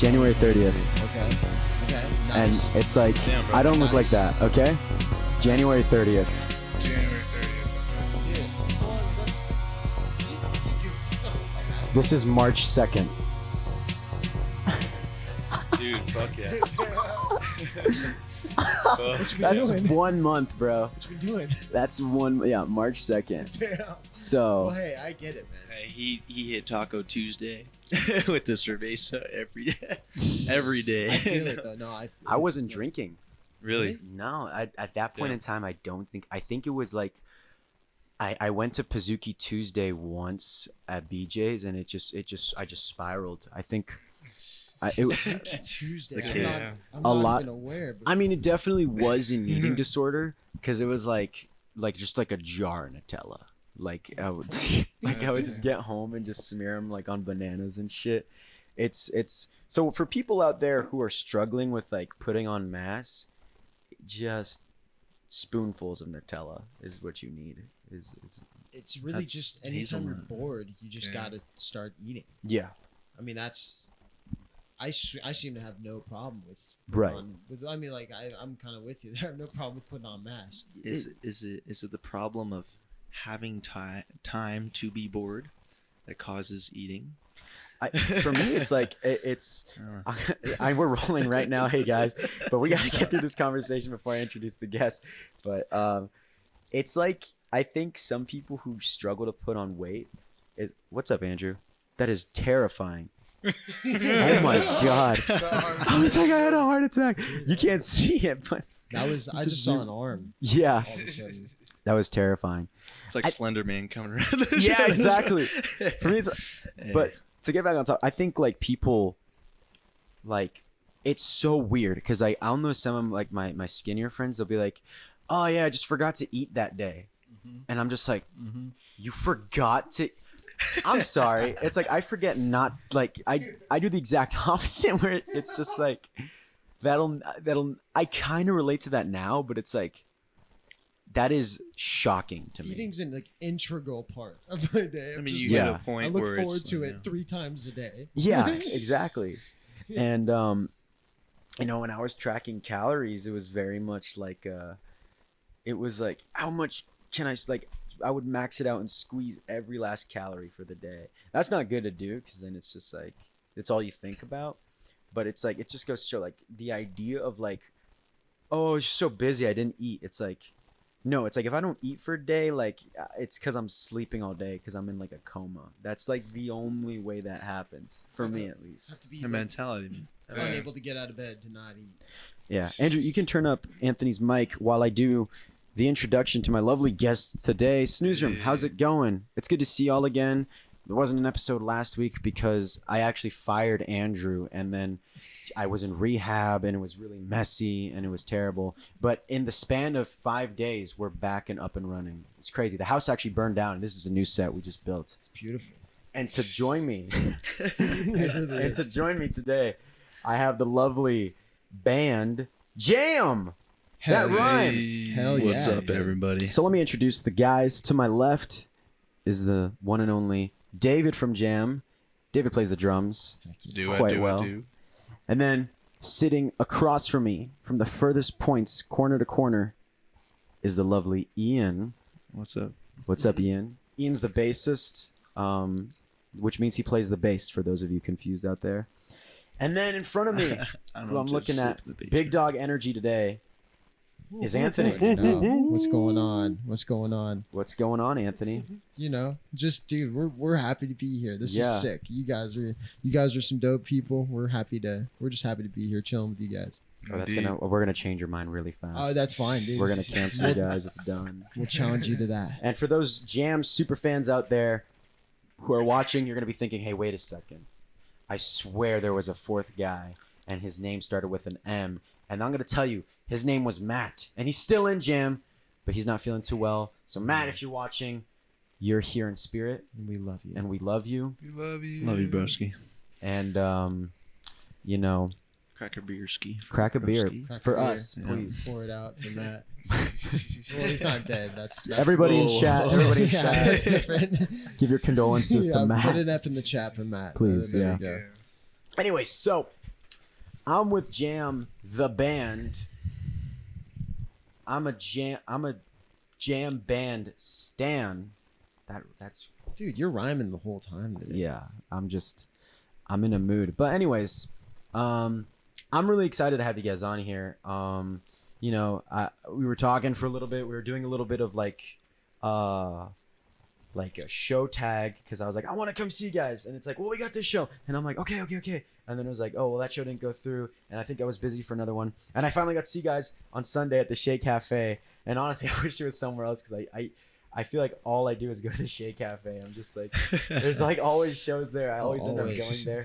January 30th. Okay. Nice. And it's like, Damn, bro. I don't look like that, okay? January 30th. January 30th. Dude, well, let's... This is March 2nd. Dude, fuck yeah. That's doing? 1 month, bro. What you been doing? That's March 2nd. Damn. So, Well, hey, I get it, man. Hey, he hit Taco Tuesday with the cerveza every day. I feel it, though. No, I feel I it. wasn't drinking. Really? No, at that point Yeah. in time, I think it was like, I went to Pazuki Tuesday once at BJ's and I just spiraled. I think Tuesday. The I'm kid. not, I'm A not lot- even aware. But I mean, it definitely was an eating disorder because it was like just like a jar of Nutella. Like I would just get home and just smear them like on bananas and shit. It's so for people out there who are struggling with like putting on mass, just spoonfuls of Nutella is what you need. it's really That's just anytime you're hazelnut. bored, you just Yeah. gotta start eating. Yeah. I mean, that's. I seem to have no problem with. Right. I mean, like I'm kind of with you. I have no problem with putting on masks. Is it the problem of having time to be bored that causes eating? For me, it's like we're rolling right now. Hey guys, but we gotta get through this conversation before I introduce the guest. But it's like I think some people who struggle to put on weight is what's up, Andrew? That is terrifying. Oh my god! I was like, I had a heart attack. You can't see it, but That was. I just saw an arm. yeah, All of a sudden. that was terrifying. It's like Slender Man coming around. Yeah, exactly. For me, it's, but to get back on top, I think like people, like, it's so weird because I'll know some of like my skinnier friends. They'll be like, "Oh yeah, I just forgot to eat that day," and I'm just like, "You forgot to." I'm sorry. It's like I forget not like I do the exact opposite where it's just like that'll I kind of relate to that now, but it's like that is shocking to me. Eating's an like integral part of my day. I I'm mean, just you like, hit a Yeah. point I look where forward it's, to you it know, 3 times a day. Yeah, exactly. And you know, when I was tracking calories, it was very much like it was like how much can I like I would max it out and squeeze every last calorie for the day. That's not good to do because then it's just like it's all you think about. But it's like it just goes to show like the idea of like, oh, I was so busy I didn't eat. It's like no, it's like if I don't eat for a day, like it's because I'm sleeping all day because I'm in like a coma. That's like the only way that happens for me at least. Have to be the like, mentality. unable to get out of bed to not eat. Yeah, Andrew, you can turn up Anthony's mic while I do the introduction to my lovely guests today. Snooze Room, how's it going? It's good to see y'all again. There wasn't an episode last week because I actually fired Andrew and then I was in rehab and it was really messy and it was terrible. But in the span of 5 days, we're back and up and running. It's crazy. The house actually burned down. This is a new set we just built. It's beautiful. And to join me, and to join me today, I have the lovely band Jamm. That Hell rhymes. Hell yeah. What's up, dude. everybody? So let me introduce the guys. To my left is the one and only David from Jamm. David plays the drums. Do quite I do well. I do? And then sitting across from me, from the furthest points, corner to corner, is the lovely Ian. What's up? What's up, Ian? Ian's the bassist, which means he plays the bass, for those of you confused out there. And then in front of me, I don't who know, I'm just looking slip at, the bass big in. dog energy today, is Anthony. You know, what's going on? What's going on? What's going on, Anthony? You know, just dude, we're happy to be here. This Yeah. is sick. You guys are some dope people. We're just happy to be here chilling with you guys. Oh, that's Indeed. we're gonna change your mind really fast. Oh, that's fine, dude. We're gonna cancel you guys. It's done. We'll challenge you to that. And for those Jamm super fans out there who are watching, you're gonna be thinking, "Hey, wait a second! I swear there was a fourth guy, and his name started with an M." And I'm gonna tell you, his name was Matt, and he's still in Jamm, but he's not feeling too well. So Matt, if you're watching, you're here in spirit, And we love you. and we love you. We love you. Love you, broski. And you know, Crack a beer ski. crack a beer Crack a for beer. us, Yeah. please. Pour it out for Matt. Well, he's not dead. That's Everybody in Whoa. chat, everybody in yeah, chat, that's different. give your condolences to Yeah, Matt. Put an F in the chat for Matt. Please, There yeah. we go. Anyway, so I'm with Jamm the band. I'm a Jamm band stan. That's Dude, you're rhyming the whole time, dude. yeah. I'm in a mood. But anyways, I'm really excited to have you guys on here. We were talking for a little bit. We were doing a little bit of uh like a show tag because I was like, I want to come see you guys, and it's like, well, we got this show, and I'm like, okay, and then it was like, oh, well, that show didn't go through, and I think I was busy for another one, and I finally got to see you guys on Sunday at the Shea Cafe, and honestly, I wish it was somewhere else because I feel like all I do is go to the Shea Cafe. I'm just like, there's like always shows there. I always end up Always. going there.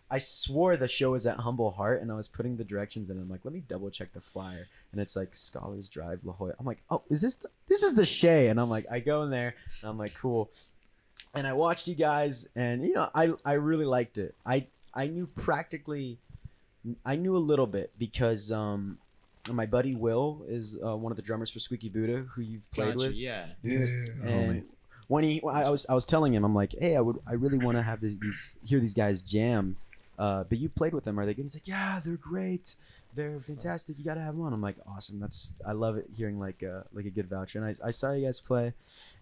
I swore the show was at Humble Heart, and I was putting the directions in. And I'm like, let me double check the flyer, and it's like Scholars Drive, La Jolla. I'm like, oh, is this is the Shea? And I'm like, I go in there, and I'm like, cool. And I watched you guys, and I really liked it. I knew a little bit because my buddy Will is one of the drummers for Squeaky Buddha, who you've played Gotcha, with. yeah. And when I was telling him, I'm like, hey, I really want to have hear these guys jam. But you played with them, are they good? He's like, yeah, they're great, they're fantastic. You gotta have them on. I'm like, awesome. I love it hearing like a good voucher. And I saw you guys play,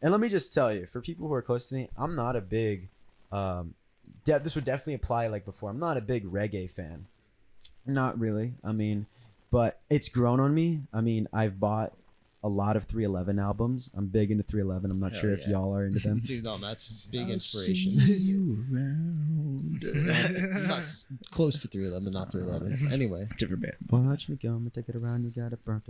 and let me just tell you, for people who are close to me, I'm not a big. This would definitely apply like before. I'm not a big reggae fan, not really. I mean, but it's grown on me. I mean, I've bought a lot of 311 albums. I'm big into 311. I'm not Hell sure if yeah. y'all are into them. Dude, no, that's big inspiration. You around. Not close to 311, not 311. Anyway. Different band. Watch me go, take it around. You gotta burn.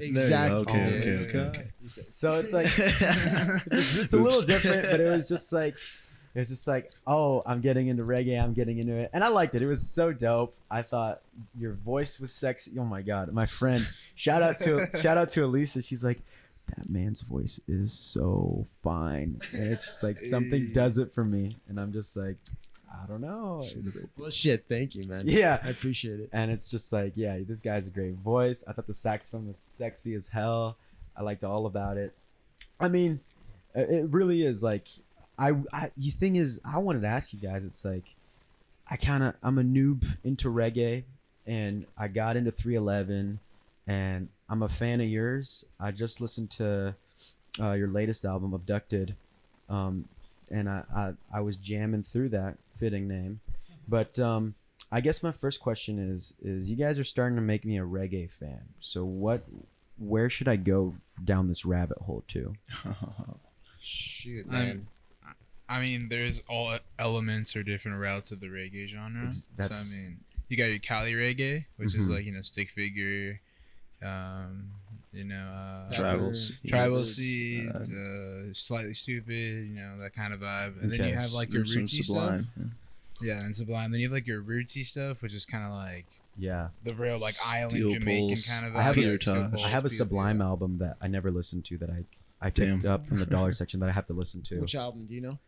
Exactly. Okay. So it's like it's a little different, but it was just like oh, I'm getting into reggae, I'm getting into it, and I liked it. It was so dope. I thought your voice was sexy. Oh my god, my friend, shout out to Elisa. She's like, that man's voice is so fine, and it's just like something does it for me, and I'm just like, I don't know. It's like, Well, shit, thank you, man. yeah, I appreciate it. and it's just like, yeah, this guy's a great voice. I thought the saxophone was sexy as hell. I liked all about it. I mean, it really is like, the thing is, I wanted to ask you guys, it's like, I'm a noob into reggae, and I got into 311, and I'm a fan of yours. I just listened to your latest album, Abducted, and I was jamming through that, fitting name. But I guess my first question is you guys are starting to make me a reggae fan. So where should I go down this rabbit hole to? Shoot, man. I mean, there's all elements or different routes of the reggae genre. So I mean, you got your Cali reggae, which is like stick figure, Tribal seeds, slightly stupid, that kind of vibe. And then you have like your rootsy Sublime. stuff. Yeah, and Sublime. Then you have like your rootsy stuff, which is kind of like the real like island Steel Jamaican Pulse. kind of vibe. I have Peter Tosh. I have a Sublime album that I never listened to that I picked up from the dollar section that I have to listen to. Which album do you know?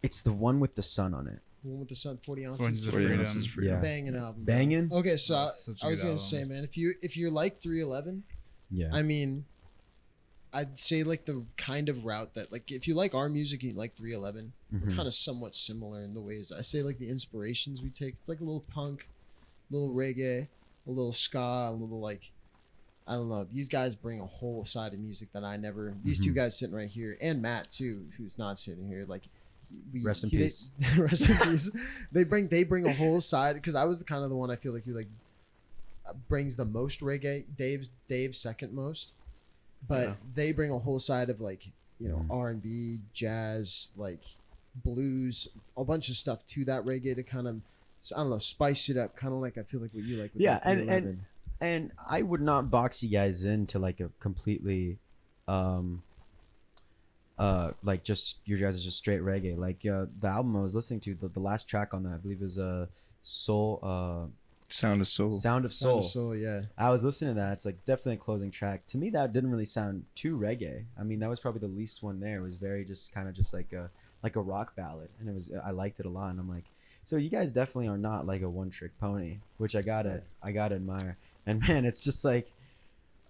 It's the one with the sun on it. The one with the sun, 40 Ounces ounces. of 40 Freedom. ounces of freedom. Yeah. Banging album. bro. Banging? Okay, so That's such a I was good gonna album. say, man, if you like 311, Yeah. I mean, I'd say like the kind of route that like if you like our music and you like 311, we're Mhm. kind of somewhat similar in the ways I say like the inspirations we take. It's like a little punk, a little reggae, a little ska, a little like I don't know. These guys bring a whole side of music that I never. These two Mhm. guys sitting right here, and Matt too, who's not sitting here. Like, Rest in peace. Rest in peace. They bring a whole side because I was the kind of the one I feel like who like brings the most reggae. Dave's second most, but Yeah. they bring a whole side of like Mhm. R&B, jazz, like blues, a bunch of stuff to that reggae to kind of I don't know spice it up, kind of like I feel like what you like. With Yeah, like and 311. And I would not box you guys into like a completely like just your guys are just straight reggae. Like the album I was listening to, the last track on that, I believe was Soul Sound of Soul. Sound of Sound Soul. of Soul, yeah. I was listening to that. It's like definitely a closing track. To me that didn't really sound too reggae. I mean, that was probably the least one there. It was very just kind of just like a rock ballad, and I liked it a lot. And I'm like, so you guys definitely are not like a one trick pony, which I gotta admire. And man, it's just like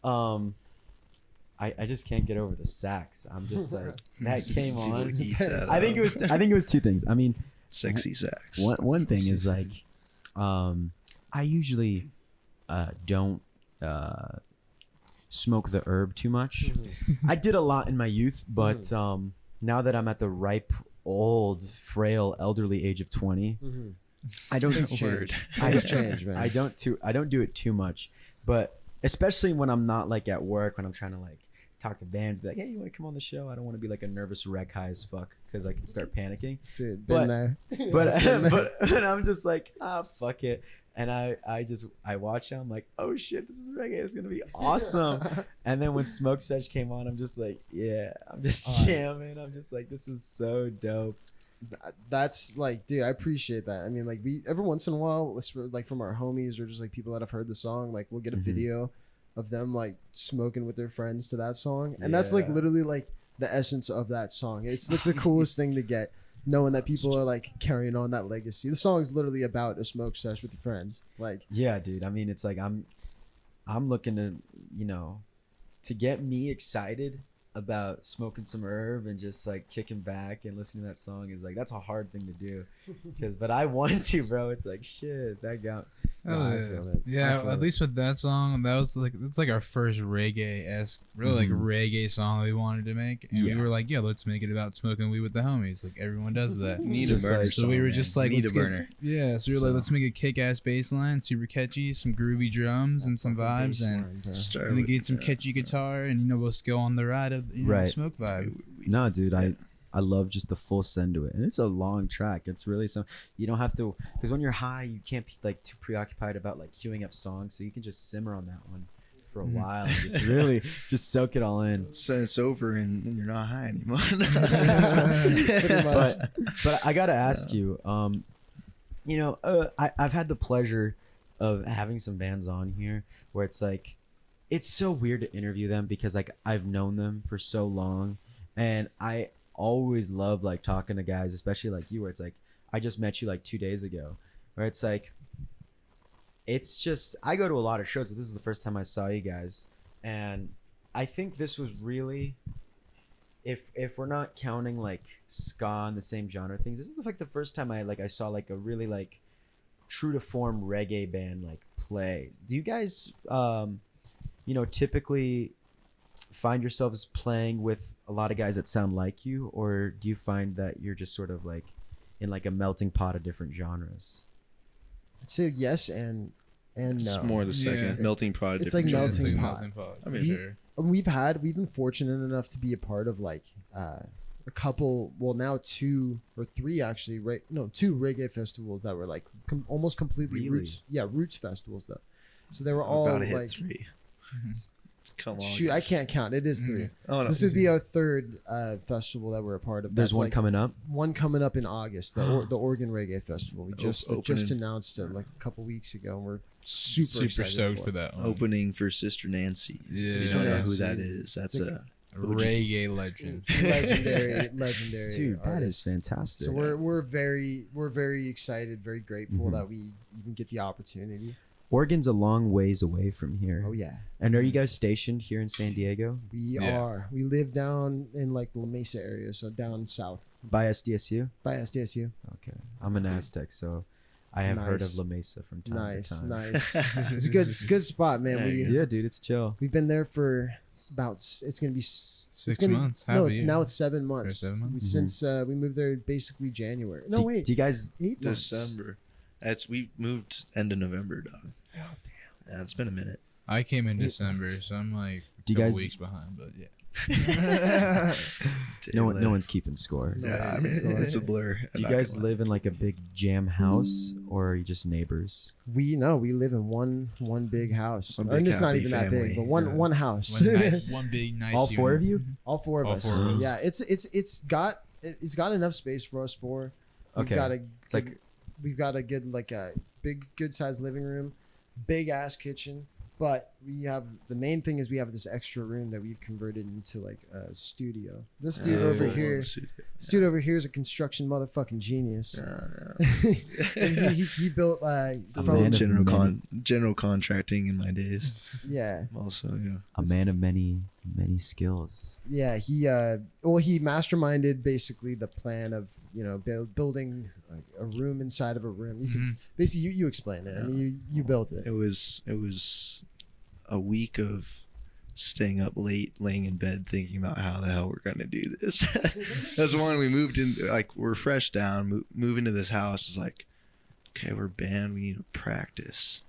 I just can't get over the sax. I'm just like that came on. Eat that I think it was two things. I mean, sexy sax. one thing is like I usually don't smoke the herb too much. I did a lot in my youth, but now that I'm at the ripe, old, frail, elderly age of 20, I don't Things Word. change. Things change, man. I don't do it too much, but especially when I'm not like at work, when I'm trying to like talk to bands, be like, hey, you want to come on the show? I don't want to be like a nervous wreck high as fuck because I can start panicking. Dude, But- been there. But I'm just like, fuck it. And I watch it. I'm like, oh shit, this is reggae. It's gonna be awesome. And then when Smoke Sesh came on, I'm just like, yeah, I'm just jamming. I'm just like, this is so dope. That's like, dude, I appreciate that. I mean, like, we every once in a while, like from our homies or just like people that have heard the song, like we'll get a video of them like smoking with their friends to that song, and that's like Yeah. literally like the essence of that song. It's like the coolest thing to get, knowing that people are like carrying on that legacy. The song is literally about a smoke sesh with your friends. Like, Yeah, dude. I mean, it's like I'm looking to, to get me excited about smoking some herb and just like kicking back and listening to that song is like, that's a hard thing to do. But I want to, bro. It's like, shit, that got. Oh, I yeah. feel it. I Yeah, feel at it. least with that song, it's like our first reggae-esque, really like reggae song we wanted to make, and we Yeah. were like, yeah, let's make it about smoking weed with the homies. Like everyone does that. Need Just a burner. like- So we song, were man. just like, need let's a get- burner. yeah. So we were like, let's make a kick-ass bass line, super catchy, some groovy drums and some vibes, and Start then with, get some catchy guitar, and we'll go on the ride of the Right. smoke vibe. No, dude, I love just the full send to it, and it's a long track. It's really some. You don't have to, because when you're high, you can't be like too preoccupied about like queuing up songs, so you can just simmer on that one for a while and just really just soak it all in. So it's over and you're not high anymore. Pretty much. But I gotta ask you, I've had the pleasure of having some bands on here where it's like, it's so weird to interview them because like I've known them for so long, and I always love like talking to guys, especially like you, where it's like I just met you like 2 days ago, where it's like, it's just, I go to a lot of shows, but this is the first time I saw you guys, and I think this was really, if we're not counting like ska and the same genre things, this is like the first time I saw like a really like true to form reggae band like play. Do you guys typically find yourselves playing with a lot of guys that sound like you, or do you find that you're just sort of like in like a melting pot of different genres? I'd say yes and It's no. more the second Yeah. melting pot. It's different like genres. melting It's pot. melting pot. I mean, for we- sure. We've been fortunate enough to be a part of like a couple, well now 2 or 3 actually, right? No, 2 reggae festivals that were like almost completely Really? roots festivals though. So they were We're all about to hit like, 3. Come on. shoot, I guys. can't count. It is 3. Oh no. This would be our 3rd festival that we're a part of. There's That's, one like, coming up. one coming up in August, the Oregon Reggae Festival. We just opening. announced it like a couple weeks ago, and we're super Super stoked for that one. Opening for Sister Nancy. Yeah. If you don't know who Nancy. that is. That's It's like a Reggae legend. legendary Dude, that is artist. fantastic. So we're very excited, very grateful Mhm. that we even get the opportunity. Oregon's a long ways away from here. Oh yeah, And are you guys stationed here in San Diego we Yeah. are. We live down in like La Mesa area, so down south by SDSU? by SDSU. Okay, I'm an Aztec, so I have heard of Nice. La Mesa from time Nice, to time. nice. It's a good spot, man. Yeah, We yeah. Yeah, dude, it's chill. we've been there for about. It's gonna be 6 gonna be- months. No, half a it's year. now it's 7 months. 7 months? Since we moved there basically January. No, do, wait, do you guys? 8 months. December. We moved end of November, dog. Yeah, it's been a minute. I came in 8 December, months. so I'm like Do a you couple guys- weeks behind, but yeah. No one's keeping score. No. Yeah, I mean, it's a blur. Do I'm you not guys gonna lie. live in like a big jam house, or are you just neighbors? We live in one big house. One Or big it's not happy even that family. big, but one house. One big nice. All 4 of you? All 4 of All us. 4 of us. Yeah, it's got enough space for us 4. Okay. It's like we've got a good like a big good sized living room, big ass kitchen. But we have the main thing is we have this extra room that we've converted into like a studio. This dude over Full-blown here, studio. This dude over here is a construction motherfucking genius. Yeah. And he built man from of General contracting in my days. yeah. Also, yeah. A man of many skills. Yeah, he he masterminded basically the plan of building like a room inside of a room. You can basically you explain it. I mean, you built it. It was a week of staying up late, laying in bed, thinking about how the hell we're gonna do this. That's when we moved in. Like we're fresh down, move into this house. Is like, okay, we're band. We need to practice.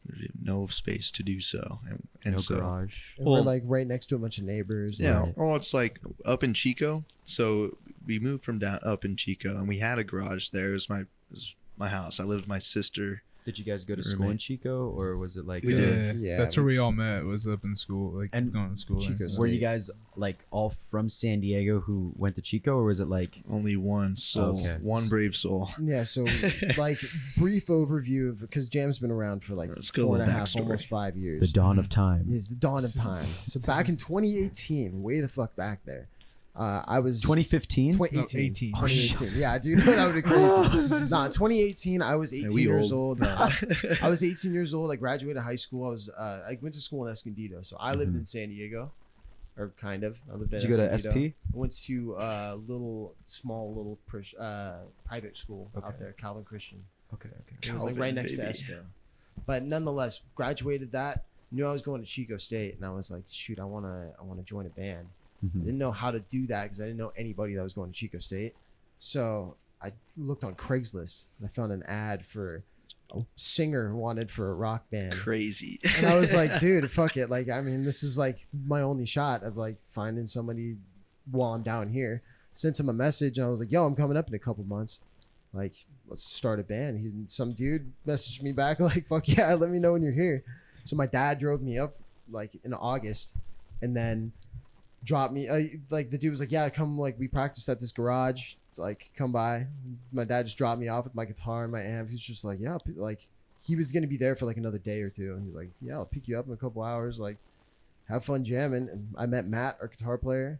There's no space to do so, and No so, garage. And well- we're like right next to a bunch of neighbors. Yeah. like- Well, it's like up in Chico. So we moved from down up in Chico, and we had a garage there. It was my house. I lived with my sister. Did you guys go to school in Roommate. Chico, or was it like? We did. Yeah, That's where we all met. Was up in school, like And going to school. there. Chico's Were you State. guys like all from San Diego who went to Chico, or was it like? Only one soul, Okay. one brave soul. Yeah, so like brief overview of because Jam's been around for like Let's go a 4.5, little backstory. almost 5 years. The dawn of time. It's the dawn of time. So back in 2018, way the fuck back there. I was 2015. 2018. 18. 2018. Yeah, dude, that would be crazy. Nah, 2018, I was 18 we years old. old. I was 18 years old. I graduated high school. I went to school in Escondido. So I lived in San Diego, or kind of. I lived in Did you go to Escondido. SP? I went to a small private school out Okay. there, Calvin Christian. Okay. It was like Calvin, right next to baby. Esco. But nonetheless, graduated that. Knew I was going to Chico State, and I was like, shoot, I wanna join a band. I didn't know how to do that because I didn't know anybody that was going to Chico State. So I looked on Craigslist and I found an ad for a singer wanted for a rock band. Crazy. And I was like, dude, fuck it. Like, I mean, this is like my only shot of like finding somebody while I'm down here. Sent him a message and I was like, yo, I'm coming up in a couple months. Like, let's start a band. Some dude messaged me back like, fuck yeah, let me know when you're here. So my dad drove me up like in August and then dropped me. Like the dude was like, yeah, come, like we practiced at this garage. Like, come by. My dad just dropped me off with my guitar and my amp. He's just like, yeah, like he was gonna be there for like another day or two. And he's like, yeah, I'll pick you up in a couple hours. Like, have fun jamming. And I met Matt, our guitar player.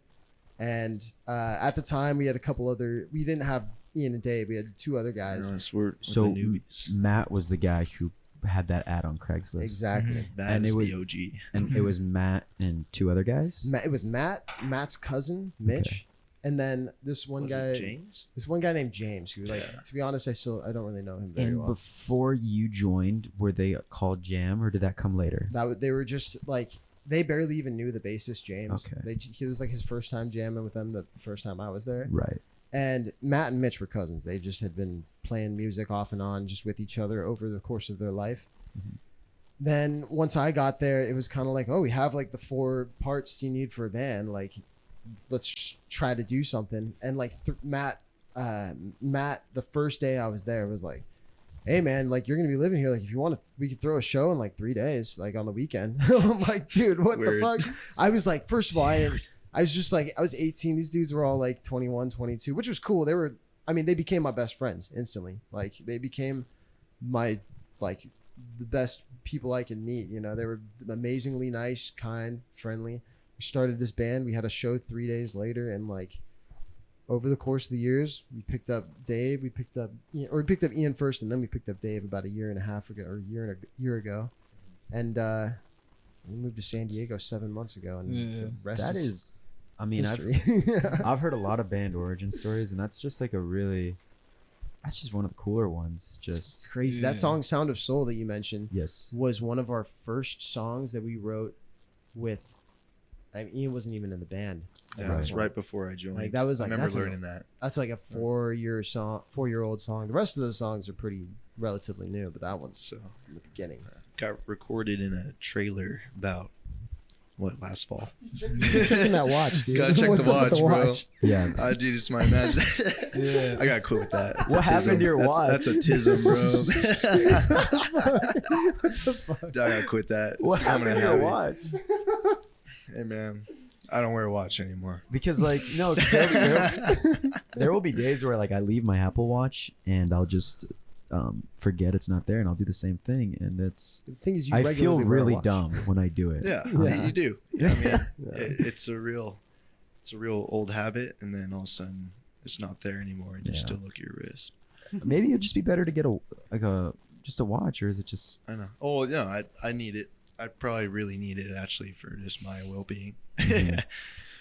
And at the time, we had a couple other. We didn't have Ian and Dave. We had two other guys. We're So the newbies. Matt was the guy who had that ad on Craigslist. Exactly. That and is it was- the OG. And it was Matt and two other guys. It was Matt's cousin, Mitch, and then this one Was guy. it James? This one guy named James, who, like, Yeah. to be honest, I don't really know him very And well. before you joined, were they called Jamm, or did that come later? They were just like they barely even knew the bassist James. Okay. He was like his first time jamming with them the first time I was there. Right. And Matt and Mitch were cousins. They just had been playing music off and on just with each other over the course of their life. Mhm. Then once I got there, it was kind of like, oh, we have like the 4 parts you need for a band. Like, let's try to do something. And like Matt, the first day I was there was like, hey man, like you're gonna be living here. Like if you want to, we could throw a show in like 3 days, like on the weekend. I'm like, dude, what Weird. the fuck? I was like, first of all, I was just like, I was 18. These dudes were all like 21, 22, which was cool. They became my best friends instantly. Like they became my, like the best people I could meet. You know, they were amazingly nice, kind, friendly. We started this band. We had a show 3 days later. And like over the course of the years, we picked up Dave. We picked up Ian first. And then we picked up Dave about a year and a half ago, or a year ago. And, we moved to San Diego 7 months ago, and the rest That is is, I mean, history. I've heard a lot of band origin stories, and that's just like that's just one of the cooler ones. Just crazy. Yeah. That song "Sound of Soul" that you mentioned yes, was one of our first songs that we wrote with. Ian wasn't even in the band. Yeah, it was right before I joined. Like that was I like remember that's learning that. That's like a 4-year-old song. The rest of those songs are pretty relatively new, but that one's So in the beginning. got recorded in a trailer about last fall. Checking that watch, dude. Gotta check What's the up with watch, bro. yeah. Dude, it's my imagination. Yeah. I gotta quit with that. That's What a happened to your watch? That's a tism, bro. What the fuck? I gotta quit that. It's What becoming happened a to your habit. watch? Hey man, I don't wear a watch anymore. Because like no, there will be days where like I leave my Apple Watch and I'll just forget it's not there, and I'll do the same thing, and it's The thing is, you I feel regularly wear a really watch. dumb when I do it. Yeah, Yeah. you do. I mean, Yeah. it's a real old habit, and then all of a sudden it's not there anymore, and you Yeah. still look at your wrist. Maybe it'd just be better to get just a watch, or is it just? I know. Oh no, I need it. I probably really need it actually for just my well-being. Mhm.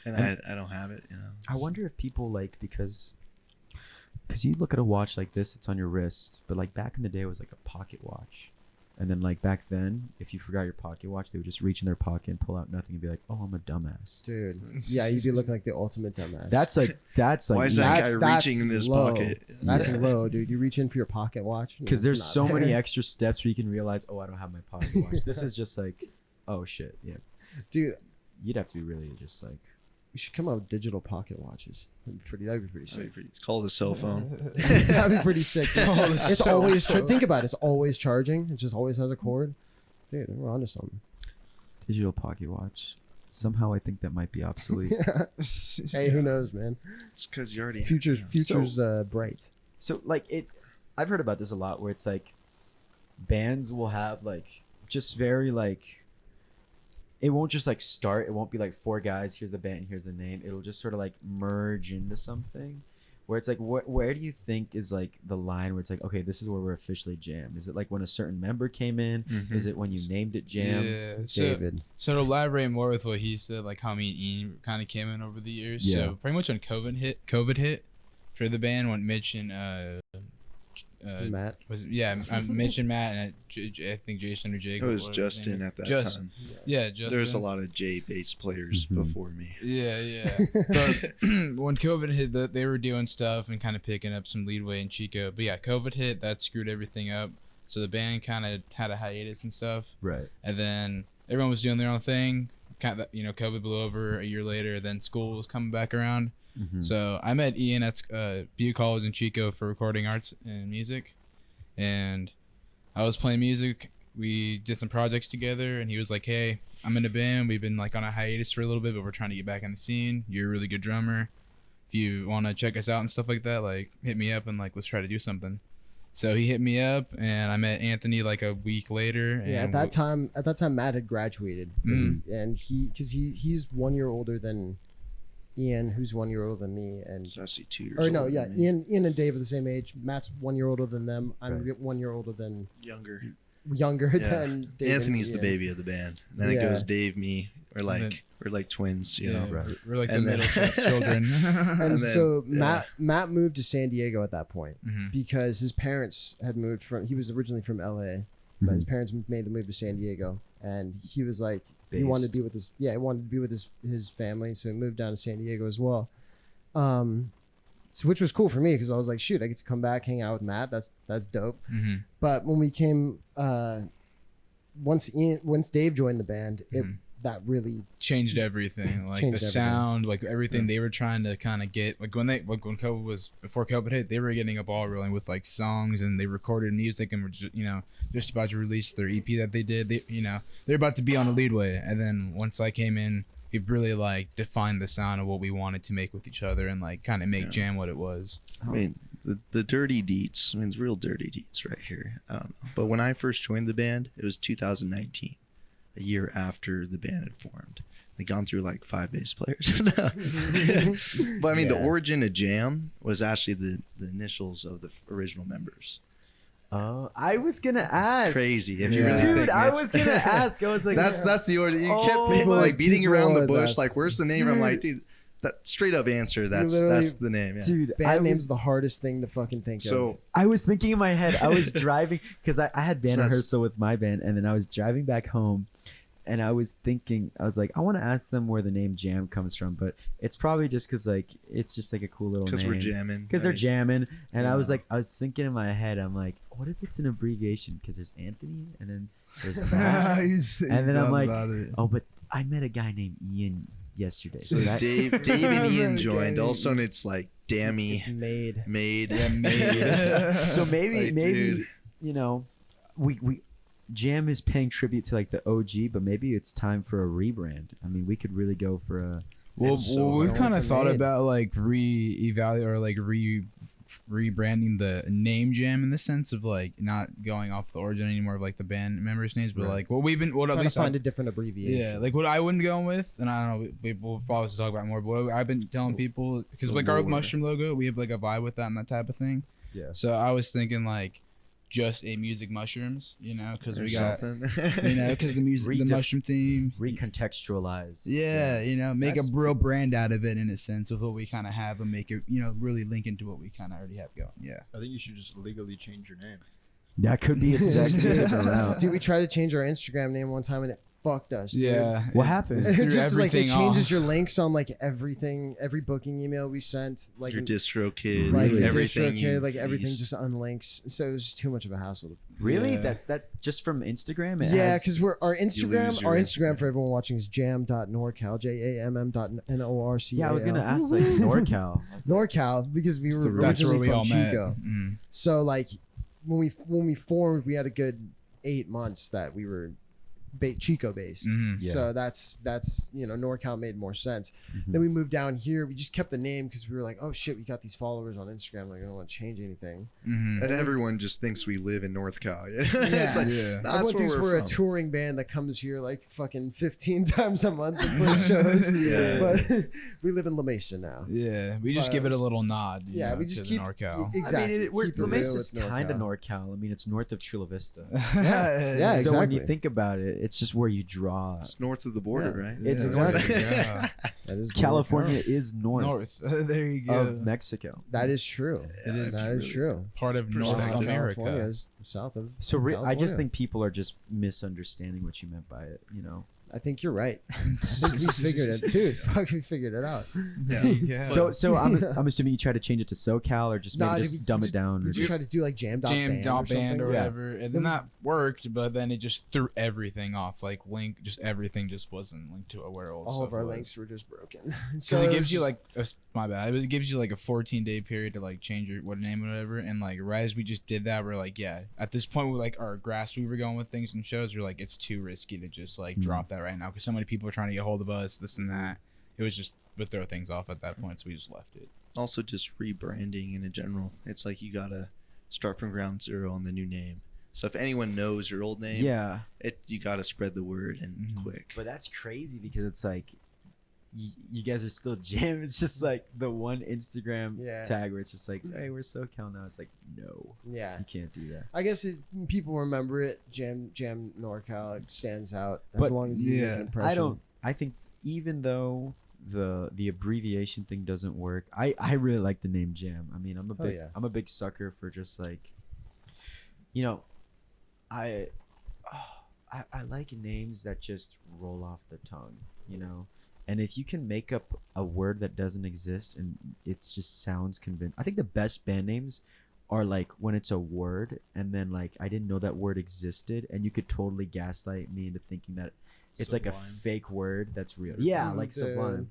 and And- I don't have it. I wonder if people like because you look at a watch like this, it's on your wrist, but like back in the day, it was like a pocket watch. And then like back then, if you forgot your pocket watch, they would just reach in their pocket and pull out nothing and be like, "Oh, I'm a dumbass." Dude, yeah, you do look like the ultimate dumbass. That's like Why is that That's- guy reaching in his low. pocket? That's Yeah. low, dude. You reach in for your pocket watch because it's there's not so many there. extra steps where you can realize, oh, I don't have my pocket watch. This is just like, oh shit, yeah. Dude, You'd have to be really just like, we should come out with digital pocket watches. That'd be pretty sick. It's called a cell phone. That'd be pretty sick. Oh, It's so always fun. think about it. It's always charging. It just always has a cord. Dude, we're onto something. digital pocket watch. Somehow I think that might be obsolete. Hey, who knows, man? It's because you already Future's bright. So like I've heard about this a lot where it's like bands will have like just very like it won't just like start. It won't be like four guys. Here's the band. Here's the name. It'll just sort of like merge into something, where it's like, where do you think is like the line where it's like, okay, this is where we're officially Jamm? Is it like when a certain member came in? Mhm. Is it when you named it Jamm? Yeah. David. So to elaborate more with what he said, like how me and Ian kind of came in over the years. Yeah. So pretty much when COVID hit for the band, when Mitch and Matt. Mitch and Matt and I think Jason or Jake. It was whatever his Justin name is. at that Justin. time. Yeah, Justin. There's a lot of J bass players Mhm. before me. Yeah, yeah. But when COVID hit, they were doing stuff and kind of picking up some leadway in Chico. But yeah, COVID hit, that screwed everything up. So the band kind of had a hiatus and stuff. Right. And then everyone was doing their own thing. Kind of, COVID blew over a year later. Then school was coming back around. Mhm. So I met Ian at Butte College in Chico for recording arts and music. And I was playing music. We did some projects together, and he was like, "Hey, I'm in a band. We've been like on a hiatus for a little bit, but we're trying to get back in the scene. You're a really good drummer. If you want to check us out and stuff like that, like hit me up and like let's try to do something." So he hit me up, and I met Anthony like a week later. Yeah, and at that time, Matt had graduated, Mm. and he's 1 year older than Ian, who's 1 year older than me, and It's actually 2 years. or no, older yeah, than me. Ian and Dave are the same age. Matt's 1 year older than them. I'm Right. 1 year older than Younger. younger Yeah. than Dave. Anthony's and the Ian. baby of the band. Then it Yeah. goes Dave, me. We're like twins, you know. Right. we're like the And then- middle children. And then, so yeah. Matt moved to San Diego at that point Mhm. because his parents had moved from. He was originally from LA, but his parents made the move to San Diego, and he was like he wanted to be with his he wanted to be with his family, so he moved down to San Diego as well. So which was cool for me because I was like, shoot, I get to come back, hang out with Matt. That's dope. Mhm. But when we came, once Dave joined the band, Mhm. that really Changed everything, like Changed the everything. sound, like everything they were trying to kind of get, like when before COVID hit, they were getting a ball rolling with like songs, and they recorded music and were just about to release their EP that they did. They're about to be on a leadway, and then once I came in, we really like defined the sound of what we wanted to make with each other, and like kind of make Yeah. Jamm what it was. I mean, the dirty deets. I mean, it's real dirty deets right here. I don't know. But when I first joined the band, it was 2019, a year after the band had formed. They'd gone through like 5 bass players. But I mean, the Yeah. origin of Jamm was actually the initials of the original members. I was gonna ask. Crazy. If you Yeah. really Dude, think, I Mitch. was gonna ask. I was like, That's the order. You Oh. kept People- like beating people around the always bush. ask. Like, where's the name? I'm Dude. like, dude, that straight up answer. That's literally- the name. Yeah. dude, I band name's was, the hardest thing to fucking think of. So I was thinking in my head. I was driving because I had band So that's- rehearsal with my band, and then I was driving back home, and I was thinking, I was like, I want to ask them where the name Jamm comes from, but it's probably just because like it's just like a cool little name. because we're jamming. Because they're right? jamming, and I was Yeah. like, I was thinking in my head, I'm like, what if it's an abbreviation? Because there's Anthony, and then there's Matt, and then I'm like, oh, but I met a guy named Ian yesterday. So that, Dave and Ian joined. Also, and it's like Dammy, it's made. made. so maybe Like, maybe dude. you know, we Jamm is paying tribute to like the OG, but maybe it's time for a rebrand. I mean, we could really go for a Well, It's so we've hard. kind of For thought me. about like re-evaluate or like rebranding the name Jamm in the sense of like not going off the origin anymore of like the band members' names, but Right. like what at Trying to least find a different abbreviation. yeah, like what I wouldn't go with, and I don't know, we'll probably talk about it more, but what I've been telling people, because The like our lore. mushroom logo, we have like a vibe with that and that type of thing. Yeah. So I was thinking like just a music mushrooms, you know, because we got, something. you know, because the music, the Redef- mushroom theme. Recontextualize. Yeah, you know, make That's a real brand out of it in a sense of what we kind of have and make it, you know, really link into what we kind of already have going. Yeah. I think you should just legally change your name. That could be exactly around. Dude, we tried to change our Instagram name one time and it fucked us. Dude. Yeah. What it- happened? it It threw just like it everything changes off. your links on like everything, every booking email we sent, like Your distro kid, like Really? your everything. DistroKid, you like everything use. just unlinks. So it was too much of a hassle. Really? Yeah. That just from Instagram? It Yeah, has- because we're our lose Instagram, your our Instagram Instagram. for everyone watching is jam.norcal, jamm.norcal. Yeah, I was gonna ask like NorCal. I was like, NorCal because we It's were the root. That's where originally we from all Chico. met. Mm. So like when we formed, we had a good 8 months that we were Chico based. Mhm. Yeah. So that's you know, NorCal made more sense. Mhm. Then we moved down here. We just kept the name because we were like, oh shit, we got these followers on Instagram. Like I don't want to change anything. Mhm. And everyone just thinks we live in North Cal. it's Yeah. like, Yeah. nah, Everyone that's thinks where we're we're a from. touring band that comes here like fucking 15 times a month to play shows. Yeah. But we live in La Mesa now. Yeah, we just give it a little nod. You Yeah, know, we just to keep the NorCal. exactly. I mean, keep it La real Mesa's with kind of NorCal. NorCal. I mean, it's north of Chula Vista. Yeah, So when you exactly. think about it, it's just where you draw. It's north of the border, Yeah. right? It's Yeah. north. Yeah. That is California NorCal. is north, North. There you go. of Mexico. That is true. It is That is really- true. Part of North Perspective. California America. is south of. So I just California. think people are just misunderstanding what you meant by it. You know. I think you're right. I think we figured it, dude. Fuck, we figured it out. Yeah. So I'm assuming you try to change it to SoCal or just maybe Nah, dude, just we dumb just- it down. We Or just just, tried to do like jam.band Jam.band or something. whatever, and then that worked, but then it just threw everything off. Like just everything just wasn't linked to where old All stuff of our was. links were just broken. Because So it was gives you just- like my bad. It gives you like a 14-day period to like change your what name or whatever. And like right as we just did that, we're like, yeah. At this point, we like our grass we were going with things and shows. We're like, it's too risky to just like Mhm. drop that right now because so many people are trying to get hold of us, this and that. It was just would throw things off at that point, so we just left it. Also, just rebranding in general. It's like you gotta start from ground zero on the new name. So if anyone knows your old name, yeah, you gotta spread the word and Mhm. quick. but that's crazy because it's like. You guys are still Jam. It's just like the one Instagram Yeah. tag where it's just like, hey, we're SoCal now. It's like, no, Yeah. you can't do that. I guess people remember it. Jam NorCal. It stands out as But- long as you make yeah, an impression. I don't. I think even though the abbreviation thing doesn't work, I really like the name Jam. I mean, Oh, yeah. I'm a big sucker for just like, you know, I like names that just roll off the tongue, you know. And if you can make up a word that doesn't exist and it just sounds convincing, I think the best band names are like when it's a word and then like I didn't know that word existed and you could totally gaslight me into thinking that it's like a Sublime. fake word that's real. Yeah, like the- Sublime.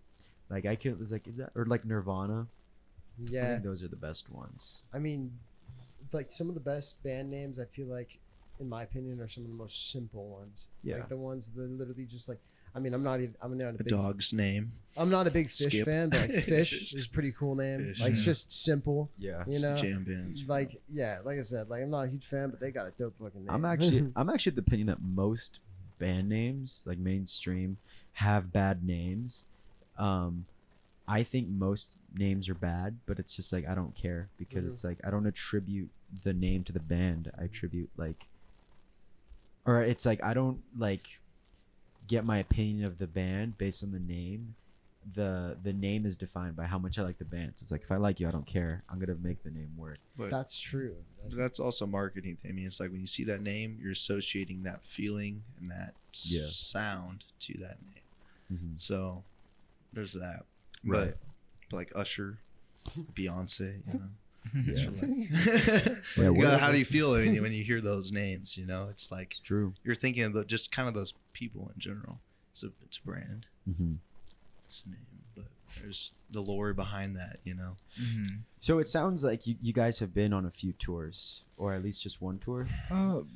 Like I could was like, is that or like Nirvana? I Yeah. think those are the best ones. I mean, like some of the best band names, I feel like, in my opinion, are some of the most simple ones. Yeah. Like the ones that literally just like. I mean, I'm not a A big dog's name. I'm not a big Fish Skip. fan, but like Fish is a pretty cool name. Fish, Like it's yeah. just simple, Yeah. you know. Jam bands. Like yeah, like I said, like I'm not a huge fan, but they got a dope fucking name. I'm actually of the opinion that most band names, like mainstream, have bad names. I think most names are bad, but it's just like I don't care because Mhm. it's like I don't attribute the name to the band. I attribute like, or it's like I don't like get my opinion of the band based on the name. The name is defined by how much I like the band. So it's like if I like you, I don't care. I'm gonna make the name work. But That's true. that's also marketing. I mean, it's like when you see that name, you're associating that feeling and that Yeah. sound to that name. Mm-hmm. So there's that. Right. But like Usher, Beyonce, you know. Yeah. Yeah, what- how do you feel when you hear those names? You know, it's like It's true. you're thinking of just kind of those people in general. It's a brand, Mm-hmm. it's a name, but there's the lore behind that. You know, Mhm. So it sounds like you guys have been on a few tours, or at least just one tour.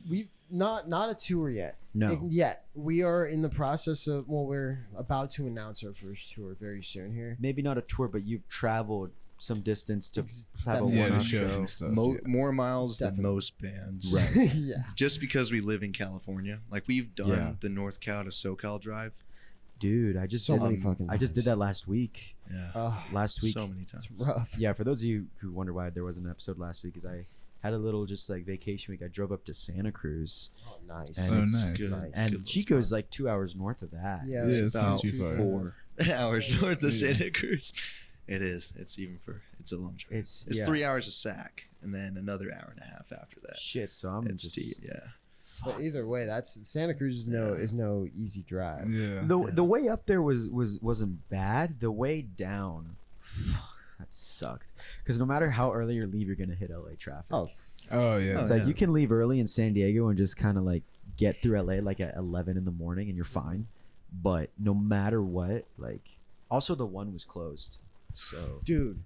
We not a tour yet. No. Yet we are in the process of. Well, we're about to announce our first tour very soon here. Maybe not a tour, but you've traveled some distance to Ex- have a definitely. Yeah, the one-off shows show. and stuff. yeah. More miles Definitely. than most bands. Right. Yeah. Just because we live in California, like we've done Yeah. the North Cal to SoCal drive. Dude, I just So did. many fucking I just did times. that last week. Yeah, Last week. so many times. It's rough. Yeah, for those of you who wonder why there wasn't an episode last week, is I had a little just like vacation week. I drove up to Santa Cruz, Oh, nice. and Oh, it's nice. Good. Nice. and Good Chico's like 2 hours north of that. Yeah, Yeah, it's not About too far. 4 hours north of Yeah. Santa Cruz. It is. It's even for. It's a long trip. It's It's yeah. 3 hours of Sac, and then another hour and a half after that. Shit. So I'm It's just deep. Yeah. But either way, that's Santa Cruz is no easy drive. Yeah. the way up there wasn't bad. The way down, that sucked. Because no matter how early you leave, you're gonna hit LA traffic. Oh, Oh yeah. It's Oh, like yeah. you can leave early in San Diego and just kind of like get through LA like at 11 in the morning and you're fine. But no matter what, like, also the one was closed. So dude,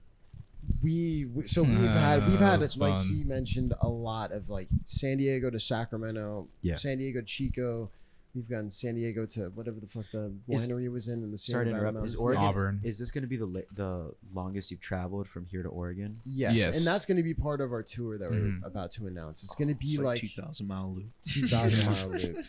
so we've had That's like fun. he mentioned a lot of like San Diego to Sacramento, Yeah. San Diego to Chico. We've gone San Diego to whatever the fuck the Is- winery was in the sorry to Sierra Nevada interrupt. Is Mountains. Oregon? Auburn. Is this going to be the longest you've traveled from here to Oregon? Yes. Yes. And that's going to be part of our tour that Mhm. we're about to announce. It's going to be It's like 2,000-mile loop. 2,000 mile loop,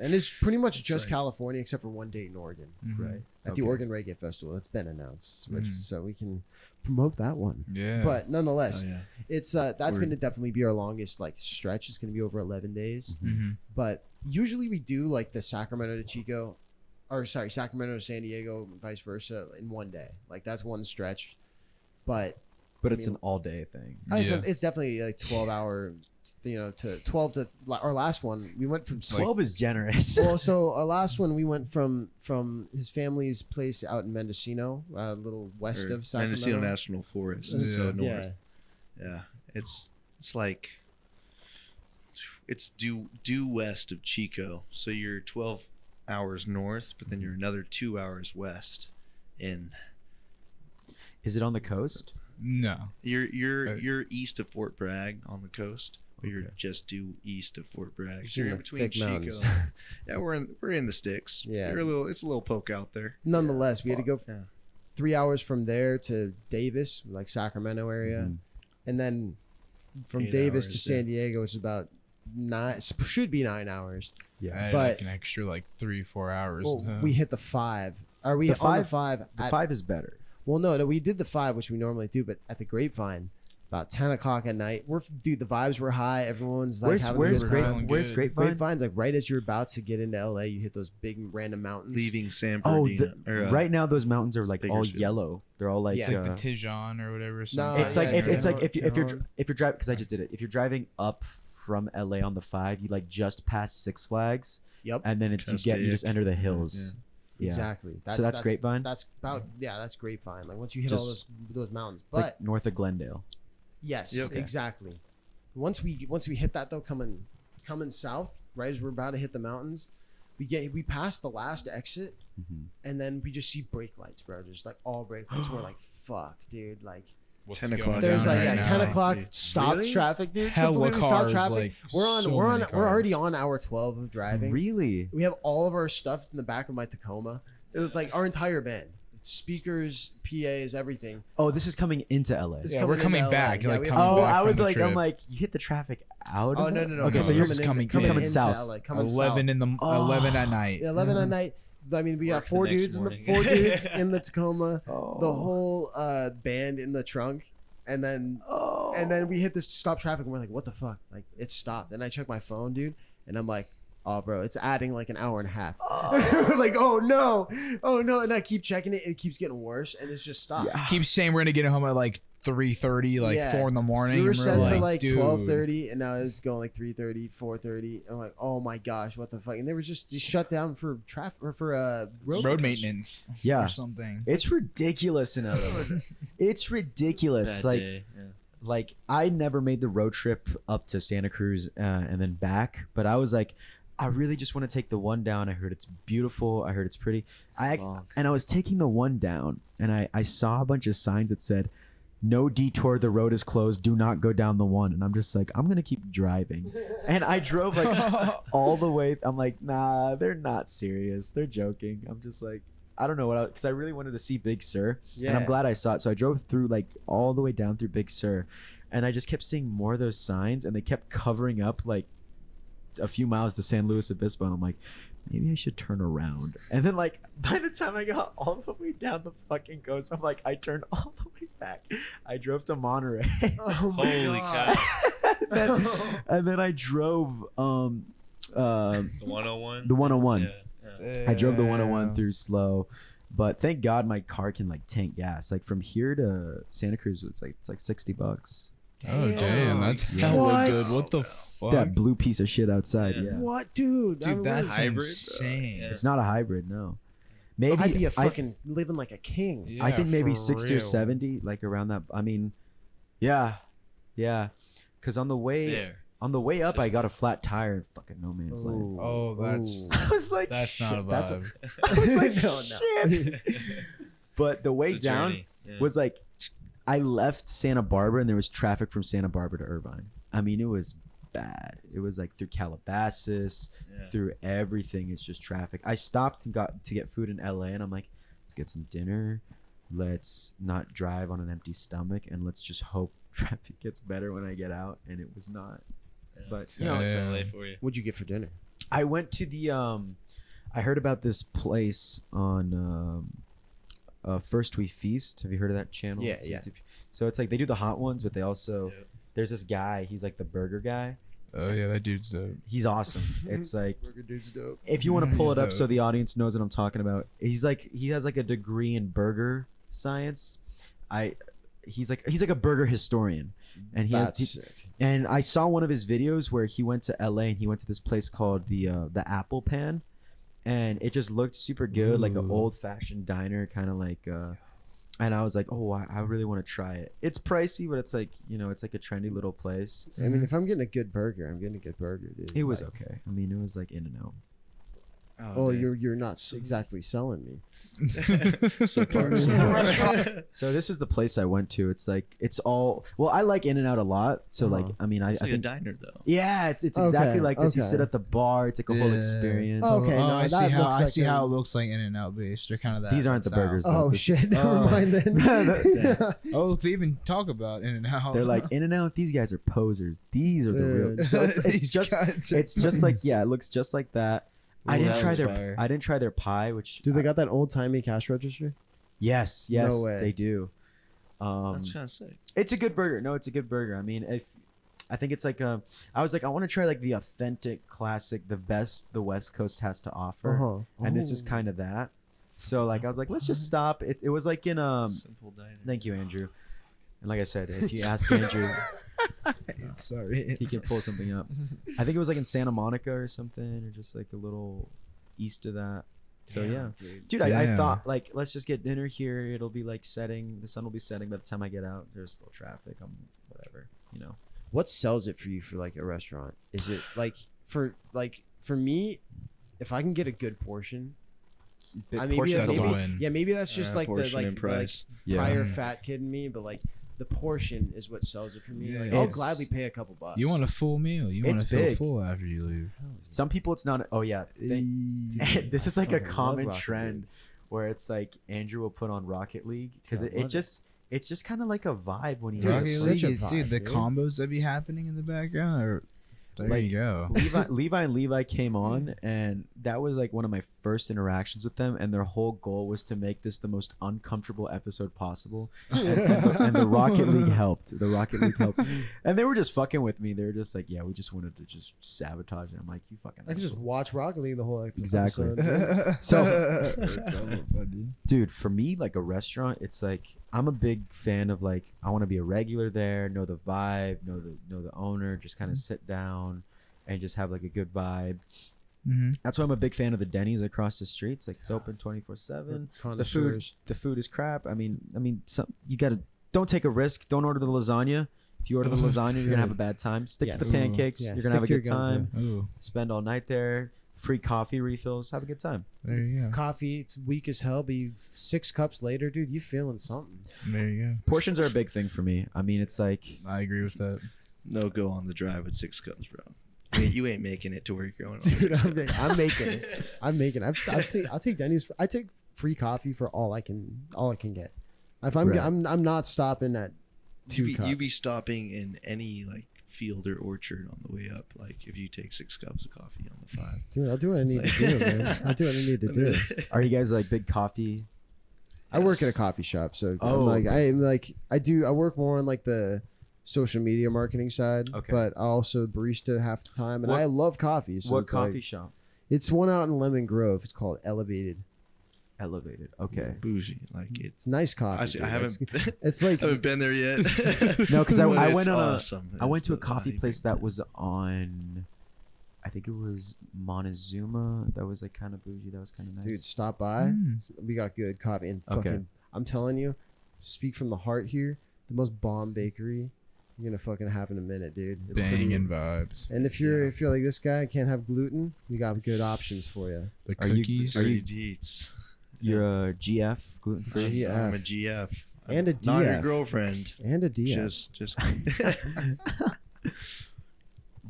and it's pretty much just like- California except for one date in Oregon Mhm. Right. at Okay. the Oregon Reggae Festival. That's been announced, Mhm. so we can promote that one. Yeah. But nonetheless, Oh yeah. it's that's Word. going to definitely be our longest like stretch. It's going to be over 11 days. hmm But usually we do like the Sacramento to Chico, or sorry, Sacramento to San Diego, vice versa, in one day. Like that's one stretch. But But I it's mean- an all day thing. Yeah. it's definitely like 12-hour, to 12 to our last one. We went from Like- 12 is generous. well, so our last one we went from his family's place out in Mendocino, a little west Or of Sacramento. Mendocino National Forest. Yeah. So Yeah. north. Yeah. It's like it's due west of Chico. So you're 12 hours north, but then you're another 2 hours west. In Is it on the coast? No. you're east of Fort Bragg on the coast. But you're Okay. just due east of Fort Bragg. Just So in you're the in between thick Chico. mountains. Yeah, we're in the sticks. Yeah. It's a little poke out there. Nonetheless, we had to go Yeah. 3 hours from there to Davis, like Sacramento area, Mhm. and then from 8 Davis to hours, San yeah. Diego, it's about should be 9 hours. I Yeah. had But- like an extra like 3-4 hours. Well, we hit the 5. Are we The on the five- 5? The 5 is better. Well, no, we did the 5, which we normally do, but at the Grapevine, about 10 o'clock at night. Dude, the vibes were high. Everyone's like having a Where's good Great- time. feeling Where's good. Grapevine? Grapevine's like right as you're about to get into LA, you hit those big random mountains. Leaving San Oh, Bernardino. right now those mountains are like all Bakersfield. yellow. They're all like Yeah. it's like the uh, Tijon or whatever. No, something. it's like yeah, if it's yeah. like if you're Tijon. driving because I just did it. If you're driving up from LA on the 5, you like just pass Six Flags, Yep. and then you Castaic. just enter the hills. Yeah. Exactly. So that's Grapevine? That's about that's Grapevine. Like once you hit Just- all those mountains. It's But like north of Glendale. yes, Yeah, okay. exactly. Once we hit that though, coming south, right as we're about to hit the mountains, we pass the last exit, Mhm. and then we just see brake lights, bro. Just like all brake lights. We're like, fuck, dude. Like 10 going o'clock. there's down like right at now. 10 o'clock Dude. stop Really? traffic, dude. Hella Completely stop cars, traffic. like, we're on so we're many on we're already cars. on hour 12 of driving. Really? We have all of our stuff in the back of my Tacoma. It was like our entire band, speakers, PAs, everything. Oh, this is coming into LA. It's Yeah, we're into coming LA. back. Yeah, Like we coming have- Oh, back I from was the like, trip. I'm like, you hit the traffic out. Oh of no it? no no! Okay, No, so this you're is coming coming in. into south. LA, coming 11 south. in the Oh. 11 at night. 11 at night. I mean, we got Work the four next dudes morning. four dudes in the Tacoma, Oh. the whole band in the trunk, and then Oh. we hit this stop traffic, and we're like, what the fuck? Like it stopped. And I check my phone, dude, and I'm like, oh, bro, it's adding like an hour and a half. Oh. Like, oh no, and I keep checking it, and it keeps getting worse, and it's just stopped. Yeah. Keep saying we're gonna get home at like 3:30, like Yeah. 4 in the morning. We were and set for like dude. 12:30, and now it's going like 3:30, 4:30. I'm like, oh my gosh, what the fuck? And they were just shut down for traffic or for road maintenance. Yeah. Or something. It's ridiculous in LA. It's ridiculous. Bad Like, day, yeah. like I never made the road trip up to Santa Cruz and then back, but I was like, I really just want to take the one down. I heard it's beautiful. I heard it's pretty. Long. And I was taking the one down, and I saw a bunch of signs that said, "No detour. The road is closed. Do not go down the one." And I'm just like, I'm gonna keep driving. And I drove like all the way. I'm like, nah, they're not serious. They're joking. I'm just like, I don't know what, because I really wanted to see Big Sur, Yeah. and I'm glad I saw it. So I drove through like all the way down through Big Sur, and I just kept seeing more of those signs, and they kept covering up like a few miles to San Luis Obispo, and I'm like, maybe I should turn around. And then like by the time I got all the way down the fucking coast, I'm like, I turned all the way back. I drove to Monterey. Oh my Holy God. and then I drove The 101. the 101. Yeah. I drove the 101 through slow, but thank God my car can like tank gas. Like from here to Santa Cruz, it's like $60. Oh damn, that's Yeah. hella What? good. What the fuck? That blue piece of shit outside. Yeah. Yeah, What, dude? Dude, that's Hybrid, insane. yeah. it's not a hybrid. No, maybe I'd be a I- fucking living like a king. Yeah, I think maybe for 60 or real. 70, like around that. I mean, yeah. Because on the way There. up, I Just got a flat tire in fucking no man's land. Oh, that's I was like, that's shit. not a That's vibe. I was like, No. shit. But the way It's a down journey. Yeah. was like, I left Santa Barbara and there was traffic from Santa Barbara to Irvine. I mean, it was bad. It was like through Calabasas, Yeah. through everything. It's just traffic. I stopped and got to get food in LA, and I'm like, let's get some dinner. Let's not drive on an empty stomach, and let's just hope traffic gets better when I get out. And it was not. Yeah. But You know, it's Yeah. LA for you. What'd you get for dinner? I went to the I heard about this place on First We Feast. Have you heard of that channel? Yeah, It's yeah. YouTube. So it's like they do the hot ones, but they also Yeah. there's this guy. He's like the burger guy. Oh yeah, that dude's dope. He's awesome. It's like Burger dude's dope. if you want to pull He's it up so dope. the audience knows what I'm talking about. He's like he has like a degree in burger science. He's like a burger historian, and That's he sick. and I saw one of his videos where he went to LA and he went to this place called the Apple Pan, and it just looked super good, like an Ooh. old fashioned diner, kind of like. And I was like, oh, I really want to try it. It's pricey, but it's like it's like a trendy little place. I mean, if I'm getting a good burger, I'm getting a good burger, dude. It was Like, okay. I mean, it was like In and Out. Oh, you're not exactly selling me. So far, So this is the place I went to. It's like it's all well. I like In and Out a lot. So like, Uh-huh. I mean, I it's like a think diner though. yeah, it's exactly Okay, like this. You okay. sit at the bar. It's like a whole Yeah. experience. Okay, Oh, no, I see that how looks I like see a- how it looks like In and Out based. They're kind of that. These aren't the style. burgers. Oh This- shit! Never Oh. mind then. Oh, to even talk about In and Out. They're like In and Out. These guys are posers. These are the real. Dude. So it's These just guys are it's just like posers. yeah, it looks just like that. I Ooh, didn't that try was their fire. I didn't try their pie, which Do they got that old timey cash register? yes No way. they do. That's kind of sick. It's a good burger. No, it's a good burger. I mean, if I think it's like I was like I want to try like the authentic, classic, the best the West Coast has to offer, Uh-huh. and this is Ooh. kind of that. So like I was like, let's just stop. It was like in Simple diner. Thank you, Andrew. And like I said, if you ask Andrew, Sorry. he can pull something up. I think it was like in Santa Monica or something, or just like a little east of that. So yeah, dude, I Damn. thought like let's just get dinner here. It'll be like setting. The sun will be setting by the time I get out. There's still traffic. Whatever, you know. What sells it for you for like a restaurant? Is it like for me, if I can get a good portion, I maybe Portions that's a a lot. win. yeah, maybe that's just like the portion like, and price. like Yeah. prior Mm. fat kid in me, but like the portion is what sells it for me. Yeah, Like, I'll it's- gladly pay a couple bucks. You want a full meal. You want It's to feel big. full after you leave. Some people it's not. Oh yeah, this is like a fucking love common Rocket trend where it's like Andrew will put on Rocket League because Dude, I it love just it's just kind of like a vibe when he Dude, has it's a such sleep. a League, vibe, dude, the dude. combos that be happening in the background are there Like, you go. Levi and Levi came on, and that was like one of my first interactions with them. And their whole goal was to make this the most uncomfortable episode possible. And the Rocket League helped. The Rocket League helped, and they were just fucking with me. They were just like, "Yeah, we just wanted to just sabotage." And I'm like, "You fucking." I can just asshole." watch Rocket League the whole Exactly. episode. So- Dude, for me, like a restaurant, it's like I'm a big fan of like I want to be a regular there, know the vibe, know the owner, just kind of sit down and just have like a good vibe. Mm-hmm. That's why I'm a big fan of the Denny's across the streets. Like it's open 24/7. The food is crap. I mean, you gotta don't take a risk. Don't order the lasagna. If you order the lasagna, you're gonna have a bad time. Stick to Yes. the pancakes. Yeah, You're gonna have a stick to good your guns, time. Ooh, Spend all night there. Free coffee refills. Have a good time. there you go. Coffee, it's weak as hell, but 6 cups later, dude, you feeling something. There you Portions are a big thing for me. I mean, it's like go. I agree with that. No go on the drive with 6 cups, bro. You ain't making it to where you're going. On Dude, 6 I'm, cups. I'm making it. I'm making it. I'll take Denny's. I take free coffee for all I can get. If I'm Right. I'm not stopping at two You cups. be stopping in any like field or orchard on the way up. Like if you take 6 cups of coffee on the 5. Dude, I'll do what I need to do, man. I'll do what I need to do. Are you guys like big coffee? I work at a coffee shop, so Oh, I work more on like the social media marketing side. Okay. But I also barista half the time, and What- I love coffee. So What it's like- coffee shop? It's one out in Lemon Grove. It's called Elevated. Elevated. Okay. Bougie. Like it's. It's nice coffee. Actually, dude. I haven't. It's like haven't been there yet. No, 'cause I But went it's on a- awesome. I went to a It's coffee really place big. that was on, I think it was Montezuma. That was like kind of bougie. That was kind of nice. dude, stop by. Mm. We got good coffee and Okay. fucking. I'm telling you, speak from the heart here. The most bomb bakery you're gonna fucking have in a minute, dude. It's pretty- Banging vibes. And if you're like this guy can't have gluten, we got good options for you. The Are you- cookies. are you- Dirty deets. You're a GF gluten free. GF. I'm a GF. And a Not your DF. girlfriend. And a DF. Just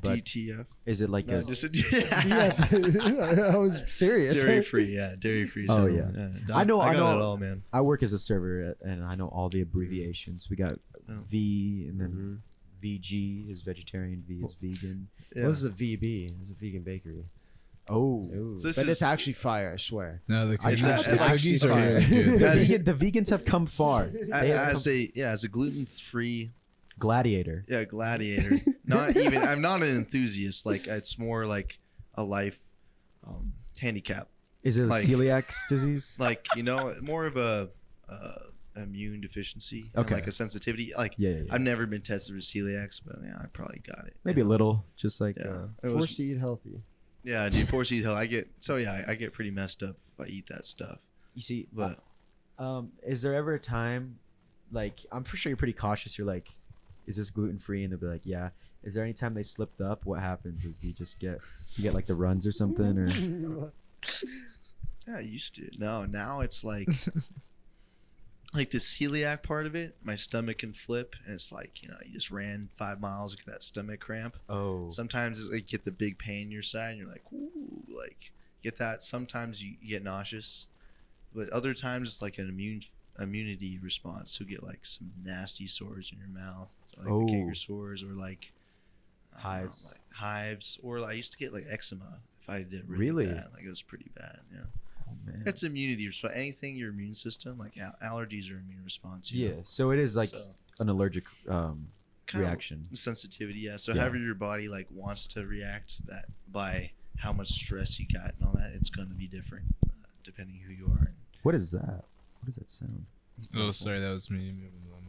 But DTF. is it like No, a? just a DF. I was serious. dairy free. Yeah, dairy free. Oh, zone. yeah. I know- I I got know. it all, man. I work as a server and I know all the abbreviations. We got Oh. V and then Mhm. VG is vegetarian. V is vegan. Yeah. This is a VB. It's a vegan bakery. Oh, Ooh. So this But it's is- actually fire, I swear. No, the I cookies, just- the I cookies actually are really fine. good. the vegans have come far. They have As a gluten free Gladiator. gladiator. Not even. I'm not an enthusiast. Like it's more like a life handicap. Is it a Like- celiac disease? Like more of a immune deficiency. And Okay. like a sensitivity. Like Yeah. I've never been tested for celiacs, but yeah, I probably got it. Maybe a little, just like Yeah. It Forced was, to eat healthy. yeah, dude. Force eat hell. I get pretty messed up if I eat that stuff. you see. But Is there ever a time, like I'm pretty sure you're pretty cautious. You're like, is this gluten free? And they'll be like, yeah. Is there any time they slipped up? What happens? Is you get like the runs or something or? yeah, I used to. No, now it's like like the celiac part of it. My stomach can flip, and it's like you just ran 5 miles, get that stomach cramp. Oh, Sometimes it's like you get the big pain in your side, and you're like, ooh, like get that. Sometimes you get nauseous, but other times it's like an immunity response. So you get like some nasty sores in your mouth, like Oh. the canker sores, or like I don't know, Hives. like hives, or I used to get like eczema if I did really, Really? bad. Like it was pretty bad. Yeah, oh man. it's immunity response. Anything your immune system, like allergies, are immune response. you Yeah. know? So it is like So, an allergic kind of reaction. sensitivity. Yeah. So Yeah. however your body like wants to react that by how much stress you got and all that, it's going to be different depending who you are. What is that? What does that sound? Oh, sorry, that was me.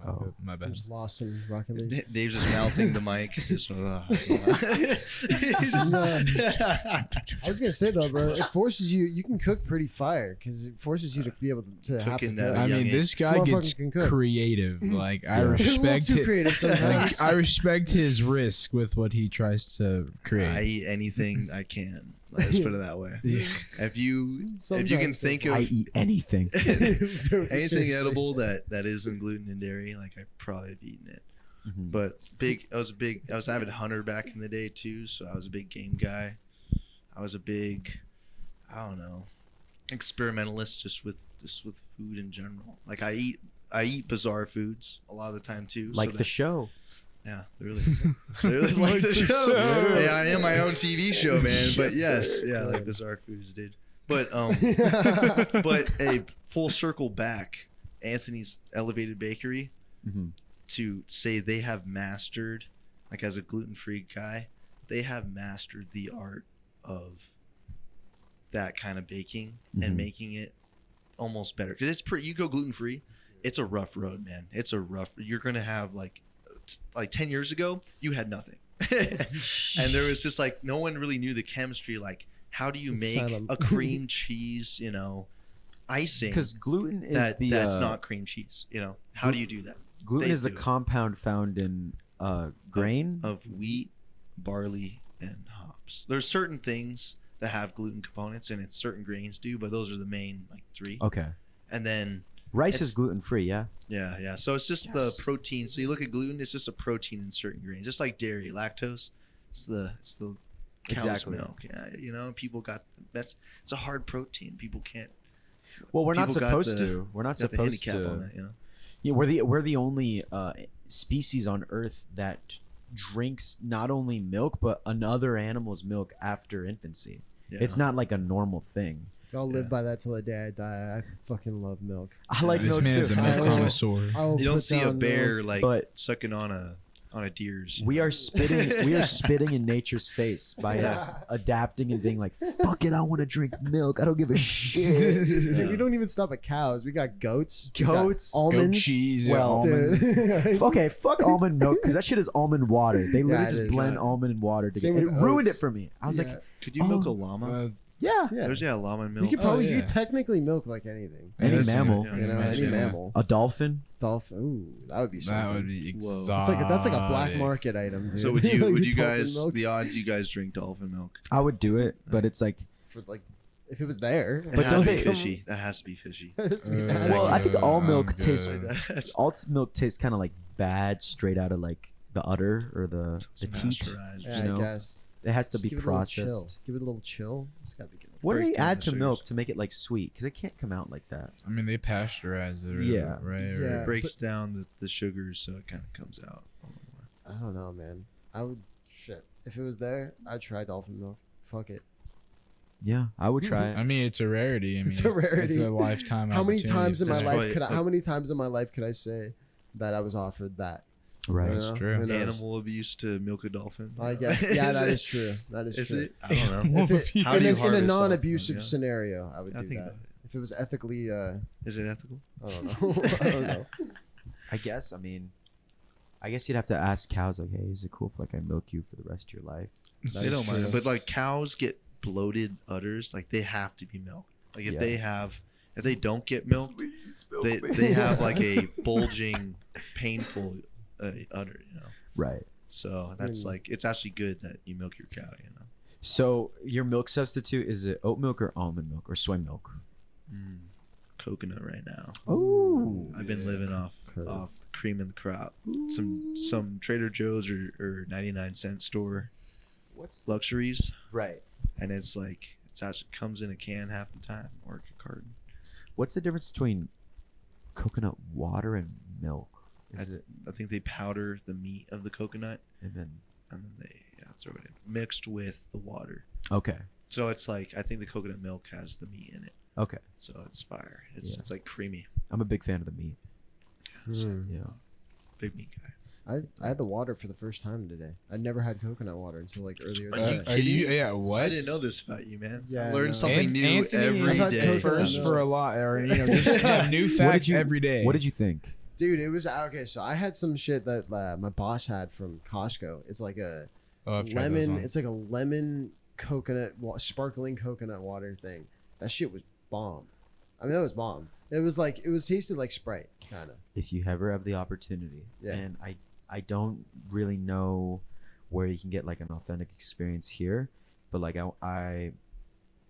Oh. My I'm bad. just lost in Rocket League. Dave's just mouthing the mic. Just, I was gonna say though, bro, it forces you. You can cook pretty fire because it forces you to be able to have to Cooking cook. that I young mean, age. this guy This gets motherfucker can cook. creative. Like I Yeah. A little respect too it. creative sometimes. Like, I respect his risk with what he tries to I create. eat anything I can. Let's put it that way. Yeah. If you can Sometimes think I of eat anything. Dude, anything seriously. edible that isn't gluten and dairy, like I probably have eaten it. Mhm. But I was an avid hunter back in the day too, so I was a big game guy. I was a big, I don't know, experimentalist just with food in general. Like I eat bizarre foods a lot of the time too. Like so the show. yeah, they really like the show. Hey, I am my own TV show, man. But Yes, yes, yeah, like bizarre foods, dude. But but a full circle back, Anthony's Elevated Bakery, hmm to say they have mastered, like as a gluten-free guy, they have mastered the art of that kind of baking Mhm. and making it almost better. Because it's pretty, you go gluten-free, it's a rough road, man. It's a rough, you're going to have like 10 years ago, you had nothing. And there was just like, no one really knew the chemistry. Like, how do you It's make asylum. a cream cheese, icing Because gluten is that's the not cream cheese, How do you do that? gluten they is the do it. compound found in grain. Of wheat, barley, and hops. There's certain things that have gluten components, and it's certain grains do, but those are the main like 3. Okay. And then Rice It's- is gluten free, yeah. yeah. So it's just Yes. the protein. So you look at gluten, it's just a protein in certain grains, just like dairy, lactose. It's the cow's Exactly. milk. Yeah, people got it's a hard protein. People can't Well, we're not People got supposed the- to. We're not got the supposed handicap to. on that, you know. Yeah, we're the only species on Earth that drinks not only milk but another animal's milk after infancy. Yeah. It's not like a normal thing. I'll live Yeah. by that till the day I die. I fucking love milk. I like This milk man too. is a milk I will- connoisseur. I will You don't put see a down bear milk. like But- sucking on a deer's. We are spitting. We are spitting in nature's face by adapting and being like, "Fuck it, I want to drink milk. I don't give a shit." Dude, we don't even stop at cows. We got goats. we got Goats? Goat almonds. cheese. Yeah, Well, almonds. Dude. Okay, fuck almond milk because that shit is almond water. They literally it just is. blend almond and water Same together. It with ruined it oats. for me. I was Yeah. like, Could you milk a Oh. llama? yeah, Yeah. There's a llama You milk. could probably yeah. you technically milk like anything. Any that's- mammal. Yeah, You know, imagine any that. mammal. a dolphin. Dolphin. Ooh, that would be something. That would be Whoa. exotic. That's like a black market item. Dude. So would you Like would you dolphin guys milk the odds you guys drink dolphin milk? I would do it, but it's like, for like if it was there? It But has don't to be they- fishy? That has to be fishy. This would be Uh, nasty. well, I think all milk I'm tastes. good. That's Alt milk tastes kind of like bad, straight out of like the udder or the some teat. pasteurized. yeah, you know, I guess. It has to Just be give it a little chill. processed. Give it a little chill. It's got to be good. What do Break they down add the to sugars. milk to make it like sweet? Because it can't come out like that. I mean, they pasteurize it. Or, Yeah. Right. Yeah. It breaks down the sugars so it kind of comes out a little more. I don't know, man. I would shit. If it was there, I'd try dolphin milk. Fuck it. Yeah, I would try I it. mean, it's a rarity. I mean, It's a rarity. It's a lifetime. How many opportunity. times in my That's life probably, could I? like- How many times in my life could I say that I was offered that? Right. You That's know? true. Who knows? Animal abuse to milk a dolphin. I guess. Yeah, that it? is true. That is Is true. it? I don't know. If it, How in, do you a, in a harvest non-abusive dolphins, yeah? scenario, I would I do think that. about it. If it was ethically, Is it ethical? I don't know. I don't know. I guess. I mean, I guess you'd have to ask cows like, "Hey, is it cool if like I milk you for the rest of your life?" They That's don't mind, true. but like cows get bloated udders, like they have to be milked. Like if Yeah. if they don't get milked, they have like a bulging, painful udder, you know. Right. So that's Mm. like it's actually good that you milk your cow, you know. So your milk substitute is it oat milk or almond milk or soy milk? Coconut right now. Oh. I've been living off Curd. the cream of the crop. Some Trader Joe's or 99-cent store What's luxuries, right? and it's like it's actually comes in a can half the time or a carton. What's the difference between coconut water and milk? Is it I think they powder the meat of the coconut and then and then they throw it in mixed with the water. okay, So it's like I think the coconut milk has the meat in it, okay. so it's fire. It's Yeah. it's like creamy. I'm a big fan of the meat. Hmm. Yeah. Big meat guy. I had the water for the first time today. I never had coconut water until like earlier Are today. you Are you? kidding? Yeah. I What? didn't know this about you, man. Yeah, I I learned know. something new Anthony every I've had day. coconut First milk. for a lot, or just have new facts you- every day. What did you think? Dude, it was okay. So I had some shit that my boss had from Costco. It's like a Oh, I've tried those lemon. ones. It's like a lemon coconut, sparkling coconut water thing. That shit was bomb. I mean, that was bomb. It was like it was tasted like Sprite, kind of. If you ever have the opportunity, Yeah. and I don't really know where you can get like an authentic experience here, but like I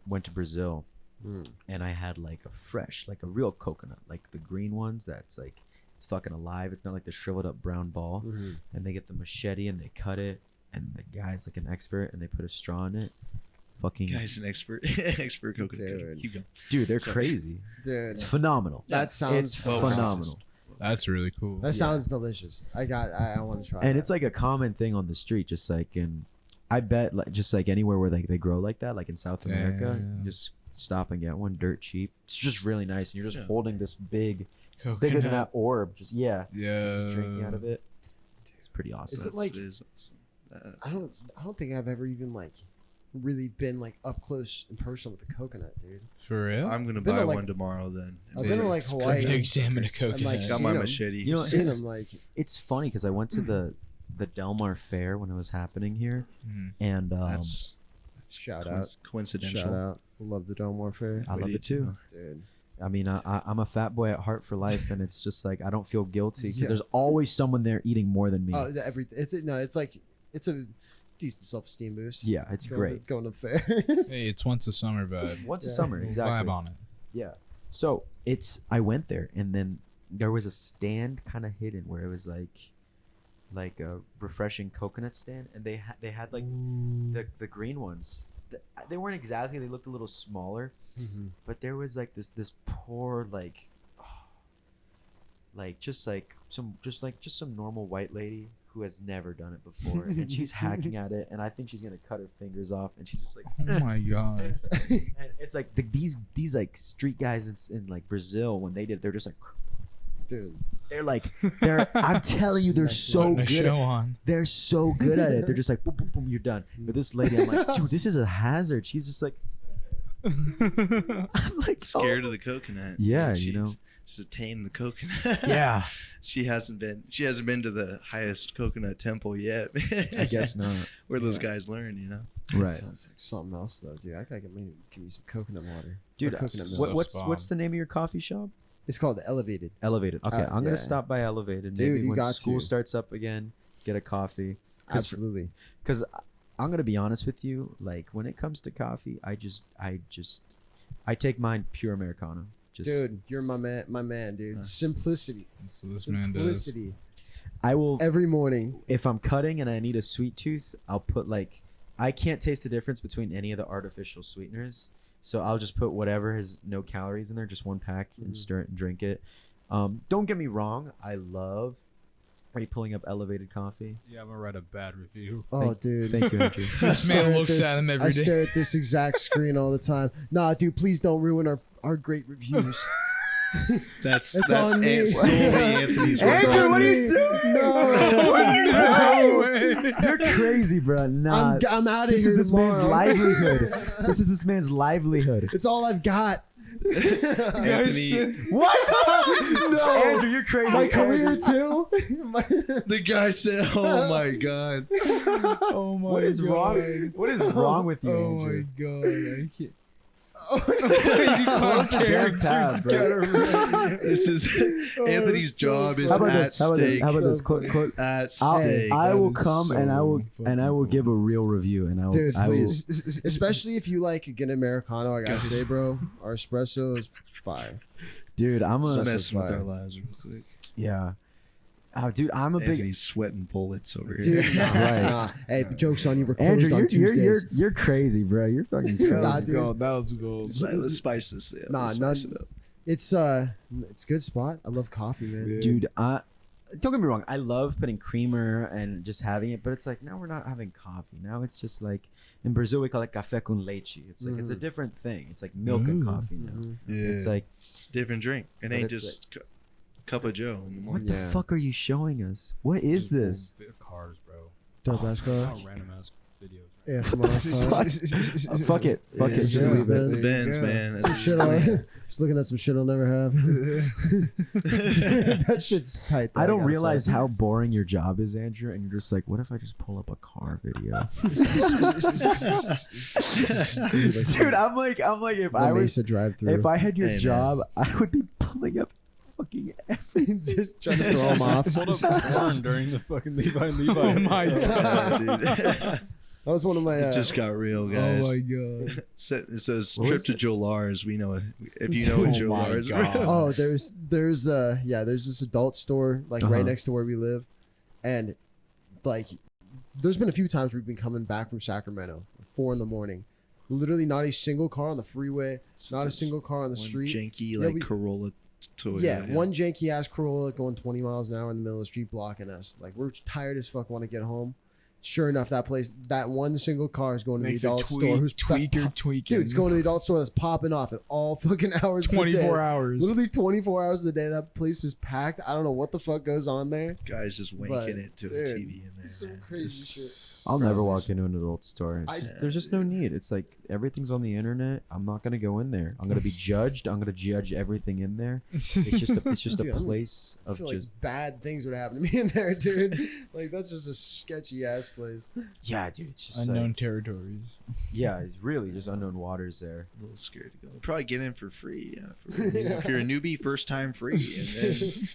went to Brazil and I had like a fresh, like a real coconut, like the green ones that's like it's fucking alive. It's not like the shriveled up brown ball. Mm-hmm. And they get the machete and they cut it, and the guy's like an expert, and they put a straw in it. Fucking Guy's an expert, expert coconut. cutter. Dude. Keep going. dude, they're Sorry. crazy. Dude, It's phenomenal. that sounds It's well phenomenal. processed. That's really cool. That sounds delicious. I want to try. And that. it's like a common thing on the street, just like in, I bet, like just like anywhere where like they grow like that, like in South America, Damn. you just stop and get one, dirt cheap. It's just really nice, and you're just Yeah. holding this bigger than Coconut. that orb, just Yeah. just drinking out of it. It's pretty awesome. Is it That's- like- is awesome. I don't think I've ever even like really been like up close and personal with the coconut, dude. For real? I'm gonna been buy to, like- one tomorrow then. I've been to like Hawaii. You examine a I'm coconut. like, Got seen my 'em. machete. You know, Seen it's- them like It's funny because I went to the Del Mar Fair when it was happening here, Mhm. and that's shout out, coincidental. shout out. Love the Dome Warfare, I What love do it too. dude. I mean, I'm a fat boy at heart for life, and it's just like I don't feel guilty because Yeah. there's always someone there eating more than me. Oh, it's like it's a decent self-esteem boost. Yeah, it's great. Going to the fair. Hey, it's once a summer, bud. Once a Yeah. summer, We'll exactly. Vibe on it. Yeah. So I went there, and then there was a stand kind of hidden where it was like a refreshing coconut stand, and they had like the green ones, they weren't exactly. They looked a little smaller, but there was like this poor just some normal white lady who has never done it before, and she's hacking at it, and I think she's gonna cut her fingers off, and she's just like, Oh my god. and it's like these like street guys in like Brazil when they did, they're just like, Dude. they're I'm telling you, they're so Putting a good. show on. They're so good at it. They're just like boom, boom, boom, you're done. But this lady, I'm like, dude, this is a hazard. She's just like, I'm like Scared oh. of the coconut. Yeah, She's you know. to tame the coconut. Yeah, She hasn't been to the highest coconut temple yet. I guess not. Where those Yeah. guys learn, you know. Right, Sounds like something else though, dude. I gotta give me some coconut water. dude. Or coconut milk. What's the name of your coffee shop? It's called Elevated. Elevated. Okay, I'm yeah. gonna stop by Elevated. Dude, Maybe you when got school to. starts up again, get a coffee. Absolutely. Because I'm gonna be honest with you. Like when it comes to coffee, I take mine pure Americano. Just Dude, you're my man, dude. Simplicity. So this man does. Simplicity. I will. Every morning. If I'm cutting and I need a sweet tooth, I'll put like I can't taste the difference between any of the artificial sweeteners. So I'll just put whatever has no calories in there, just one pack, and stir it and drink it. Don't get me wrong, I love. Are you pulling up Elevated coffee? Yeah, I'm gonna write a bad review. Oh, dude. Thank you, Andrew. I This man stare looks at him every I day. stare at this exact screen all the time. Nah, dude, please don't ruin our great reviews. That's It's on me. solely Anthony's It's Andrew, on what are you me. doing? No. What are you No doing? You're crazy, bro. Nah, I'm out of this here is this man's tomorrow. livelihood. This is this man's livelihood. It's all I've got. Anthony, What? No. Andrew, you're crazy. My career Andrew. too. the guy said, "Oh my god." Oh my What is god. wrong? What is wrong with you, Oh my Andrew? god. I can't. Close the damn tab, bro. This is Anthony's job is How about at this? How about this? stake. How about this? At I'll, stake. I will That is come and so I will give a real review and Dude, I will. please. Especially if you like get Americano, I gotta say, bro, our espresso is fire. Dude, I'm Just a messing with fire. our lives real quick. yeah. Oh, dude, I'm a big Anthony's sweating bullets over Dude, here. Right. nah. Hey, joke's on you. We're closed Andrew. on Tuesdays. You're crazy, bro. You're fucking crazy. Nah, dude. That was gold. Let's spice this thing up. Nah, Let's none- spice it up. It's a good spot. I love coffee, man. Dude, don't get me wrong. I love putting creamer and just having it, but it's like now we're not having coffee. Now it's just like in Brazil we call it café com leite. It's like it's a different thing. It's like milk and coffee now. Mhm. Yeah. It's like It's a different drink. It But ain't it's just cup of Joe in the what morning. the Yeah. fuck are you showing us? What is this? Cars, bro. Dope ass car. Oh, random ass videos. Yeah, some other cars. Fuck it. Fuck it. It's Just yeah, leave It's it. the Benz, man. Some It's- shit on. Just looking at some shit I'll never have. That shit's tight. though, I don't gotta realize say. how boring your job is, Andrew, and you're just like, what if I just pull up a car video? Dude, I'm like, if The I was, Mesa drive-through. if I had your Hey, man. job, I would be pulling up fucking everything. just trying to throw them off. Pulled up porn during the fucking Levi Oh my episode. god. Yeah, dude. That was one of my. It just got real, guys. Oh my god. It says What trip was to it? Joe Lars. We know it. If you know what Oh Joe my Lars. God. Oh, there's this adult store like right Uh-huh. next to where we live, and like there's been a few times we've been coming back from Sacramento, 4 a.m. Literally not a single car on the freeway, not a single car on the One street. janky Yeah, like we- Corolla Toyota. Yeah, one janky ass Corolla going 20 miles an hour in the middle of the street blocking us. Like we're tired as fuck, want to get home. Sure enough, that one single car is going to Makes the a adult store. Who's tweaking. dude, it's going to the adult store that's popping off at all fucking hours. of the day. 24 hours. Literally 24 hours a day. That place is packed. I don't know what the fuck goes on there. Guy's just wanking But, it to a dude, TV in there. some man. crazy Just- I'll never walk into an adult store. I- There's just no need. It's like everything's on the internet. I'm not gonna go in there. I'm gonna be judged. I'm gonna judge everything in there. It's just a Dude, place I of feel just like bad things would happen to me in there, dude. Like that's just a sketchy ass place. yeah, dude. It's just Unknown like, territories. yeah, it's really just unknown waters there. A little scared to go. Probably get in for free. Yeah, if you're a newbie, first time free,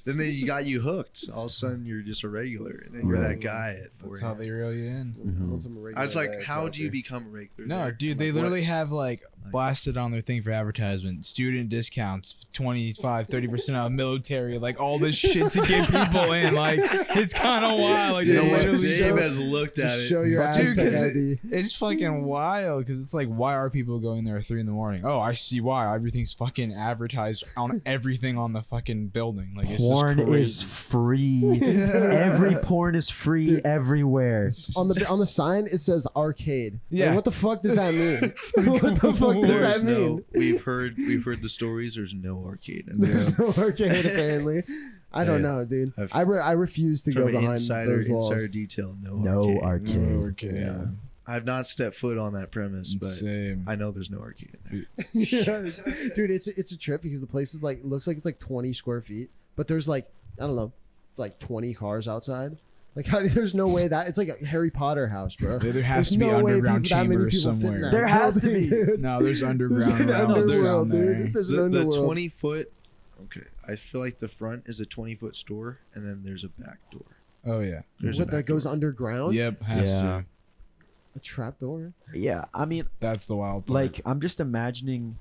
and then you got you hooked. All of a sudden, you're just a regular, and then you're Right. that guy at 40. That's how they reel you in. Mhm. Want some I was regular like, bags how out do you there. become a regular? No, there? dude, they Like, literally have like blasted on their thing for advertisement. Student discounts, 25-30% off military, like all this shit to get people in. Like it's kind of wild. Like Dave, they literally Dave has looked at Just it. show your Dude, Aztec 'cause ID. it's fucking wild because it's like, why are people going there at 3 a.m? Oh, I see why. Everything's fucking advertised on everything on the fucking building. Like it's Porn just is crazy. free. Every porn is free Dude. everywhere. On the sign it says arcade. Yeah. Like, what the fuck does that mean? What the fuck does There's that mean? no, we've heard the stories. There's no arcade in there. There's no arcade apparently. I don't Yeah. know, dude. I've- I refuse to go From behind insider those walls. detail, no No arcade. arcade. Yeah. I've not stepped foot on that premise, but Same. I know there's no arcade in there. Yeah. Dude, it's a trip because the place is like looks like it's like 20 square feet, but there's like I don't know, like 20 cars outside. Like there's no way that it's like a Harry Potter house, bro. There There's has to be no way underground that many chambers people fit in somewhere. that There has to building, be. dude. No, there's There's underground an realms underworld, down there. dude. There's an The underworld. 20-foot. Okay, I feel like the front is a 20-foot store, and then there's a back door. Oh yeah. There's What a that back goes door. underground? Yep. Has Yeah. to. A trap door? Yeah, I mean, That's the wild part. like I'm just imagining.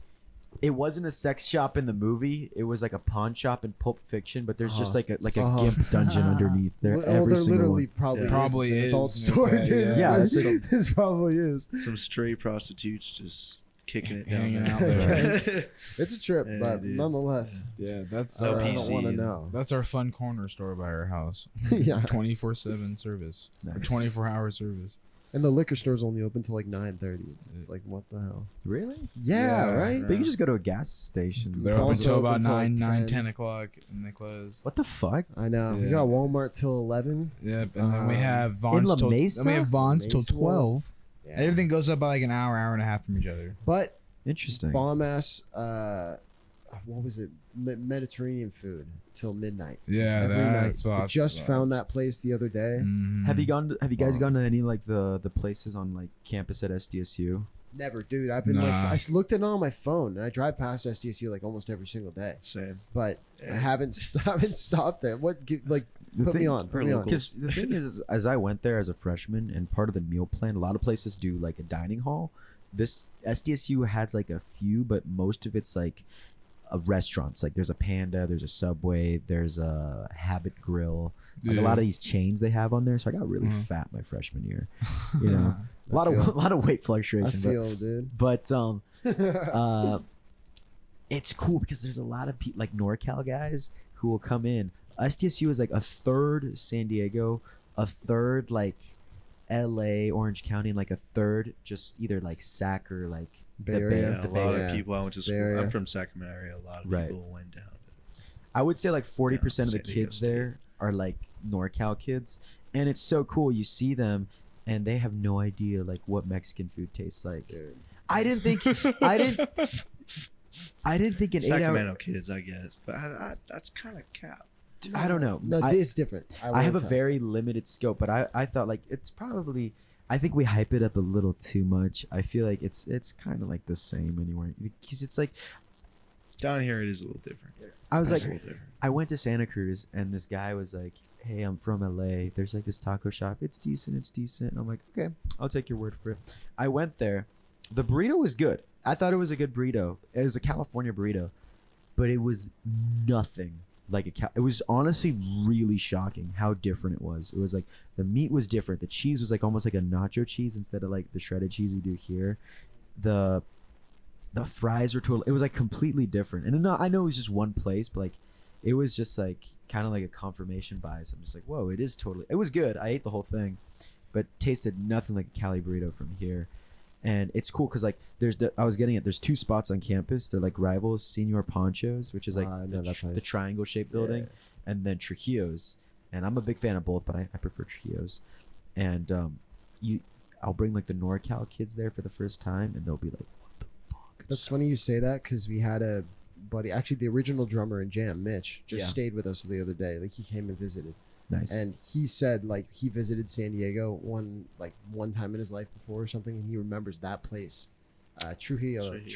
It wasn't a sex shop in the movie. It was like a pawn shop in Pulp Fiction, but there's just like a gimp dungeon underneath there. Well, Every there single literally one. probably Yeah. Probably is. It's an is. adult Yeah, store, yeah. dude. Yeah, This it's this probably is. Some stray prostitutes just kicking it down Hanging there. out there. It's a trip, Yeah, but dude. nonetheless, Yeah, that's No I don't PC, want to you know. know. That's our fun corner store by our house. Yeah. 24/7 service. Or Nice. 24-hour service. And the liquor store's only open till like 9:30. It's like what the hell? Really? Yeah, Yeah. right. But you can just go to a gas station. They're It's open also until about open till 9, 10. 10 o'clock, and they close. What the fuck? I know. We Yeah. got Walmart till 11. Yep, and then we Um, have Vaughn's La till then we Mesa? have Vaughn's till Mesa? 12. Yeah. Everything goes up by like an hour and a half from each other. But Interesting. bomb ass. What was it? Mediterranean food till midnight. Yeah, Every that night. spot. I just found that place the other day. Mhm. Have you guys Bomb. gone to any like the places on like campus at SDSU? Never, dude. I've been like, Nah. I looked at it on my phone, and I drive past SDSU like almost every single day. Same. But I Yeah. haven't stopped there. Like put me on. Put me on. Because the thing is, as I went there as a freshman, and part of the meal plan, a lot of places do like a dining hall. This SDSU has like a few, but most of it's like restaurants. Like there's a Panda, there's a Subway, there's a Habit Grill. Like a lot of these chains they have on there. So I got really Mhm. fat my freshman year. You know, a lot I of feel- a lot of weight I fluctuation. feel, dude. But it's cool because there's a lot of like NorCal guys who will come in. SDSU is like a third San Diego, a third like LA, Orange County, and like a third just either like Sac or like Bay the Area. Yeah, the a Bay lot Area. of people. I went to Bay school. Area. I'm from Sacramento area. A lot of Right. people went down. I would say like 40% of the San Diego kids State. there are like NorCal kids, and it's so cool. You see them, and they have no idea like what Mexican food tastes like. Dude. I didn't think I didn't think an 8 hour. Sacramento kids, I guess, but that's kind of cap. I don't know. No, it's different. I have a will very limited scope, but I thought like it's probably. I think we hype it up a little too much. I feel like it's kind of like the same anywhere because it's like Down here, it is a little different. I was It's like a little different. I went to Santa Cruz and this guy was like, "Hey, I'm from LA. There's like this taco shop. It's decent. It's decent." And I'm like, "Okay, I'll take your word for it." I went there. The burrito was good. I thought it was a good burrito. It was a California burrito, but it was nothing like it was honestly really shocking how different it was. It was like the meat was different. The cheese was like almost like a nacho cheese instead of like the shredded cheese we do here. The fries were totally. It was like completely different. And I know it was just one place, but like it was just like kind of like a confirmation bias. I'm just like, whoa, it is totally. It was good. I ate the whole thing, but tasted nothing like a Cali burrito from here. And it's cool because like I was getting it. There's 2 spots on campus. They're like rivals. Senor Ponchos, which is like I know that the place. triangle shaped building, and then Trujillo's. And I'm a big fan of both, but I prefer Trujillo's. And I'll bring like the NorCal kids there for the first time, and they'll be like, "What the fuck?" That's funny you say that because we had a buddy, actually the original drummer in Jamm, Mitch, just Yeah. stayed with us the other day. Like he came and visited, Nice. and he said like he visited San Diego one time in his life before or something, and he remembers that place, Trujillo's,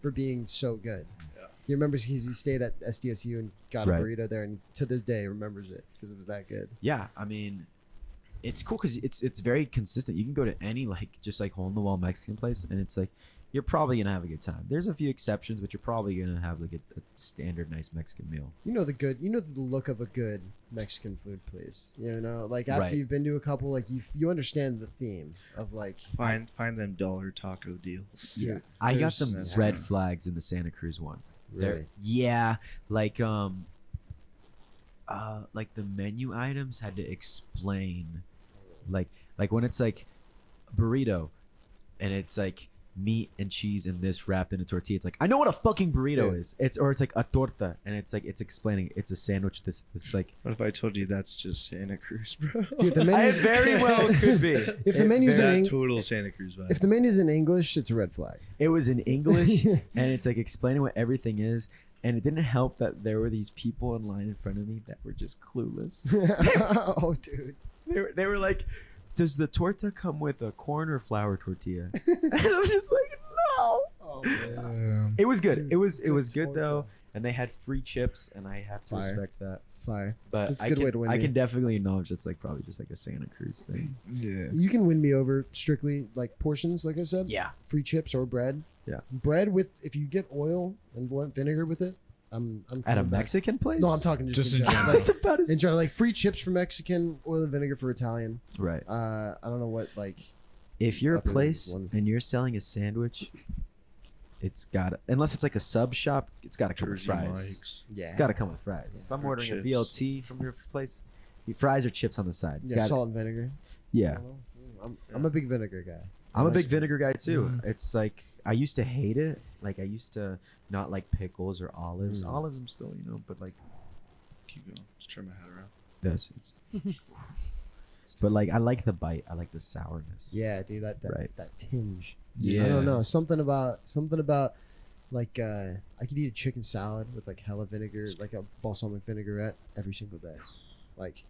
for being so good. Yeah. He remembers he stayed at SDSU and got Right. a burrito there, and to this day remembers it because it was that good. Yeah, I mean, it's cool because it's very consistent. You can go to any like just like hole in the wall Mexican place, and it's like you're probably gonna have a good time. There's a few exceptions, but you're probably gonna have like a standard nice Mexican meal. You know the look of a good Mexican food place. You know, like after Right. you've been to a couple, like you understand the theme of like. Find them dollar taco deals. Dude, I got there's- some that's red right. flags in the Santa Cruz one. They're- Really? Yeah, like the menu items had to explain, like when it's like burrito, and it's like meat and cheese and this wrapped in a tortilla. It's like I know what a fucking burrito Dude. is. It's like a torta, and it's like it's explaining it's a sandwich. This like What if I told you that's just Santa Cruz, bro? Dude, the I menu's very well could be. If the menu's That in total Santa Cruz vibe. if the menu's in English, it's a red flag. It was in English, and it's like explaining what everything is. And it didn't help that there were these people in line in front of me that were just clueless. Oh, dude. They were like, "Does the torta come with a corn or flour tortilla?" And I was just like, "No." Oh, It was good. Dude, It was good good though, torta. and they had free chips, and I have to Fire. respect that. Fire. But It's a I good can way to win I me. can definitely acknowledge it's like probably just like a Santa Cruz thing. Yeah. You can win me over strictly like portions, like I said. Yeah. Free chips or bread. Yeah. Bread with if you get oil and vinegar with it, I'm At a coming back. Mexican place? No, I'm talking just Just in general. That's about as In general, like free chips for Mexican, oil and vinegar for Italian. right. I don't know what like. If you're a Other place ones. and you're selling a sandwich, it's got unless it's like a sub shop, it's got to come with Jersey fries. Mike's. Yeah. It's got to come with fries. If I'm Or ordering chips. a BLT from your place, the fries or chips on the side. It's Yeah, got salt and vinegar. yeah. I'm a big vinegar guy. I'm a I big like- vinegar guy too. Mhm. It's like I used to hate it. Like I used to not like pickles or olives. Mm. Olives I'm still, but like Keep going. Just turn my head around. this. But like I like the bite. I like the sourness. Yeah, dude, that Right. that tinge. Yeah. I don't know. Something about like I could eat a chicken salad with like hella vinegar, like a balsamic vinaigrette every single day. Like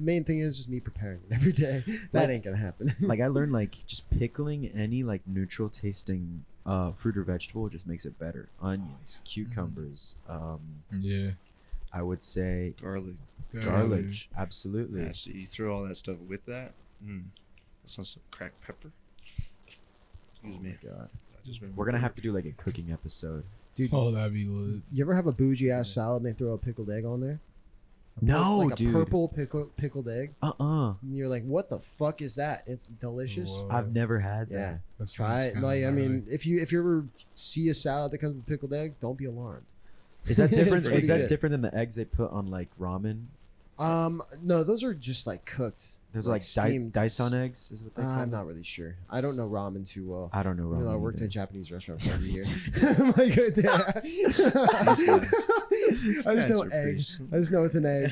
main thing is just me preparing it every day. That Like- ain't gonna happen. Like I learned like just pickling any like neutral tasting fruit or vegetable just makes it better. Onions, cucumbers, Yeah. I would say Garlic. garlic. Absolutely. Yeah, so you throw all that stuff with that. That's not some cracked pepper. Excuse me. God. I just We're gonna have to do like a cooking episode. Dude, Oh, that'd be lit. you ever have a bougie ass salad and they throw a pickled egg on there? No, like dude. a purple pickled egg. Uh-uh. And you're like, what the fuck is that? It's delicious. Whoa. I've never had Yeah. that. That Try sounds it. kinda Like, I mean, gnarly. if you ever see a salad that comes with pickled egg, don't be alarmed. Is that different? It's pretty Is that good. different than the eggs they put on like ramen? No, those are just like cooked. There's like steamed. Dyson eggs, is what they call I'm them? not really sure. I don't know ramen too well. I don't know Even ramen. though I worked at a either. Japanese restaurant for a year. I'm like, yeah. I just know eggs. I just know it's an egg.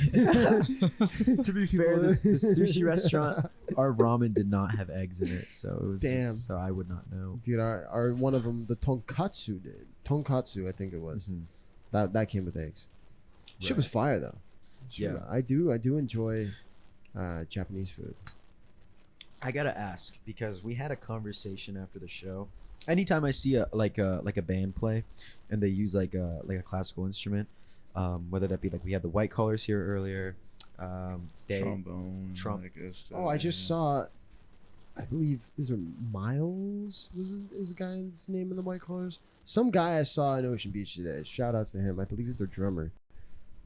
To be fair, this sushi restaurant, our ramen did not have eggs in it, so it was Damn. just, so I would not know. Dude, our one of them, the tonkatsu did. Tonkatsu, I think it was. Mhm. That came with eggs. Shit Right. was fire though. Yeah. I do enjoy Japanese food. I gotta ask because we had a conversation after the show. Anytime I see a band play, and they use like a classical instrument, whether that be like we had the White Collars here earlier, they Trombone. Trump- I guess. Oh, I just saw. I believe these are Miles. Is the guy's name in the White Collars? Some guy I saw in Ocean Beach today. Shout out to him. I believe he's their drummer.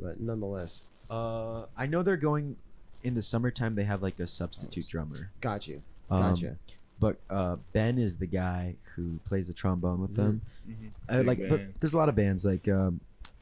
But nonetheless, I know they're going in the summertime. They have like a substitute drummer. got you. Um, Gotcha. But Ben is the guy who plays the trombone with them. Big But band. there's a lot of bands like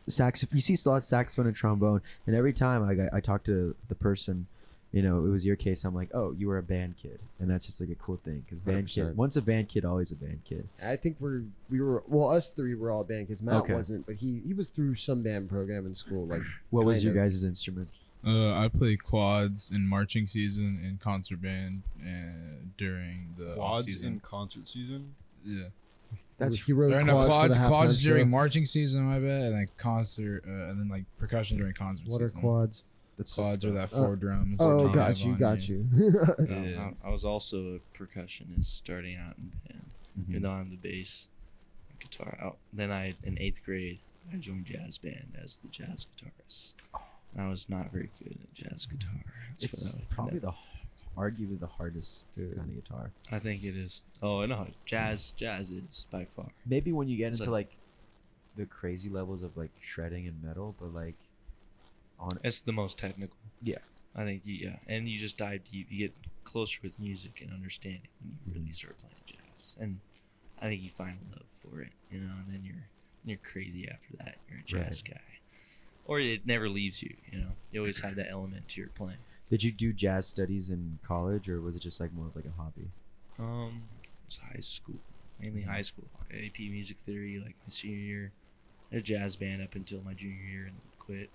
saxophone. You see a lot of saxophone and trombone, and every time I talk to the person, it was your case. I'm like, oh, you were a band kid, and that's just like a cool thing because band 100%. kid. Once a band kid, always a band kid. I think we were us three were all band kids. Matt Okay. wasn't, but he was through some band program in school. Like What was Kind your of. guys' instrument? I play quads in marching season and concert band and during the off Quads season. in concert season. Yeah. That's he rode Or no, quads, for the quads halftime during show. marching season, my bad, and then concert, and then like percussion during concert What are season. quads? that's just- Quads are that four drums. Oh, drive got you, on got you. Yeah. I was also a percussionist starting out in band. Mhm. Even though I'm the bass and guitar out. Then in 8th grade I joined jazz band as the jazz guitarist. And I was not very good at jazz guitar. It's probably the arguably the hardest Dude. kind of guitar. I think it is. Oh no, jazz is by far. Maybe when you get It's into like- like the crazy levels of like shredding and metal, but like on It's the most technical. Yeah. I think and you just dive deep. You get closer with music and understanding when you really start playing jazz, and I think you find love for it, you know. And then you're crazy after that. You're a jazz guy, or it never leaves you. You know, you always have that element to your playing. Did you do jazz studies in college, or was it just like more of like a hobby? It's high school, mainly high school. AP music theory, like my senior year, I had a jazz band up until my junior year and quit.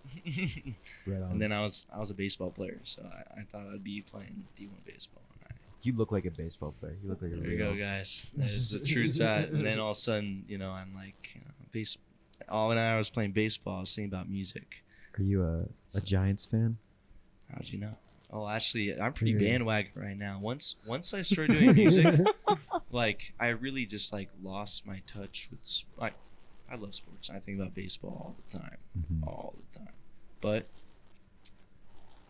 Right on. And then I was a baseball player, so I thought I'd be playing D1 baseball. And You look like a baseball player. You look like a there you go, guys. That is the truth. That and then all of a sudden, you know, I'm like, base. All when I was playing baseball, I was thinking about music. Are you a Giants fan? How'd you know? Oh, actually, I'm pretty Yeah. bandwagon right now. Once I started doing music, like I really just like lost my touch with. I love sports. I think about baseball all the time. But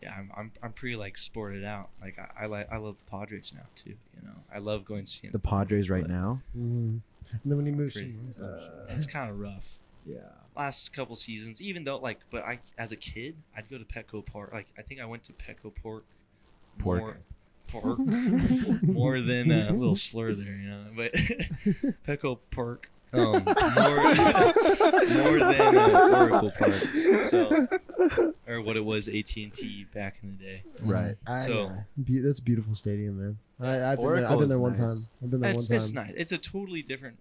yeah, I'm pretty like sported out. Like I love the Padres now too. You know, I love going to see The Padres right but now. And then when he moves, Pretty, it's kind of rough. Yeah. Last couple seasons, even though like, but I as a kid, I'd go to Petco Park. Like I think I went to Petco Park. Pork. More than a little slur there, you know. But Petco Park, more than Oracle Park. So, or what it was, AT&T back in the day. Right. So- That's a beautiful stadium, man. I've been there, Oracle I've been there is one nice. time. I've been there It's one time. nice. It's a totally different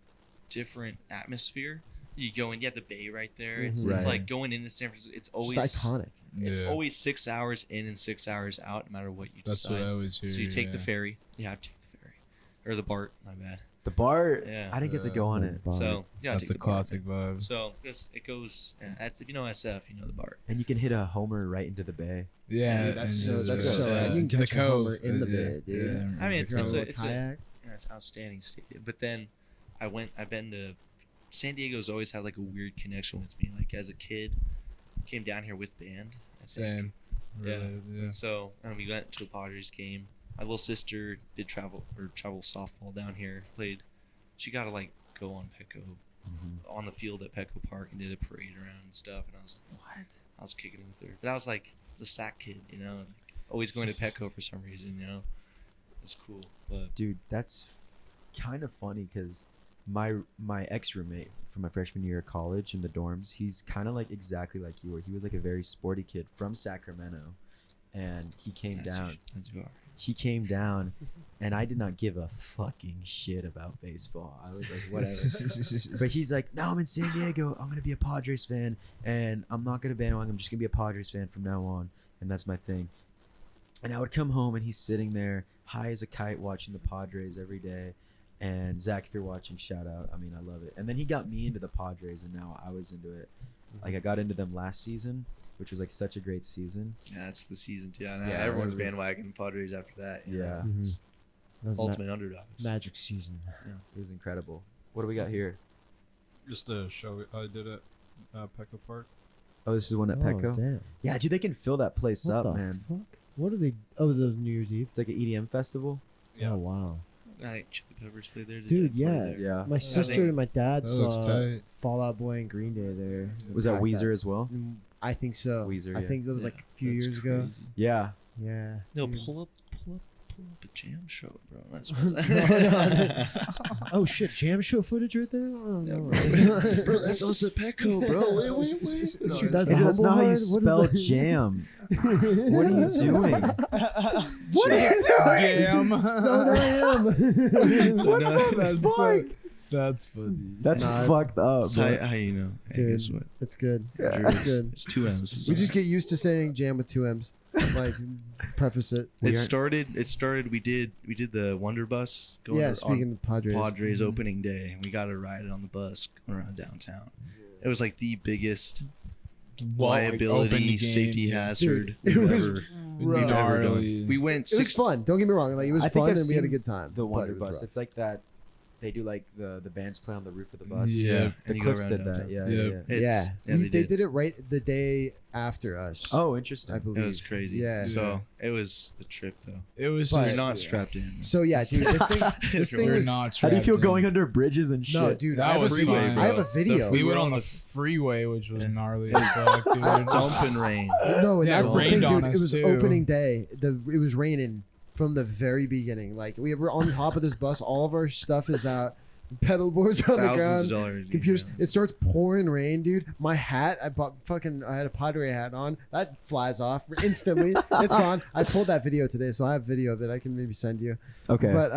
atmosphere. You go in, you have the bay right there. Mhm. It's Right. like going into San Francisco. It's It's always iconic. It's Yeah. always 6 hours in and 6 hours out, no matter what you That's decide. what I always hear. So you take the yeah. ferry. You have to take the ferry, or the BART. My bad. The bar. Yeah. I didn't get to go on it. So yeah, That's a classic vibe. So it goes. Yeah, that's if you know SF, you know the BART. And you can hit a homer right into the bay. Yeah, Dude, that's and so- that's so rad. You can to the catch a homer cove in the yeah, bay, dude. yeah, I mean, it's Drive a a little it's kayak. it's outstanding stadium. But then I've been to San Diego's always had like a weird connection with me. Like as a kid, came down here with band. I think. Same. Yeah. Yeah. So we went to a Padres game. My little sister did travel softball down here. Played. She got to like go on Petco on the field at Petco Park and did a parade around and stuff. And I was like, what? I was kicking it with her. But I was like, it's a sack kid, you know, like, always going to Petco for some reason, you know. It's cool, but Dude, that's kind of funny because my ex roommate from my freshman year of college in the dorms, he's kind of like exactly like you were. He was like a very sporty kid from Sacramento, and he came down. As you are. He came down, and I did not give a fucking shit about baseball. I was like, whatever. But he's like, no, I'm in San Diego. I'm gonna be a Padres fan, and I'm not gonna bandwagon. I'm just gonna be a Padres fan from now on, and that's my thing. And I would come home, and he's sitting there, high as a kite, watching the Padres every day. And Zach, if you're watching, shout out. I mean, I love it. And then he got me into the Padres, and now I was into it. Like I got into them last season, which was like such a great season. Yeah, that's the season too. Yeah, Yeah, everyone's every- bandwagon Padres after that. you know. Yeah, Mhm. That was Ultimate underdogs. magic season. it was incredible. What do we got here? Just a show I did at Petco Park. Oh, this is one at Oh, Petco. damn. Yeah, dude, they can fill that place What up, the man. fuck? What are they? Oh, the New Year's Eve. It's like an EDM festival. Yeah. Oh wow, Chili Peppers played there. dude. Jack play Yeah, there. Yeah. my sister think- and my dad That looks saw tight. Fall Out Boy and Green Day there. Was that Back Weezer as well? I think so. Weezer, I yeah. think that was Yeah, like a few that's years ago. crazy. Yeah. Yeah. No, dude. pull up a Jam show, bro. That's No. Oh shit, Jam show footage right there. Oh, Yeah, no. Bro, that's us at Petco, bro. Wait. Shoot, that's Hey, the that's not how Humble you Hard? spell What is that? jam. What are you doing? What are you doing? Damn. No, there I am. That's so, that's funny. That's Nah, it's- fucked up. That's bro. how you know. Hey, Dude, guess what? it's good. Drew, It's good. It's 2 M's. We just get used to saying Jam with 2 M's. Like, preface it. We It aren't- started. We did the Wonder Bus going Yeah, on speaking of Padres. Padres Mhm. opening day, and we got to ride it on the bus going around downtown. It was like the biggest liability safety hazard Dude, it we've was ever rough. done. We went It was 6 fun. Don't get me wrong. Like, it was I think fun I've and we had a seen good time. The but Wonder it was Bus. rough. It's like that they do like the bands play on the roof of the bus. Yeah. The And you go Cliffs around did that. downtown. Yeah, Yeah. yeah. It's- yeah, they they did it right the day after us. Oh, I interesting. believe It was crazy. Yeah. So it was a trip though. It was But- You're just, not strapped in. So yeah, dude, this thing We're was not. How do you feel strapped in. going under bridges and shit? no, dude. That I have, was a video. fine, I have a bro. video. We went were on on the the freeway, which was Yeah. gnarly as fuck, dude. Dumping rain. No, and Yeah, that's it the thing, rained on dude. It us, was too. opening day. It was raining from the very beginning. Like we were on top of this bus. All of our stuff is out. Pedal boards on the Thousands ground. of dollars. Computers. Yeah. It starts pouring rain, dude. My hat, I had a Padre hat on. That flies off instantly. It's gone. I pulled that video today, so I have video of it. I can maybe send you. Okay. But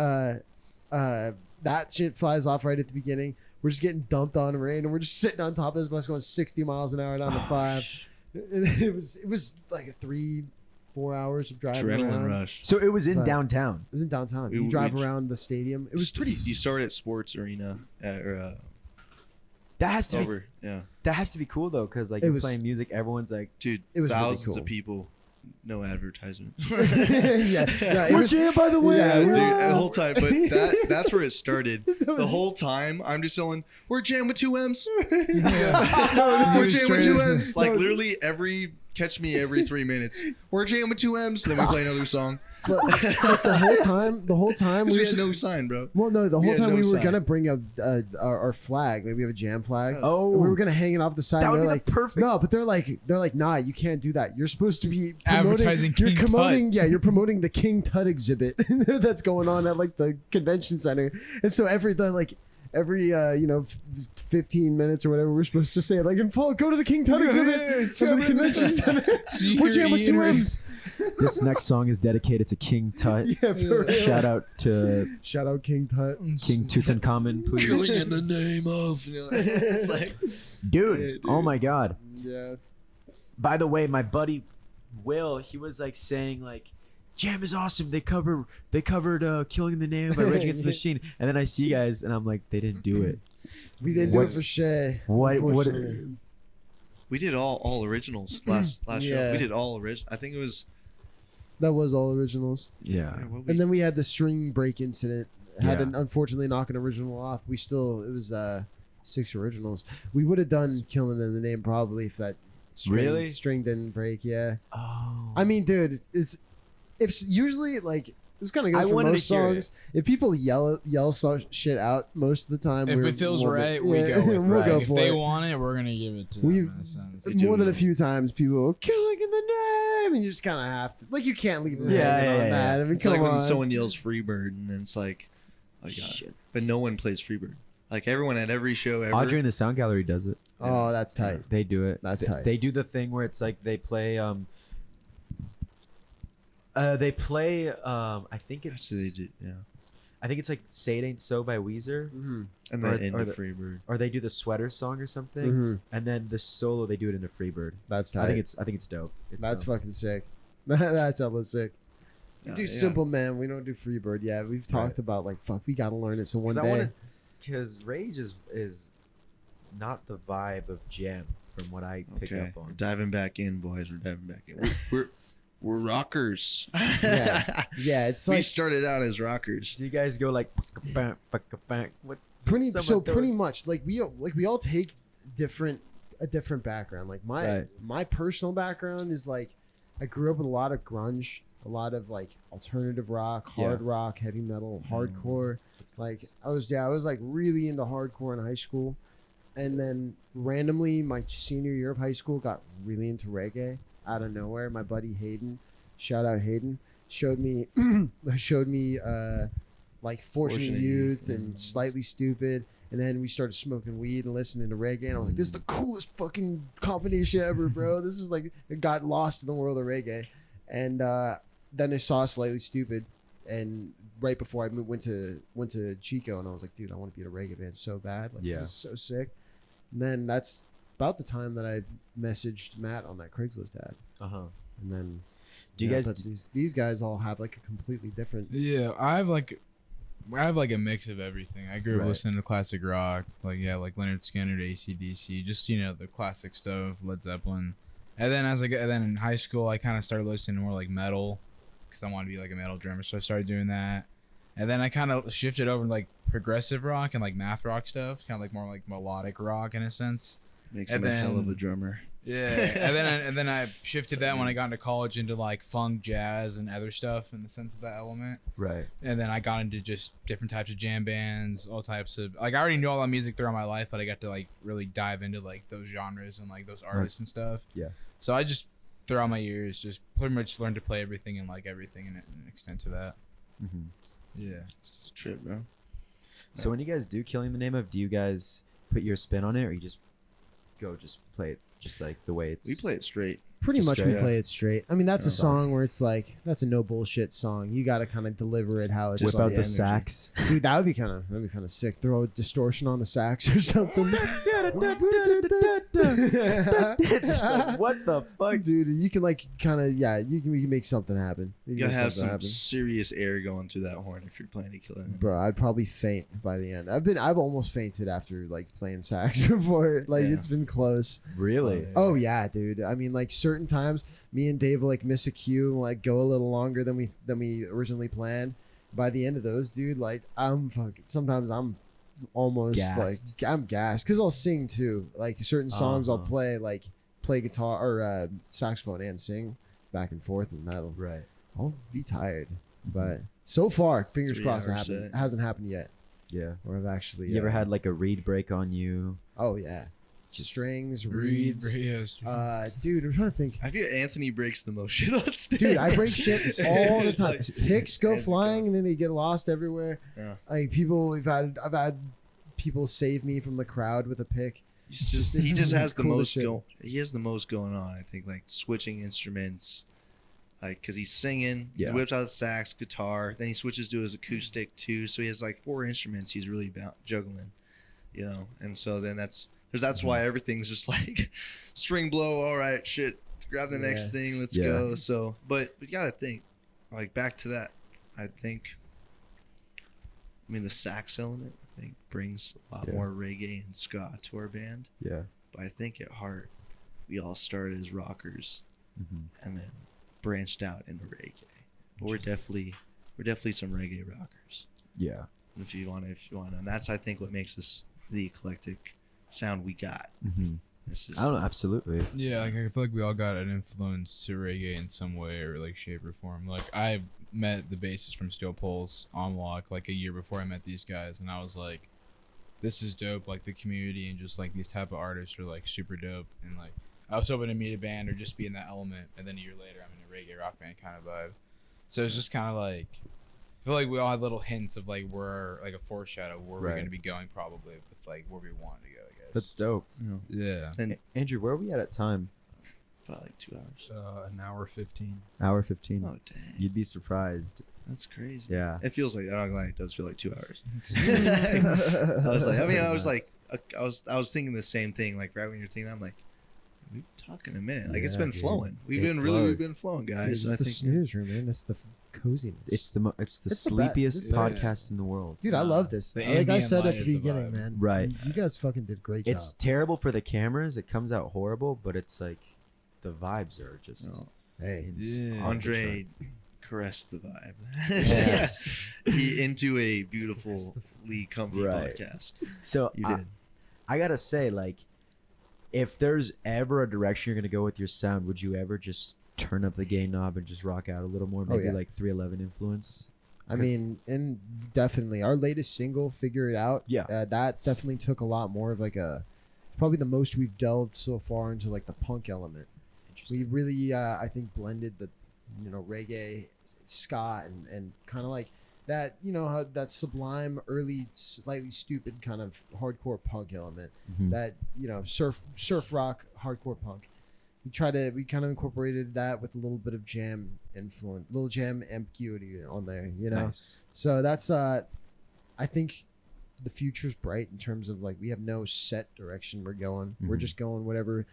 that shit flies off right at the beginning. We're just getting dumped on rain, and we're just sitting on top of this bus going 60 miles an hour down the 5. It was like a 3-4 hours of driving Adrenaline around. rush. So it was in But- downtown. It was in downtown. We- You drive we- around the stadium. It was pretty. You start at Sports Arena That has to be over. Yeah, that has to be cool though, because like It you're was- playing music, everyone's like, dude. It was really thousands cool. of people. No advertisement. yeah, it "We're was. Jamm, by the way." Yeah, Dude, we're- the whole time, but that's where it started. The whole time, I'm just yelling, "We're Jamm with 2 M's." Yeah. We're Jamm with 2 M's. Like No. literally catch me every 3 minutes. We're Jamm with 2 M's. Then we play another song. But the whole time We we had were. no sign, bro. Well, no, the we whole had time no we were sign. gonna bring up our flag. Like we have a Jam flag. Oh, We were gonna hang it off the side. that would They're be like, the perfect. no, but they're like, nah, you can't do that. You're supposed to be Advertising You're King promoting, yeah, you're promoting the King Tut exhibit that's going on at like the convention center. And so every 15 minutes or whatever, we're supposed to say like, go to the King Tut exhibit at the convention center. We're Jam with 2 M's. This next song is dedicated to King Tut. Yeah, for real. Shout out to Shout out King Tut. King Tutankhamen, please. Killing in the name of. It's like, Dude, Yeah, dude. oh my god. Yeah. By the way, my buddy Will, he was like saying like, Jam is awesome. They covered Killing in the Name by Rage Against the Yeah. Machine. And then I see you guys and I'm like, they didn't do it. We didn't do it What's- for Shay. What unfortunately. we did all originals last Yeah. show. We did all original. I think it was. That was all originals. Yeah. And then we had the string break incident. Had Yeah. an unfortunately knock an original off. It was 6 originals. We would have done Killing in the Name probably if that Really? string didn't break. Yeah. Oh. I mean, dude, it's usually like this kind of I goes for wanted most to hear songs. If people yell shit out most of the time, If we're it feels more than- right, we yeah, go with it. we'll go If for they it. want it, we're gonna give it to We- them. In a sense. We do. More than a few times, people go, Killing in the Name, and you just kind of have to, like, you can't leave them Yeah, hanging yeah, on yeah. that. I mean, It's come like on. when someone yells Freebird and then it's like, oh god. Shit. But no one plays Freebird. Like everyone at every show ever. Audrey in the Sound Gallery does it. Oh, that's tight. They do it. That's They- tight. They do the thing where it's like they play I think That's it's what they do, yeah. I think it's like Say It Ain't So by Weezer, Mm-hmm. And Or- then into or the- Freebird. or they do the Sweater song or something, Mm-hmm. and then the solo they do it into Freebird. That's tight. I think it's dope. It's, That's fucking sick. That's hella sick. We do Yeah. Simple Man. We don't do Freebird yet. We've talked Right. about like, fuck, we gotta learn it. So one because day. because Rage is not the vibe of Jam from what I pick Okay. up We're on. diving back in, boys. We're diving back in. We're rockers. Yeah. Yeah, it's We like started out as rockers. Do you guys go like what? pretty much like we all take a different background. Like Right. my personal background is like I grew up with a lot of grunge, a lot of like alternative rock, hard rock, heavy metal, hardcore. Like I was like really into hardcore in high school, and then randomly my senior year of high school got really into reggae out of nowhere. My buddy Hayden, shout out Hayden, showed me like Fortunate Youth and Slightly Stupid. And then we started smoking weed and listening to reggae. And I was like, this is the coolest fucking combination ever, bro. This is like, it got lost in the world of reggae. And then I saw Slightly Stupid. And right before I went to Chico, and I was like, dude, I want to be in a reggae band so bad. Like, Yeah. this is so sick. And then that's about the time that I messaged Matt on that Craigslist ad. Uh-huh. And then, Do you yeah, guys but these guys all have like a completely different. Yeah, I have like a mix of everything. I grew up Right. listening to classic rock, like Leonard Skinner, AC/DC, just the classic stuff, Led Zeppelin. And then then in high school, I kind of started listening to more like metal, because I wanted to be like a metal drummer. So I started doing that. And then I kind of shifted over to like progressive rock and like math rock stuff, kind of like more like melodic rock in a sense. Makes And him a hell of a then- drummer. Yeah, and then I shifted that when I got into college into like funk, jazz, and other stuff in the sense of that element. Right. And then I got into just different types of jam bands, all types of like I already knew all that music throughout my life, but I got to like really dive into like those genres and like those artists and stuff. Yeah. So I just throughout my years just pretty much learned to play everything and like everything in an extent to that. Mm-hmm. Yeah. It's a trip, bro. So when you guys do Killing the Name of, do you guys put your spin on it, or you just play it just like the way it's? We play it straight. Pretty Just much straight we up. play it straight. I mean, that's a That's song awesome. where it's like that's a no bullshit song. You got to kind of deliver it how it's Whip like, out the energy. sax. dude. That'd be kind of sick. Throw a distortion on the sax or something. Just like, what the fuck? Dude, you can like kind of we can make something happen. We You can gotta make have something some happen. serious air going through that horn if you're playing to kill it. Bro, I'd probably faint by the end. I've almost fainted after like playing sax before. Like Yeah. it's been close. Really? Oh yeah, dude. I mean, like certain times, me and Dave will like miss a cue, and, like go a little longer than we originally planned. By the end of those, dude, like sometimes I'm almost Gassed. like I'm gassed because I'll sing too. Like certain songs I'll Uh-huh. play guitar or saxophone and sing back and forth, and Right. I'll be tired. But so far, fingers 3 crossed, hours it set. hasn't happened yet. Yeah. Or I've actually. You ever had like a reed break on you? Oh yeah, Just- strings, reeds. Yes. Dude, I'm trying to think. I feel Anthony breaks the most shit on stage. Dude, I break shit all the It's time. like- Picks go hands flying go. and then they get lost everywhere. Yeah. Like I've had people save me from the crowd with a pick. He It's just really has the cool as most shit. he has the most going on. I think like switching instruments, like because he's singing, Yeah. he whips out the sax, guitar, then he switches to his acoustic too. So he has like 4 instruments he's really juggling, you know. And so then that's why everything's just like string blow. All right, shit, grab the next Yeah. thing, let's Yeah. go. So, but you gotta think, like back to that. I think. I mean, the sax element, I think, brings a lot Yeah. more reggae and ska to our band. Yeah. But I think at heart, we all started as rockers Mm-hmm. and then branched out into reggae. But we're definitely some reggae rockers. Yeah. If you want to, and that's I think what makes us the eclectic sound we got. Mm-hmm. This is I don't know. Absolutely. Yeah, like, I feel like we all got an influence to reggae in some way or like shape or form. Like I met the bassist from Steel Pulse on Lock like a year before I met these guys, and I was like, "This is dope." Like the community and just like these type of artists are like super dope. And like I was hoping to meet a band or just be in that element, and then a year later I'm in a reggae rock band kind of vibe. So it's just kind of like I feel like we all had little hints of like where like a foreshadow of where we're Right. gonna be going probably with like where we want to go. I guess. That's dope. yeah. and Andrew, where are we at time? about like 2 hours. An hour 15. Hour 15. Oh dang, You'd be surprised. that's crazy. Yeah. It feels like, I'm not gonna lie, it does feel like 2 hours. I was like, I was thinking the same thing. Like right when you're thinking, I'm like, we've been talking a minute. Like it's Yeah, been dude. flowing. We've It been flows. flowing, Dude, guys. it's I the think snooze room, man. It's the coziness. It's the It's the sleepiest best. podcast in the world. Dude, I love this. The Like I ambient said light at the is the beginning, vibe. man. Right. You guys fucking did a great job. It's terrible for the cameras. It comes out horrible, but it's like the vibes are just. No. Hey, Yeah. Andre caressed the vibe. Yes. He into a beautifully comfy Right. podcast. So You I, did. I gotta say, like, if there's ever a direction you're gonna go with your sound, would you ever just turn up the gain knob and just rock out a little more? Maybe yeah. like 311 influence. I mean, and definitely our latest single, "Figure It Out." Yeah. That definitely took a lot more of like a. It's probably the most we've delved so far into like the punk element. We really, I think, blended the, reggae, ska, and kind of like that, how that sublime, early, slightly stupid kind of hardcore punk element. Mhm. That surf rock, hardcore punk. We kind of incorporated that with a little bit of jam influence, little jam ambiguity on there, Nice. So that's I think the future's bright in terms of like we have no set direction we're going. We're Mhm. just going whatever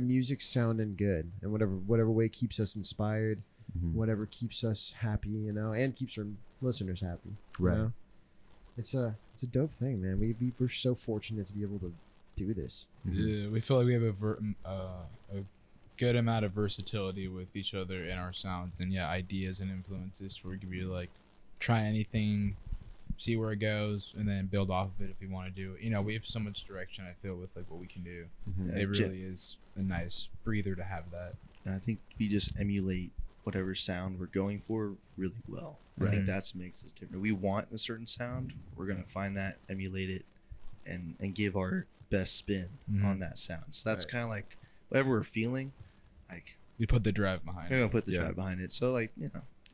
music's sounding good and whatever way keeps us inspired, Mhm. whatever keeps us happy, and keeps our listeners happy. you Right. know? It's a dope thing, man. We're so fortunate to be able to do this. Yeah, we feel like we have a good amount of versatility with each other in our sounds and ideas and influences where we could be like try anything see where it goes, and then build off of it if we want to do it. You know, we have so much direction. I feel with like what we can do. Mhm. It really is a nice breather to have that. And I think we just emulate whatever sound we're going for really well. I Right. think that's what makes us different. We want a certain sound. We're gonna find that, emulate it, and give our best spin Mhm. on that sound. So that's Right. kind of like whatever we're feeling. Like We put the drive behind we're it. gonna put the Yeah. drive behind it. So like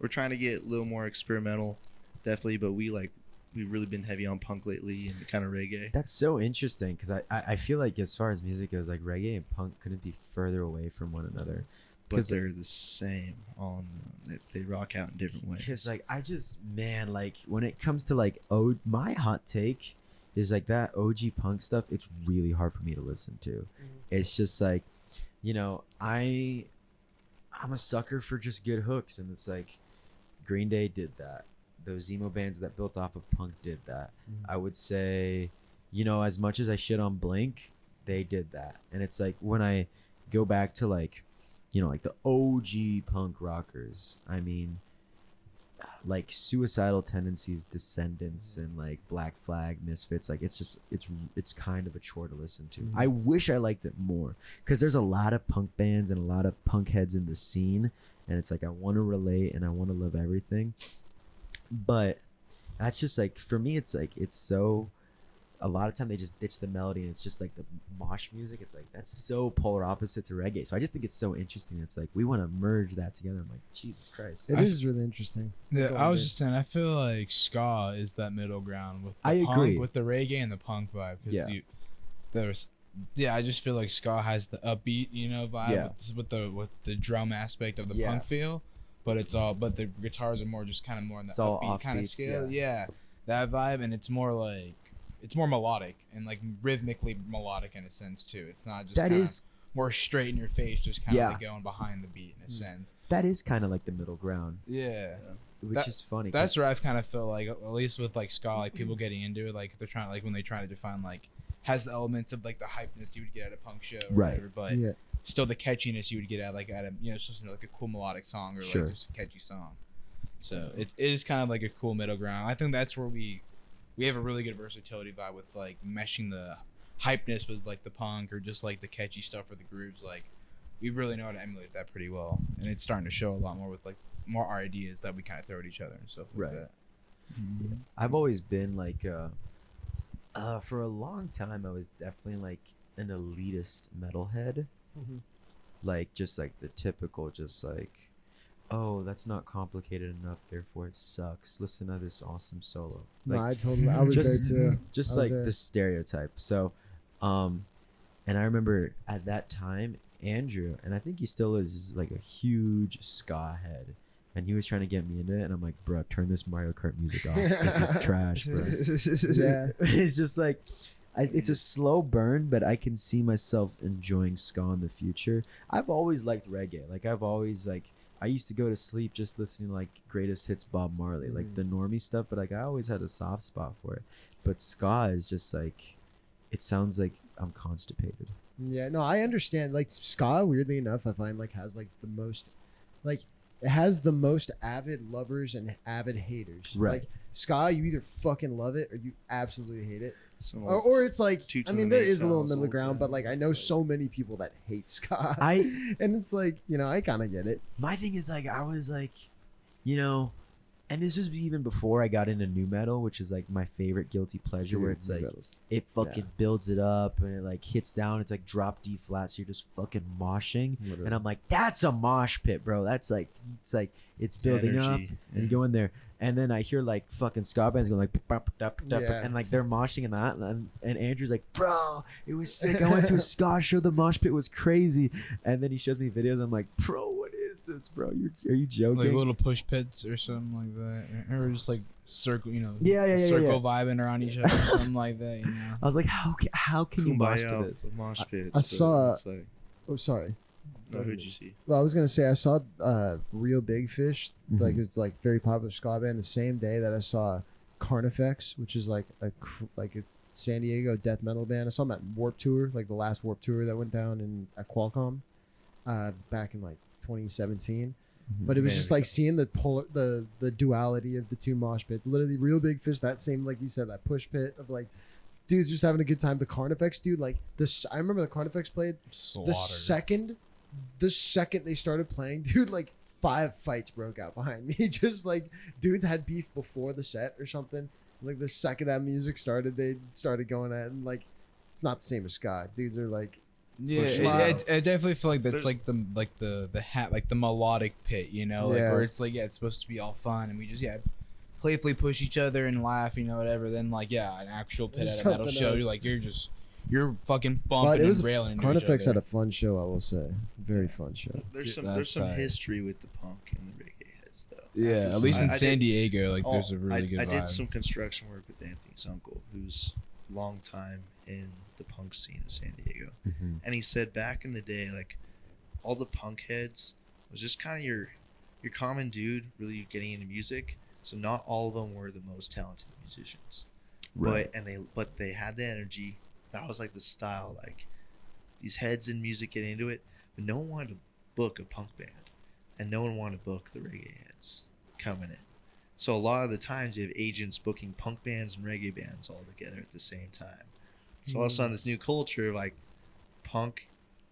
we're trying to get a little more experimental, definitely. But we've really been heavy on punk lately and kind of reggae. That's so interesting because I feel like as far as music goes, like reggae and punk couldn't be further away from one another. But 'Cause, they're the same. They rock out in different ways. Because like I just man like when it comes to like my hot take is like that OG punk stuff. It's really hard for me to listen to. It's just like, I'm a sucker for just good hooks, and it's like Green Day did that. Those emo bands that built off of punk did that. I would say, as much as I shit on Blink, they did that. And it's like when I go back to like, like the OG punk rockers, I mean, like Suicidal Tendencies, Descendants, and like Black Flag, Misfits, like it's kind of a chore to listen to. I wish I liked it more because there's a lot of punk bands and a lot of punk heads in the scene, and it's like I want to relate and I want to love everything, but that's just like for me, it's like it's so. A lot of time they just ditch the melody and it's just like the mosh music. It's like that's so polar opposite to reggae. So I just think it's so interesting. It's like we want to merge that together. I'm like, Jesus Christ. It is really interesting. Yeah, Go I on, was Dave. just saying, I feel like ska is that middle ground with the I punk, agree. with the reggae and the punk vibe. Yeah. I just feel like ska has the upbeat, vibe Yeah. with the drum aspect of the Yeah. punk feel, but the guitars are more just kind of more in that It's all upbeat kind of offbeats, scale. Yeah, that vibe, and it's more like it's more melodic and like rhythmically melodic in a sense too. It's not just That kinda is more straight in your face, just kind Yeah. of like going behind the beat in a sense. kind of like the middle ground, Yeah. which That- is funny. That's where I've kind of felt like, at least with like ska, like people getting into it, like they're trying, like when they try to define like has the elements of like the hypeness you would get at a punk show, or Right. whatever, but Yeah. still the catchiness you would get at like at a it's just like a cool melodic song or Sure. like just a catchy song. So it is kind of like a cool middle ground. I think that's where we have a really good versatility vibe with like meshing the hypeness with like the punk or just like the catchy stuff or the grooves. Like we really know how to emulate that pretty well, and it's starting to show a lot more with like more our ideas that we kind of throw at each other and stuff like Right. that. I've always been like, for a long time, I was definitely like an elitist metalhead. Mhm. Like, just like the typical, just like, oh, that's not complicated enough, therefore it sucks. Listen to this awesome solo. No, Like, I totally. I was just- there too. just I was like there. the stereotype. So, and I remember at that time, Andrew, and I think he still is like a huge ska head. And he was trying to get me into it, and I'm like, bro, turn this Mario Kart music off. This is trash, bro. Yeah. It's just like it's a slow burn, but I can see myself enjoying ska in the future. I've always liked reggae. Like I've always like I used to go to sleep just listening to like greatest hits Bob Marley, like the normie stuff, but like I always had a soft spot for it. But ska is just like it sounds like I'm constipated. Yeah, no, I understand. Like ska, weirdly enough, I find like has like the most, like it has the most avid lovers and avid haters. Right. Like ska, you either fucking love it or you absolutely hate it, Some or it's like Two I to mean the there main is a little style, middle so, ground, but like I know it's like- so many people that hate ska, I and it's like I kind of get it. my thing is like I was like, and this was even before I got into new metal, which is like my favorite guilty pleasure, where it's like it fucking builds it up and it like hits down. It's like drop D flat, so you're just fucking moshing. And I'm like, that's a mosh pit, bro. That's like it's building up, Energy. and you go in there, and then I hear like fucking ska bands going like, Yeah. and like they're moshing and that, and Andrew's like, bro, it was sick. I went to a ska show. The mosh pit was crazy, and then he shows me videos. I'm like, bro, what is this, bro? Are you joking? Like little push pits or something like that, or just like circle, Yeah, circle vibing around each other, or something like that. I was like, how can you mosh to Kumbaya this? with mosh pits. I but saw- it's like, Oh, sorry. no, who'd you see? Well, I was gonna say I saw Real Big Fish, like Mhm. it's like very popular ska band, the same day that I saw Carnifex, which is like a San Diego death metal band. I saw them at Warp Tour, like the last Warp Tour that went down at Qualcomm, back in like 2017. But it was Man, just like seeing the duality of the two mosh pits. Literally, Real Big Fish, that same, like you said, that push pit of like dudes just having a good time. The Carnifex dude, like this, I remember the Carnifex played Slaughter. the second they started playing, dude, like 5 fights broke out behind me. Just like dudes had beef before the set or something. Like the second that music started, they started going at it, and like it's not the same as ska. Dudes are like, Yeah, push I definitely feel like that's There's- like the hat, like the melodic pit, you know, like Yeah. where it's like, yeah, it's supposed to be all fun and we just playfully push each other and laugh, you know, whatever. Then like an actual pit There's at a metal something show, else. you're like you're fucking but bumping it was and railing. into each Carnifex had other. a fun show, I will say, very fun show. There's some That's there's some tight. history with the punk and the reggae heads though. Yeah, That's at just- least in I San did- Diego, like there's a really good I vibe. did some construction work with Anthony's uncle, who's long time in the punk scene of San Diego, Mhm. and he said back in the day, like all the punk heads was just kind of your common dude, really getting into music. So not all of them were the most talented musicians, Right. but they had the energy. That was like the style, like these heads in music get into it, but no one wanted to book a punk band, and no one wanted to book the reggae heads coming in. So a lot of the times you have agents booking punk bands and reggae bands all together at the same time. So all of a sudden this new culture, like punk,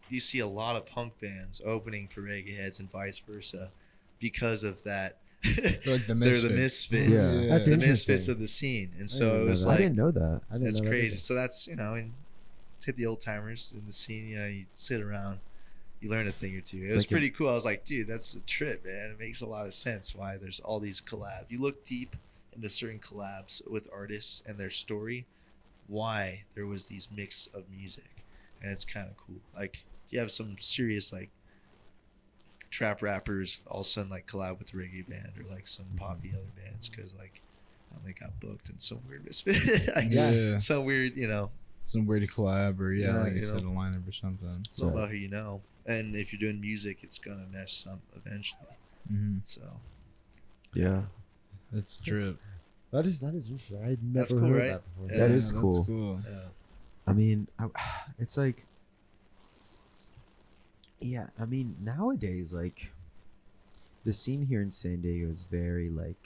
you see a lot of punk bands opening for reggae heads and vice versa because of that. They're like the They're the misfits. misfits. Yeah. That's The interesting. misfits of the scene. And I so didn't it know was that. I like didn't know that. I didn't that's know that crazy. either. So that's, and to hit the old timers in the scene, you sit around, you learn a thing or two. It It's was like a- pretty cool. I was like, dude, that's a trip, man. It makes a lot of sense why there's all these collabs. You look deep into certain collabs with artists and their story, why there was these mix of music. And it's kind of cool. Like you have some serious like trap rappers all of a sudden like collab with a reggae band or like some poppy other bands because like they got booked in some weird misfit. Like, Yeah. some weird, Some weird collab or Yeah, like you you said, know. a lineup or something. it's all Right. about who you know. And if you're doing music, it's gonna mesh some eventually. Mm-hmm. So Yeah. That's true. That is interesting. I had never That's cool, heard right? that before. Yeah. That is that's cool. cool. yeah. I mean, it's like, yeah. I mean, nowadays, like, the scene here in San Diego is very like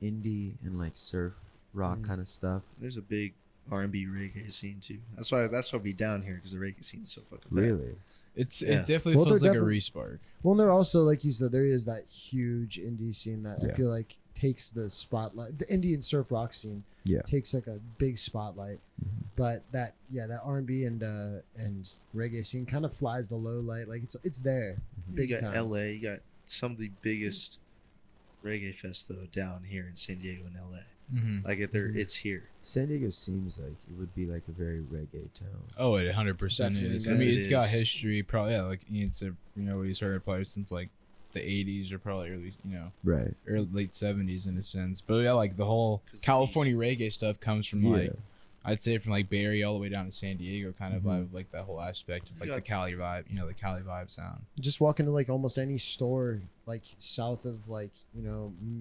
indie and like surf rock Mm. kind of stuff. There's a big R&B reggae scene too. That's why we down here because the reggae scene's so fucking fat. Really? It Yeah. definitely Well, feels they're like a definitely- respark. Well, and they're also, like you said, there is that huge indie scene that I Yeah. feel like takes the spotlight. The indie and surf rock scene Yeah. takes like a big spotlight, Mhm. but that R&B and reggae scene kind of flies the low light. Like it's there, big You got time. LA. You got some of the biggest reggae fest though down here in San Diego and LA. Mm-hmm. Like it's here. San Diego seems like it would be like a very reggae town. Oh, it 100% Definitely is. I does. mean, It it's got is. history. Probably, like Ian said, we started probably since like the 80s or probably early, Right. late 70s in a sense. But yeah, like the whole 'Cause the California reggae stuff comes from Yeah. like, I'd say from like Bay Area all the way down to San Diego, kind of Mhm. vibe, like that whole aspect of You like got- the Cali vibe, the Cali vibe sound. Just walk into like almost any store, like south of like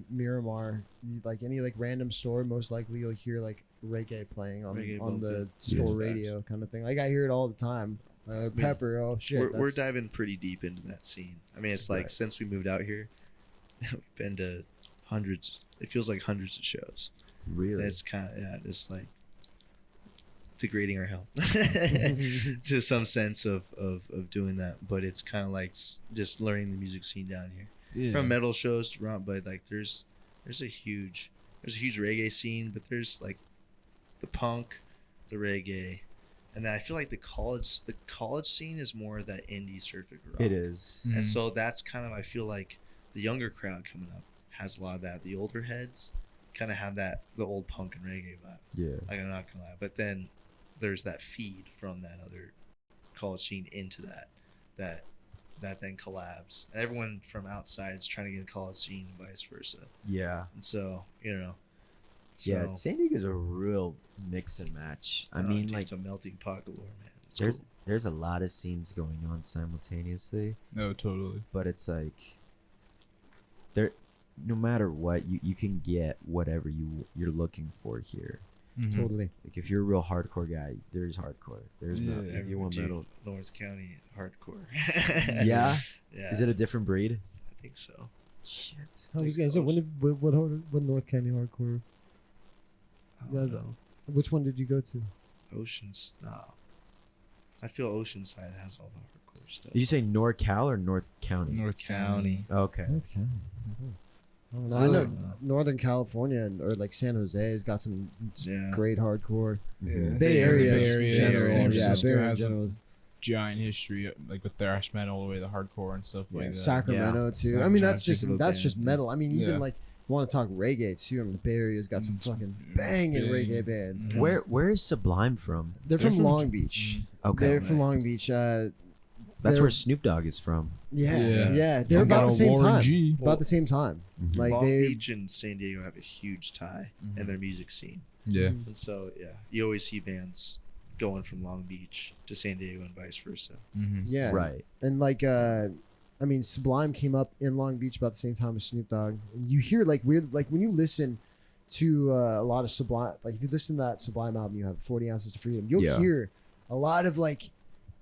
Miramar, like any like random store, most likely you'll hear like reggae playing on Reggae on the bumping. store Yes. radio kind of thing. Like I hear it all the time. Pepper, oh shit. We're that's- diving pretty deep into that scene. I mean, it's like Right. since we moved out here, we've been to hundreds. It feels like hundreds of shows. Really? It's kind of just like degrading our health to some sense of doing that. But it's kind of like just learning the music scene down here. Yeah. From metal shows to rock, but like there's a huge reggae scene, but there's like the punk, the reggae, and then I feel like the college scene is more of that indie surfing rock. It is. Mhm. And so that's kind of, I feel like the younger crowd coming up has a lot of that. The older heads kind of have that, the old punk and reggae vibe. Yeah. Like, I'm not gonna lie, but then there's that feed from that other college scene into that then collabs. And everyone from outside is trying to get a college scene and vice versa. Yeah. And so, Yeah. so, San Diego's a real mix and match. I mean, dude, like, it's a melting pot galore, man. It's there's cool. there's a lot of scenes going on simultaneously, No, totally. but it's like there, no matter what, you can get whatever you're looking for here. Mhm. Totally. Like if you're a real hardcore guy, there's hardcore. There's no. Yeah, If you want Dude, metal, Lawrence County hardcore. yeah. Yeah. Is it a different breed? think so. Shit. I was gonna say, when did what North County hardcore? I Guys, don't know. Which one did you go to? Oceans. No. I feel Oceanside has all the hardcore stuff. Did you say NorCal or North County? North County. Okay. North County. I So- know Northern California or like San Jose has got some Yeah. great hardcore. Yeah. Bay Area, Bay in Area, general, San yeah, Francisco Bay Area in has a general. giant history, like with thrash metal all the way to hardcore and stuff Yeah, like that. Sacramento too. Yeah. I mean, that's Trying to just think of a that's band, just yeah. metal. I mean, even Yeah. like you want to talk reggae too. I mean, the Bay Area's got some fucking banging Big. reggae bands. Mhm. Where is Sublime from? They're from Long Beach. Okay. They're from Long Beach. That's they're- where Snoop Dogg is from. Yeah. Yeah. They're about the same Warren time. G. About the same time. Like Long they. Beach and San Diego have a huge tie in their music scene. Yeah. And so, yeah, you always see bands going from Long Beach to San Diego and vice versa. Mm-hmm. Yeah. Right. And like I mean, Sublime came up in Long Beach about the same time as Snoop Dogg. And you hear like weird, like when you listen to a lot of Sublime, like if you listen to that Sublime album, you have 40 Ounces to Freedom. You'll Yeah. hear a lot of like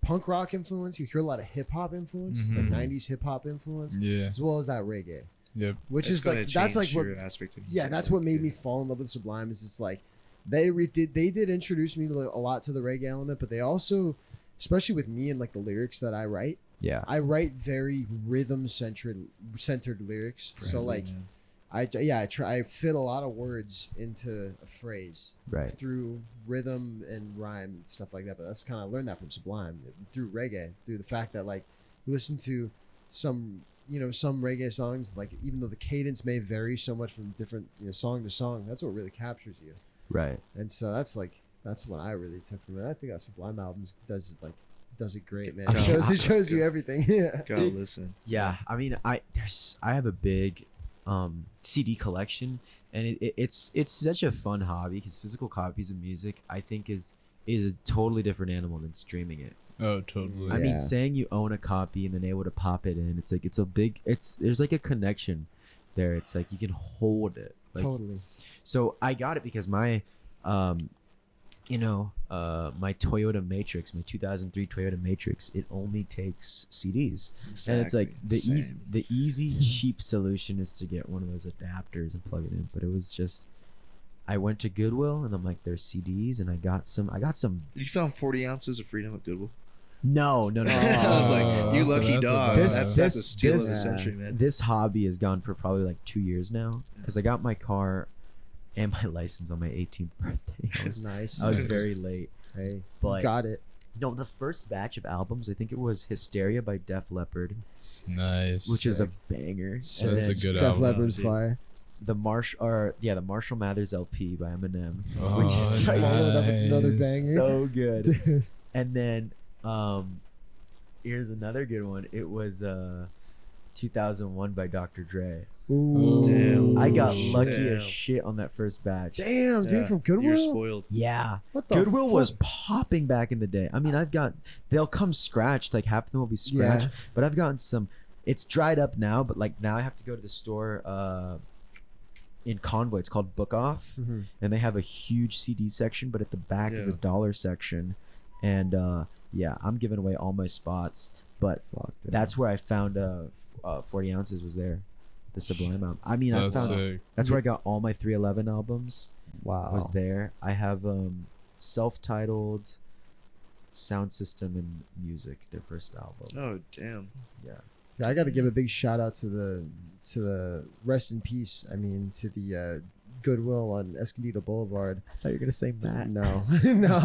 punk rock influence. You hear a lot of hip hop influence, like Mhm. 90s hip hop influence, Yeah. as well as that reggae, Yep. which It's is gonna like that's like change what your aspect of yeah, music, that's like, what made me yeah. fall in love with Sublime. Is it's like they did introduce me a lot to the reggae element, but they also, especially with me and like the lyrics that I write. Yeah. I write very rhythm centered lyrics. So like I fit a lot of words into a phrase Right. through rhythm and rhyme and stuff like that. But that's kind of learned that from Sublime through reggae, through the fact that like you listen to some some reggae songs, like even though the cadence may vary so much from different song to song, that's what really captures you. Right. And so that's what I really took from it. I think that Sublime album does it great, man. I It mean, shows you everything. Yeah. Gotta Dude. listen. Yeah. I mean, I have a big CD collection, and it's such a fun hobby because physical copies of music I think is a totally different animal than streaming it. Oh, totally. I Yeah. mean, saying you own a copy and then able to pop it in, it's like there's like a connection there. It's like you can hold it. Like, Totally. So I got it because my my Toyota Matrix, my 2003 Toyota Matrix, it only takes CDs. And it's like Exactly. the easy cheap solution is to get one of those adapters and plug it in. But it was just, I went to Goodwill and I'm like, there's CDs, and I got some. You found 40 ounces of freedom at Goodwill. No. I was like, you so lucky that's a dog. bad- That's a steal of the this- century, man. This hobby has gone for probably like 2 years now because I got my car and my license on my 18th birthday. I was Nice. very late. Hey, But got it. no, the first batch of albums, I think it was Hysteria by Def Leppard, Nice. which is a banger. So And that's a then good Def album. Leppard's dude. fire. the Marshall Mathers LP by Eminem, Oh, which is like Followed up with another nice. banger. so good. Dude. And then here's another good one. It was 2001 by Dr. Dre. Ooh. Damn. I got Ooh. lucky Damn. as shit on that first batch. Damn, dude, Yeah, from You're Goodwill. spoiled. Yeah. What the Goodwill fuck? was popping back in the day. I mean, they'll come scratched, like half of them will be scratched, Yeah. but I've gotten some. It's dried up now, but like now I have to go to the store in Convoy. It's called Book Off, Mhm. and they have a huge CD section, but at the back is a Yeah. dollar section, and yeah, I'm giving away all my spots, but Fuck, dude. that's where I found 40 Ounces was there, the Sublime album. I mean, That's I found sick. that's where I got all my 311 albums. wow. Was there. I have self-titled, Sound System and Music, their first album. Oh, damn. Yeah. Yeah, I got to give a big shout out to the rest in peace. I mean, to the Goodwill on Escondido Boulevard. I thought you were gonna say Matt. No, no.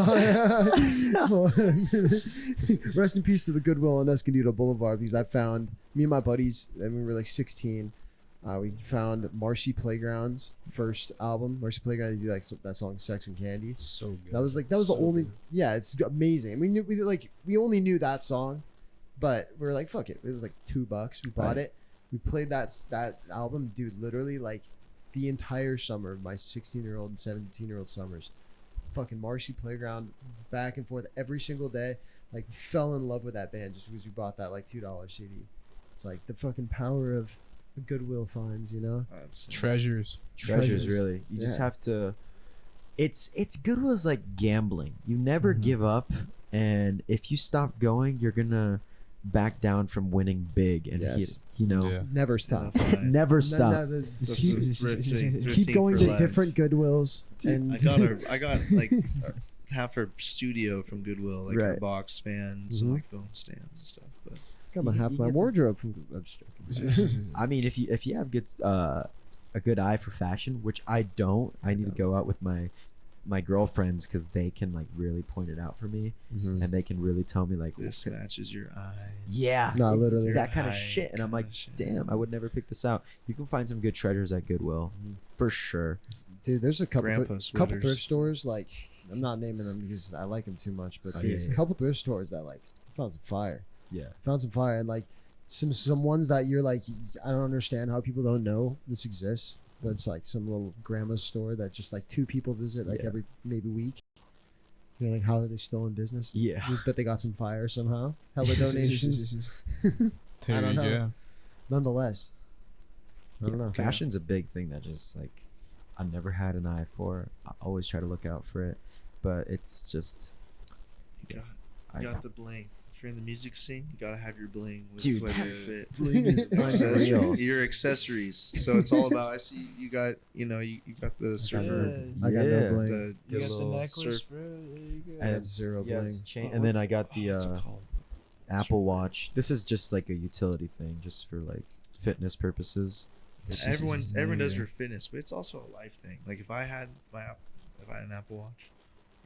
Rest in peace to the Goodwill on Escondido Boulevard, because I found me and my buddies. And we were like 16. We found Marcy Playground's first album. Marcy Playground, they do like that song "Sex and Candy." So good. That was the So only. good. Yeah, it's amazing. I mean, we only knew that song, but we were like, fuck it. It was like $2. We bought Right. it. We played that album, dude. Literally like the entire summer of my 16-year-old and 17-year-old summers. Fucking Marcy Playground, back and forth every single day. Like, fell in love with that band just because we bought that like $2 CD. It's like the fucking power of Goodwill finds, you know? Treasures. Treasures, Treasures. really. You just Yeah. have to. It's Goodwill's like gambling. You never Mhm. give up, and if you stop going, you're gonna back down from winning big, and Yes. he, Yeah. Never stop. never stop. Keep going to different Goodwills. And I got like half her studio from Goodwill, like her Right. box fans and like phone stands and stuff. But got my You- half you my get some- wardrobe from. I'm just joking. I mean, if you have good a good eye for fashion, which I don't, I need to go out with my girlfriends because they can like really point it out for me, Mhm. and they can really tell me like, this okay, matches your eyes. yeah, No, literally. that kind of Eye shit. And I'm like, kinda shit. damn, I would never pick this out. You can find some good treasures at Goodwill for sure. Dude, there's a couple Grandpa couple sweaters. thrift stores, like I'm not naming them because I like them too much, but Oh, dude, yeah, yeah. a couple thrift stores that like found some fire. Yeah, Found some fire, and like some ones that you're like, I don't understand how people don't know this exists. But it's like some little grandma's store that just like 2 people visit like Yeah. every maybe week. You're like, how are they still in business? yeah. Just bet they got some fire somehow. Hella donations. I don't Dude, know. yeah. Nonetheless, I don't Yeah, know. fashion's a big thing that just like I never had an eye for. I always try to look out for it, but it's just You got, I, you got the bling. If you're in the music scene, you gotta have your bling with Dude, sweater that fit. bling is Accessories- unreal. your accessories. So it's all about. I see you got. You know, you got the surfer. I got Yeah. no bling. The, You got the little necklace, surf- I had zero yeah, bling. it's and then I got the what's it called? Apple Watch. This is just like a utility thing, just for like fitness purposes. Everyone does Yeah. for fitness, but it's also a life thing. Like if I had an Apple Watch,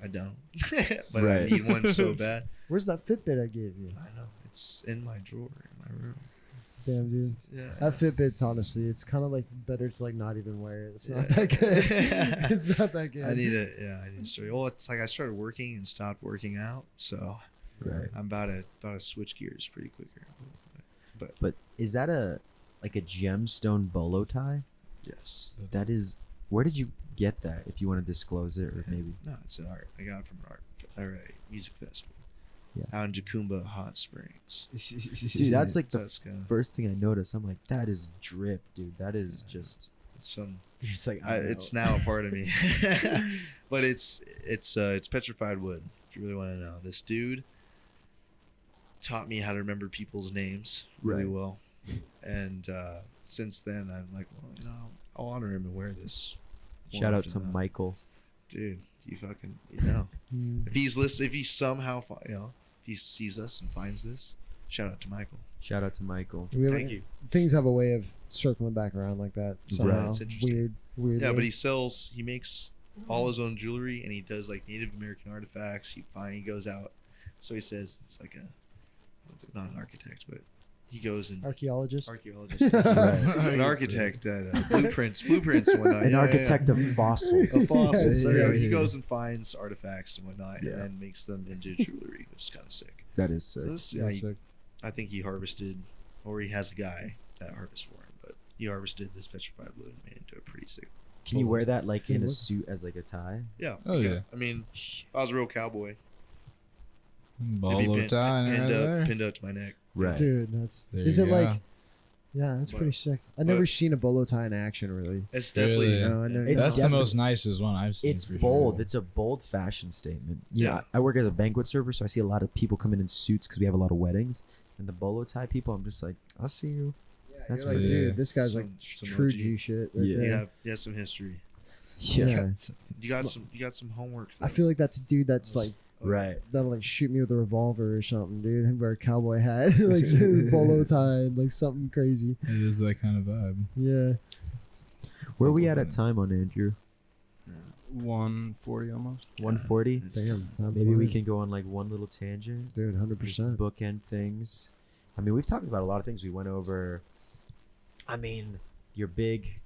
I don't, but I Right. need one so bad. Where's that Fitbit I gave you? I know it's in my drawer in my room. Damn, dude. Yeah, That Fitbit's honestly, it's kind of like better to like not even wear it. It's not Yeah. that good. It's not that good. I need it. Yeah, I need to show you. Well, it's like I started working and stopped working out, so Right. I'm about to switch gears pretty quicker. But is that a like a gemstone bolo tie? Yes. That is. Where did you get that? If you want to disclose it, or maybe. No, it's an art. I got it from an art or a music festival. Yeah. Out in Jacumba Hot Springs. Dude, that's like the That's kinda- first thing I noticed. I'm like, that is drip, dude. That is just. Some It's like it's now a part of me. But it's petrified wood. If you really want to know, this dude taught me how to remember people's names really Right. well, and since then I'm like, well, you know, I'll honor him and wear this. more Shout out often to than not. Michael. Dude. You fucking know. Mm. If he's if he somehow if he sees us and finds this, shout out to Michael. Shout out to Michael. We have- Thank you. Things have a way of circling back around like that somehow. It's interesting. Weird. Yeah, but he makes all his own jewelry, and he does like Native American artifacts. He goes out, so he says it's like not an architect, but he goes and Archaeologist. archaeologist, Right. an architect, blueprints and whatnot. An Yeah, architect yeah. of fossils. Of fossils. Yeah, So yeah, he yeah. goes and finds artifacts and whatnot, Yeah. and then makes them into jewelry, which is kind of sick. That is So sick. this, Yeah, yeah, sick. I think he harvested, or he has a guy that harvests for him, but he harvested this petrified wood and made it into a pretty sick. Can you wear that like in a Look. suit as like a tie? Yeah. Oh, yeah. I mean, if I was a real cowboy, it'd be Bolo tie right there. pinned up to my neck. Right. Dude, that's. There Is you it go. like? Yeah, that's But- pretty sick. I've but- never seen a bolo tie in action, really. It's definitely. Really? You know, I never- It's That's the definitely- most nicest one I've seen. It's for bold. Sure. It's a bold fashion statement. Yeah. I work as a banquet server, so I see a lot of people come in suits because we have a lot of weddings. And the bolo tie people, I'm just like, I'll see you. That's You're like, what- dude, Yeah. this guy's like Some true OG. G shit. Right Yeah. there. You have some history. Yeah. You got some homework. I feel like that's a dude that's like Right. that'll like shoot me with a revolver or something, dude. And wear a cowboy hat, like bolo tie, and, like something crazy. It is that kind of vibe. Yeah. Where we at Something time on Andrew? 140 almost. 140? Damn. time Maybe we flies. can go on like one little tangent. Dude, Just 100%. bookend things. I mean, we've talked about a lot of things. We went over, I mean, your big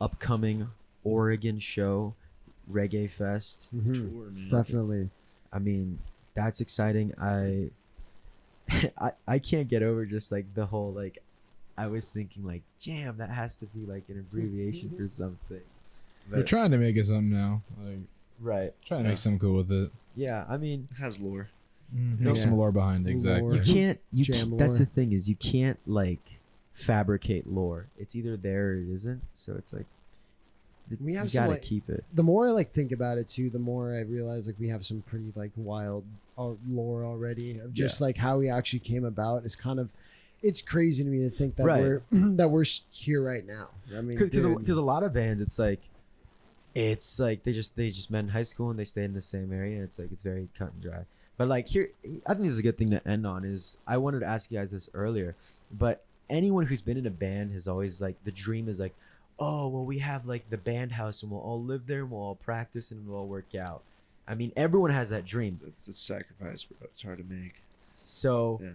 upcoming Oregon show, Reggae Fest. Mhm. Tour, man. Definitely. I mean, that's exciting. I can't get over just like the whole like I was thinking like Jamm, that has to be like an abbreviation for something. We're But, trying to make it something now. Like right. trying to make something cool with it. Yeah, I mean, It has lore. Make some Yeah. lore behind it. Exactly. you can't Jamm that's the lore. thing is you can't like fabricate lore. It's either there or it isn't. So it's like We have you some, gotta like- keep it. The more I like think about it too, the more I realize like we have some pretty like wild lore already of just like how he actually came about. It's kind of, it's crazy to me to think that we're that we're here right now. I mean, because dude, a lot of bands, it's like they just met in high school and they stayed in the same area. It's like it's very cut and dry. But like here, I think this is a good thing to end on. Is I wanted to ask you guys this earlier, but anyone who's been in a band has always like the dream is like, oh well, we have like the band house and we'll all live there and we'll all practice and we'll all work out. I mean, everyone has that dream. It's a sacrifice, bro. It's hard to make. So, Yeah.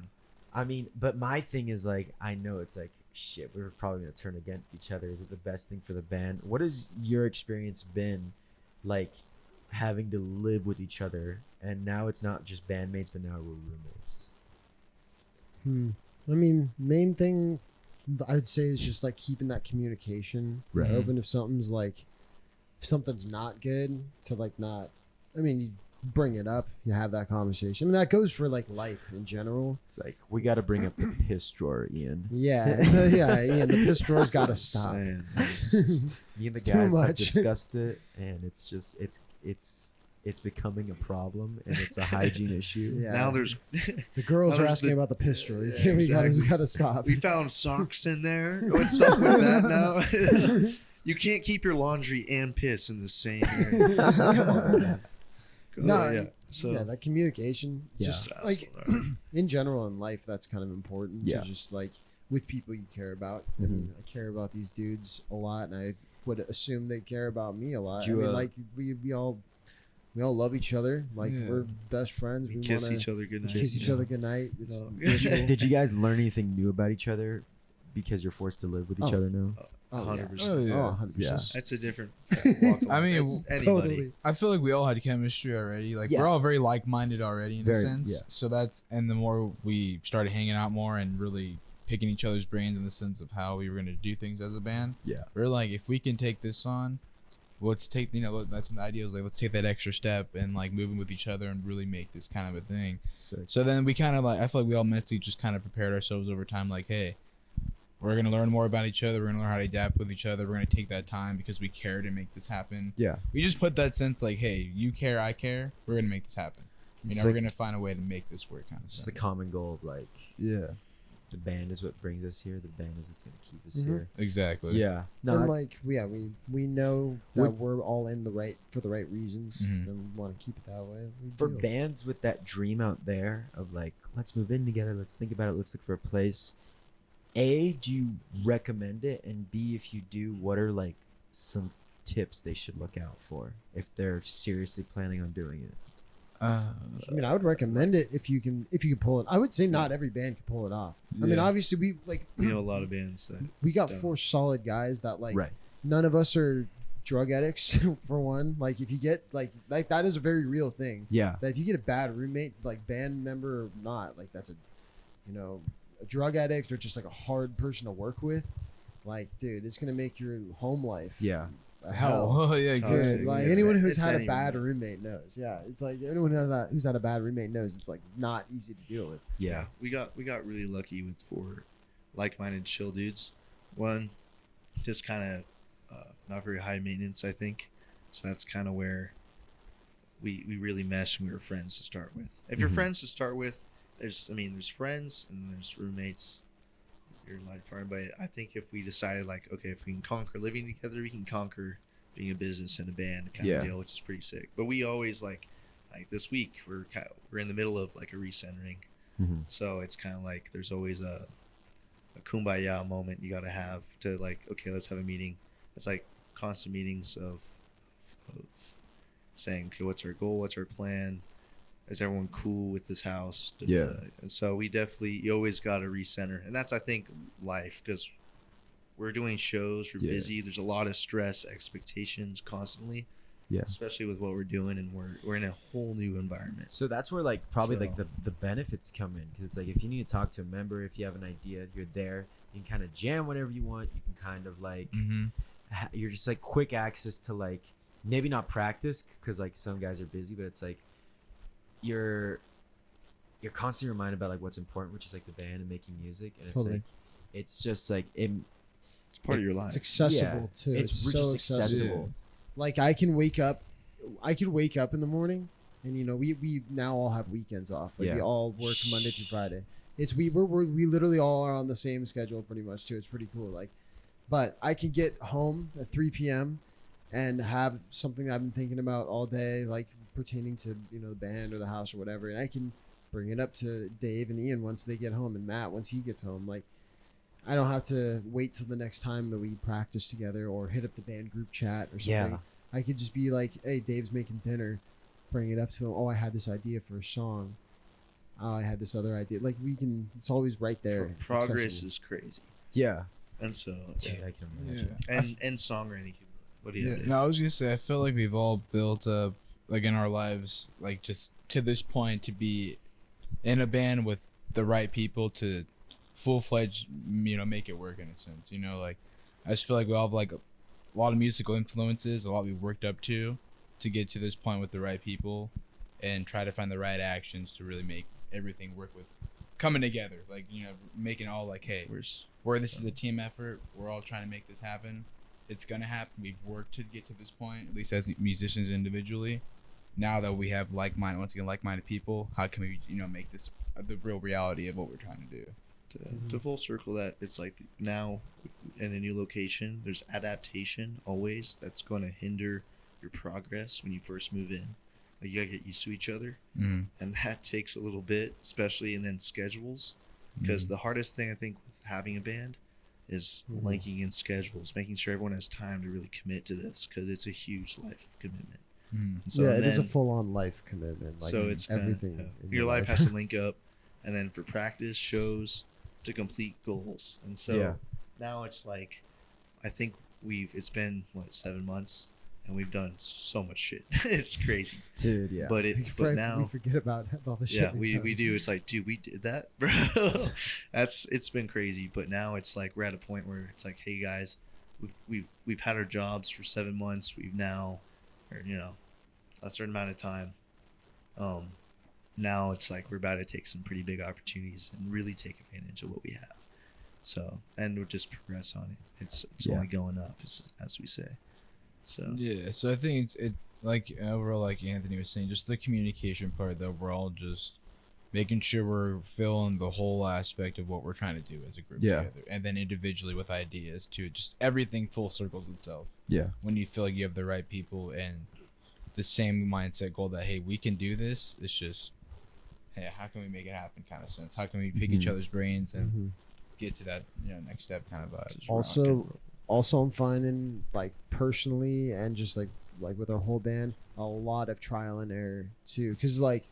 I mean, but my thing is like, I know it's like, shit, we're probably gonna turn against each other. Is it the best thing for the band? What has your experience been like having to live with each other? And now it's not just bandmates, but now we're roommates. I mean, main thing I'd say is just like keeping that communication Right. open. If something's like, if something's not good, to like not, I mean, you bring it up, you have that conversation. I mean, that goes for like life in general. It's like we got to bring up the piss drawer, Ian. Yeah, yeah, the piss drawer's got to stop. Saying. Me and the It's too guys have much. discussed it, and it's just it's becoming a problem, and it's a hygiene issue. Yeah. Now there's The girls now are there's asking the- about the piss drawer. Yeah, We exactly. gotta stop. we found socks in there. What's up with that now? You can't keep your laundry and piss in the same area. Come on. No, yeah. So yeah, that communication, Yeah. just like in general in life, that's kind of important. Yeah. To just like with people you care about. I Mhm. mean, I care about these dudes a lot, and I would assume they care about me a lot. Do you, I mean, like we all love each other. Like Yeah. we're best friends. we We kiss wanna each other goodnight. kiss each Yeah. other goodnight. It's No. mutual. Did you guys learn anything new about each other because you're forced to live with each Oh. other now? Oh, 100%. Oh, yeah. Oh, 100%. That's a different walk of I mean, life. That's anybody. Totally. I feel like we all had chemistry already. Like Yeah. we're all very like-minded already in Very, a sense. yeah. So that's, and the more we started hanging out more and really picking each other's brains in the sense of how we were going to do things as a band. Yeah. We're like, if we can take this on, let's take, that's when the idea was like, let's take that extra step and like moving with each other and really make this kind of a thing. Sick. So then we kind of like, I feel like we all mentally just kind of prepared ourselves over time. Like, hey, we're going to learn more about each other. We're going to learn how to adapt with each other. We're going to take that time because we care to make this happen. Yeah. We just put that sense like, hey, you care, I care. We're going to make this happen. It's We're like going to find a way to make this work kind of just sense. the common goal of like Yeah. the band is what brings us here. The band is what's gonna keep us Mhm. here. Exactly. Yeah. No. And I- like we know that Would- we're all in the right for the right reasons, Mhm. and we want to keep it that way. We for do. bands with that dream out there of like, let's move in together. Let's think about it. Let's look for a place. A, do you recommend it? And B, if you do, what are like some tips they should look out for if they're seriously planning on doing it? I mean, I would recommend it if you can pull it. I would say not every band can pull it off. I mean, Yeah. obviously we like You know, a lot of bands that we got don't. 4 solid guys that like Right. none of us are drug addicts for one. Like if you get like that is a very real thing. Yeah. That if you get a bad roommate, like band member or not, like that's a drug addict or just like a hard person to work with. Like, dude, it's gonna make your home life Yeah. a hell. Hell. Yeah, Toxic. exactly. Dude, like It's- anyone who's it's had a any bad roommate. roommate knows. Yeah, it's like anyone who's had a bad roommate knows it's like not easy to deal with. Yeah. we got really lucky with 4 like-minded chill dudes. One, just kind of not very high maintenance, I think. So that's kind of where we really meshed and we were friends to start with. If you're Mhm. friends to start with, there's friends and there's roommates. You're life partner, but I think if we decided like, okay, if we can conquer living together, we can conquer being a business and a band kind Yeah. of deal, which is pretty sick. But we always like this week we're in the middle of like a recentering. Mhm. So it's kind of like there's always a kumbaya moment you got to have to like, okay, let's have a meeting. It's like constant meetings of saying, okay, what's our goal? What's our plan? Is everyone cool with this house? Yeah. And so you always got to recenter. And that's, I think, life because we're doing shows, we're Yeah. busy. There's a lot of stress, expectations constantly, Yeah. especially with what we're doing. And we're in a whole new environment. So that's where like probably like So- the benefits come in because it's like if you need to talk to a member, if you have an idea, you're there. You can kind of jam whatever you want. You can kind of like Mm-hmm. you're just like quick access to like maybe not practice because like some guys are busy, but it's like you're constantly reminded about like what's important, which is like the band and making music, and it's Totally. like it's just like It's part of your life. It's accessible too. it's so just accessible. Like I could wake up in the morning and we now all have weekends off. Like we Yeah. all work Monday through Friday. We literally all are on the same schedule pretty much too. It's pretty cool. Like, but I can get home at 3 p.m. and have something that I've been thinking about all day, like pertaining to the band or the house or whatever, and I can bring it up to Dave and Ian once they get home, and Matt once he gets home. Like, I don't have to wait till the next time that we practice together or hit up the band group chat or something. Yeah. I could just be like, hey, Dave's making dinner, bring it up to him. Oh, I had this idea for a song. Oh, I had this other idea. Like, it's always right there. Progress accessible. is crazy, Yeah. and so Dude, I can imagine. and songwriting. What do you Yeah, have? no, I was gonna say I feel like we've all built up like in our lives like just to this point to be in a band with the right people to full-fledged make it work in a sense. Like I just feel like we all have like a lot of musical influences, a lot we've worked up to get to this point with the right people and try to find the right actions to really make everything work with coming together, like making it all like, hey, this is a team effort, we're all trying to make this happen. It's gonna happen. We've worked to get to this point, at least as musicians individually. Now that we have like-minded people, how can we, make this the real reality of what we're trying to do? To full circle that, it's like now in a new location, there's adaptation always that's going to hinder your progress when you first move in. Like, you gotta get used to each other, and that takes a little bit, especially and then schedules, because the hardest thing I think with having a band is linking in schedules, making sure everyone has time to really commit to this, because it's a huge life commitment. So it is a full-on life commitment. Like, so it's everything. in your life has to link up, and then for practice, shows, to complete goals. And so now it's like, I think it's been 7 months, and we've done so much shit. It's crazy, Dude, yeah. but now we forget about all the shit. yeah, we do. It's like, dude, we did that, bro. It's been crazy. But now it's like we're at a point where it's like, hey guys, we've had our jobs for 7 months. We've now, or a certain amount of time. Now it's like we're about to take some pretty big opportunities and really take advantage of what we have. So, and we'll just progress on it. It's only going up, as we say. So yeah, so I think it's like overall, like Anthony was saying, just the communication part that we're all just making sure we're filling the whole aspect of what we're trying to do as a group together, and then individually with ideas too. Just everything full circles itself. Yeah. When you feel like you have the right people and the same mindset goal that, hey, we can do this. It's just, hey, how can we make it happen kind of sense? How can we pick each other's brains and get to that next step kind of vibe? Also, I'm finding, like, personally and just like with our whole band, a lot of trial and error too, because like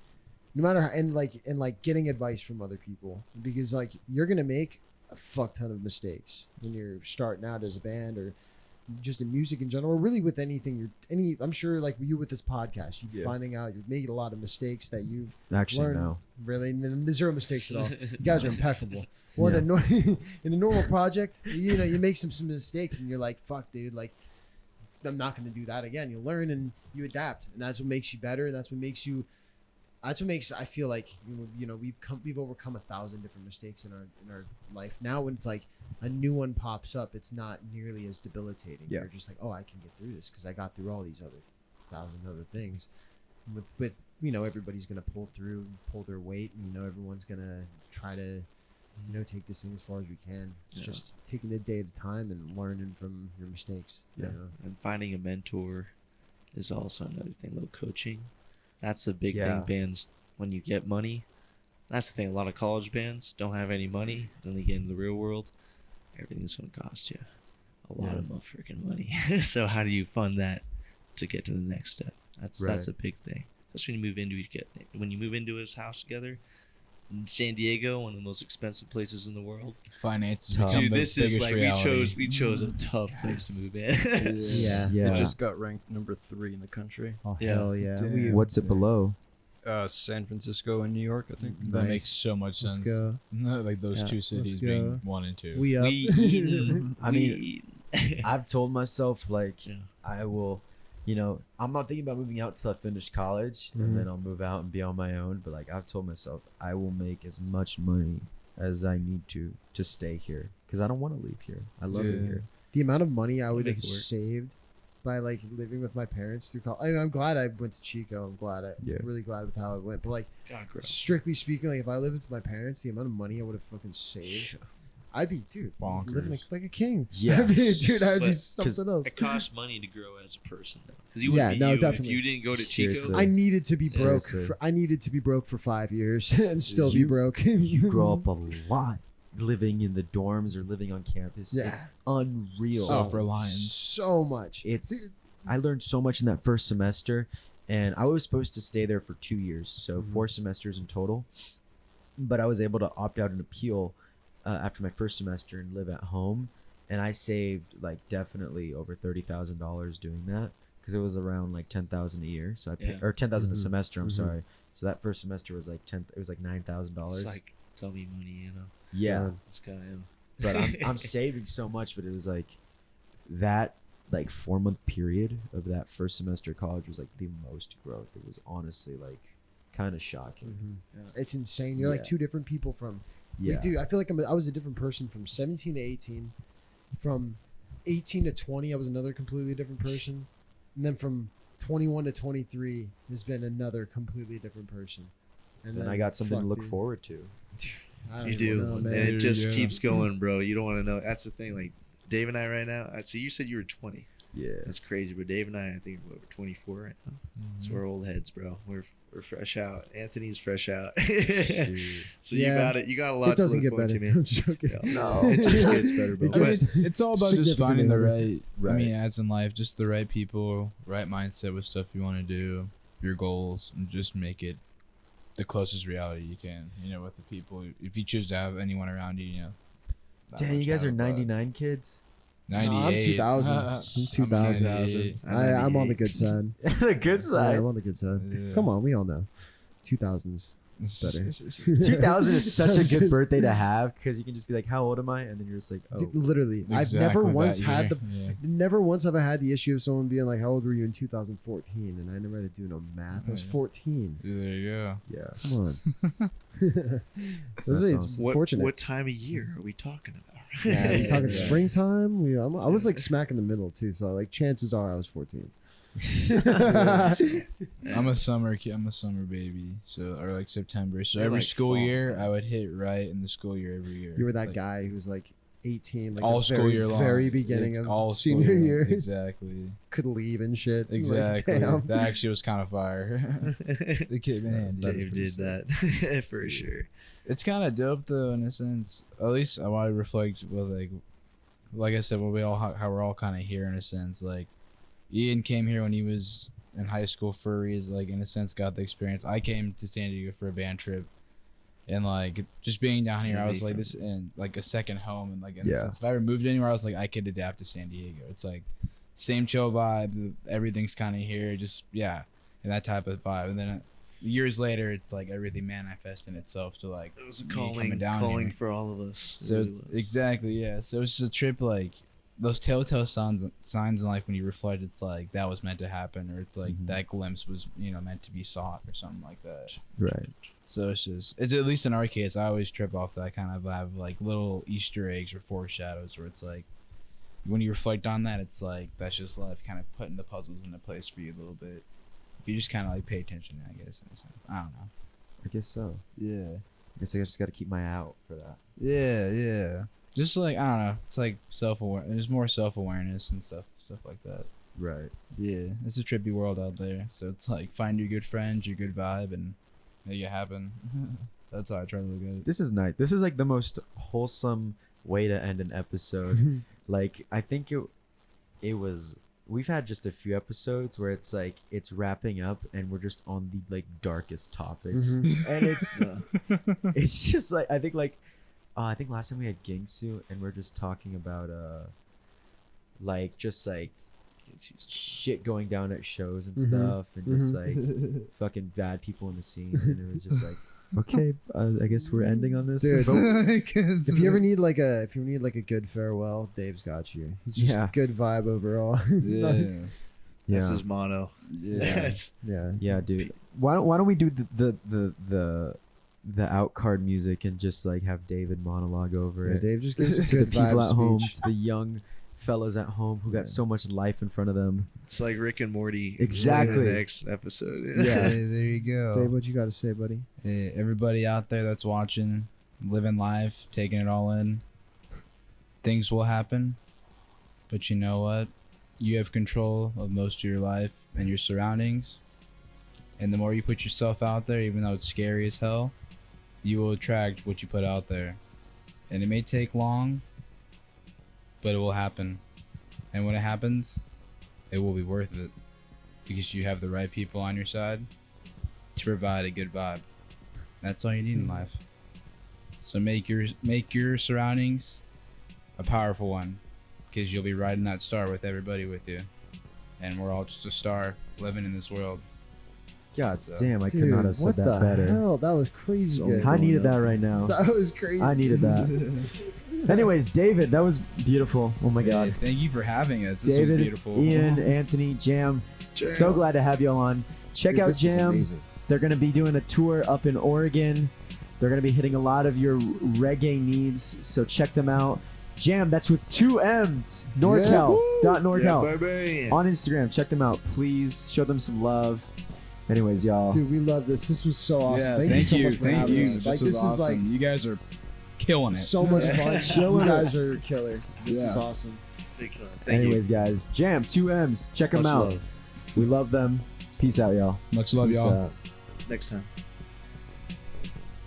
no matter how, and like getting advice from other people, because like you're gonna make a fuck ton of mistakes when you're starting out as a band or just in music in general, or really with anything. I'm sure, like you with this podcast, you're finding out you're making a lot of mistakes that you've Actually, learned. no. Really, zero mistakes at all. You guys are impeccable. Well, in a normal project, you make some mistakes, and you're like, "Fuck, dude! Like, I'm not going to do that again." You learn and you adapt, and that's what makes you better. That's what makes I feel like we've overcome 1,000 different mistakes in our life. Now, when it's like a new one pops up, it's not nearly as debilitating. Yeah. You're just like, "Oh, I can get through this because I got through all these other 1,000 other things." With everybody's gonna pull their weight, and everyone's gonna try to take this thing as far as we can. It's just taking it day at a time and learning from your mistakes. And finding a mentor is also another thing. Little coaching, that's a big Yeah. thing. Bands, when you get money, that's the thing. A lot of college bands don't have any money. Then they get into the real world, everything's gonna cost you a lot of freaking money. So how do you fund that to get to the next step? That's a big thing. Especially when you move into his house together. In San Diego, one of the most expensive places in the world. Finances Tough. become Dude, the this is biggest like reality. we chose a tough place to move in. Yeah. It just got ranked number 3 in the country. Oh Yeah. hell yeah! Damn. What's it below? San Francisco and New York, I think. That Nice. makes so much Let's sense. go. No, like those Yeah. two cities Let's being go. 1 and 2. We up. We eating. I mean, I've told myself, like, Yeah. I will, I'm not thinking about moving out till I finish college, Mhm. and then I'll move out and be on my own. But like, I've told myself, I will make as much money as I need to stay here, because I don't want to leave here. I love it Yeah. here. The amount of money I would make have it work. saved by like living with my parents through college. I'm glad I went to Chico. I'm Yeah. really glad with how it went. But like God, gross. strictly speaking, like if I lived with my parents, the amount of money I would have fucking saved, I'd be living Bonkers. like a king. Yeah. I'd be But something else. It costs money to grow as a person, though. Because you Yeah, wouldn't be no, you definitely. if you didn't go to Seriously. Chico. I needed to be broke. Seriously. I needed to be broke for 5 years and still be You- broke. You grow up a lot living in the dorms or living on campus. Yeah. It's unreal. Self-reliance. so much. It's I learned so much in that first semester, and I was supposed to stay there for 2 years, so Mhm. 4 semesters in total. But I was able to opt out and appeal after my first semester and live at home, and I saved like definitely over $30,000 doing that because it was around like 10,000 a year. So I Yeah. or 10,000 a Mhm. semester. I'm Mhm. sorry. So that first semester was like 10. It was like $9,000. It's like dummy money, you know. Yeah. This guy. But I'm saving so much. But it was like that like 4-month period of that first semester of college was like the most growth. It was honestly like kind of shocking. Mhm. It's insane. You're like Yeah. two different people from. Yeah. Like, dude, I feel like I was a different person from 17 to 18. From 18 to 20, I was another completely different person. And then from 21 to 23 has been another completely different person. And Then I got something to fuck, look dude. forward to. I don't You even do, know, and man. it just Yeah. keeps going, bro. You don't want to know. That's the thing. Like Dave and I right now. So you said you were 20. Yeah. That's crazy. But Dave and I think we're 24 right now. So we're old heads, bro. We're fresh out. Anthony's fresh out. So you Yeah. got it. You got a lot It doesn't to look get forward better. to, man. I'm joking. Yeah. No. It just gets better, bro. It I mean, gets- it's all about just finding the significantly right, I mean, Right. as in life, just the right people, right mindset with stuff you want to do, your goals, and just make it the closest reality you can. You know, with the people. If you choose to have anyone around you, you know. not Dang, you much guys are time, but 99 kids. 98. No, I'm 2000. I'm 2000. 98. I'm on the good side. The good Yeah, side. I'm on the good side. Yeah. Come on, we all know. 2000s. Better. 2000 is such a good birthday to have because you can just be like, "How old am I?" And then you're just like, "Oh, Literally, I've Exactly never that once had year. the Yeah. never once have I had the issue of someone being like, "How old were you in 2014?" And I never had to do no math. I was Yeah. 14. There you go. yeah." Come on. That's It's awesome. fortunate. What time of year are we talking about? Yeah, we talking Yeah. springtime. I was like smack in the middle too. So like chances are I was 14. I'm a summer kid. I'm a summer baby. So or like September. So You're every like school fall, year, man. I would hit right in the school year every year. You were that Like, guy who was like 18, like all the school very, year long. very beginning It's of all school senior long. year. Exactly. Could leave and shit. Like, Exactly. damn. That actually was kind of fire. The kid man. That is Dave pretty did sick. that for sure. It's kind of dope though, in a sense. At least I want to reflect with like I said, when we all how we're all kind of here in a sense. Like Ian came here when he was in high school for a reason. Like in a sense, got the experience. I came to San Diego for a band trip, and like just being down here, Yeah, I was me like too. this in like a second home. And like in a Yeah. sense, if I ever moved anywhere, I was like I could adapt to San Diego. It's like same chill vibe. Everything's kind of here. Just yeah, and that type of vibe. And then years later, it's like everything manifesting itself to like It was a me coming calling, down calling here. for all of us. It So really it's was. exactly yeah. So it's just a trip like those telltale signs in life when you reflect. It's like that was meant to happen, or it's like Mhm. that glimpse was meant to be sought, or something like that. Right. So it's at least in our case, I always trip off that kind of vibe, like little Easter eggs or foreshadows, where it's like when you reflect on that, it's like that's just life kind of putting the puzzles into place for you a little bit. If you just kind of like pay attention, I guess in a sense. I don't know. I guess so. Yeah. I guess I just got to keep my eye out for that. Yeah. Just like I don't know, it's like There's more self-awareness and stuff like that. Right. Yeah, it's a trippy world out there. So it's like find your good friends, your good vibe, and make it happen. That's how I try to look at it. This is nice. This is like the most wholesome way to end an episode. Like I think it was. We've had just a few episodes where it's like it's wrapping up and we're just on the like darkest topic, Mhm. and it's just like I think last time we had Gingsu and we're just talking about like just like It's used. shit going down at shows and Mhm. stuff and just Mhm. like fucking bad people in the scene, and it was just like okay, I guess we're ending on this. Dude. But- If you ever need like a good farewell, Dave's got you. He's just Yeah. good vibe overall. Yeah. That's yeah, his motto. Yeah. That's- yeah. yeah, dude. Why don't we do the out card music and just like have David monologue over Yeah, it Dave just gives a to good the people vibe at home, speech. to the young fellas at home who got Yeah. so much life in front of them. It's like Rick and Morty. Exactly. The next episode. Yeah. Hey, there you go. Dave, what you got to say, buddy? Hey, everybody out there that's watching, living life, taking it all in. Things will happen, but you know what? You have control of most of your life and your surroundings. And the more you put yourself out there, even though it's scary as hell, you will attract what you put out there. And it may take long, but it will happen. And when it happens, it will be worth it. Because you have the right people on your side to provide a good vibe. That's all you need in life. So make your surroundings a powerful one. Because you'll be riding that star with everybody with you. And we're all just a star living in this world. God So- damn, I could Dude, not have said what that the better. hell? That was crazy good. I needed that right now. That was crazy. I needed that. Anyways, David, that was beautiful. Oh my God. Hey, thank you for having us. This David, was beautiful. Ian, Anthony, Jamm. So glad to have y'all on. Check Dude, out this was Jamm. amazing. They're going to be doing a tour up in Oregon. They're going to be hitting a lot of your reggae needs, so check them out. Jamm, that's with 2 M's. NorCal. Dot NorCal. Bye-bye. On Instagram. Check them out. Please show them some love. Anyways, y'all. Dude, we love this. This was so awesome. Yeah, thank you so much for thank having you. us. Like, was this is like awesome. You guys are killing it. so much fun. Killing You it. guys are killer. This is Yeah. awesome. Thank you. Anyways, guys. Jamm, 2 M's. Check them Much out. love. We love them. Peace out, y'all. Much love, Peace y'all. out. Next time.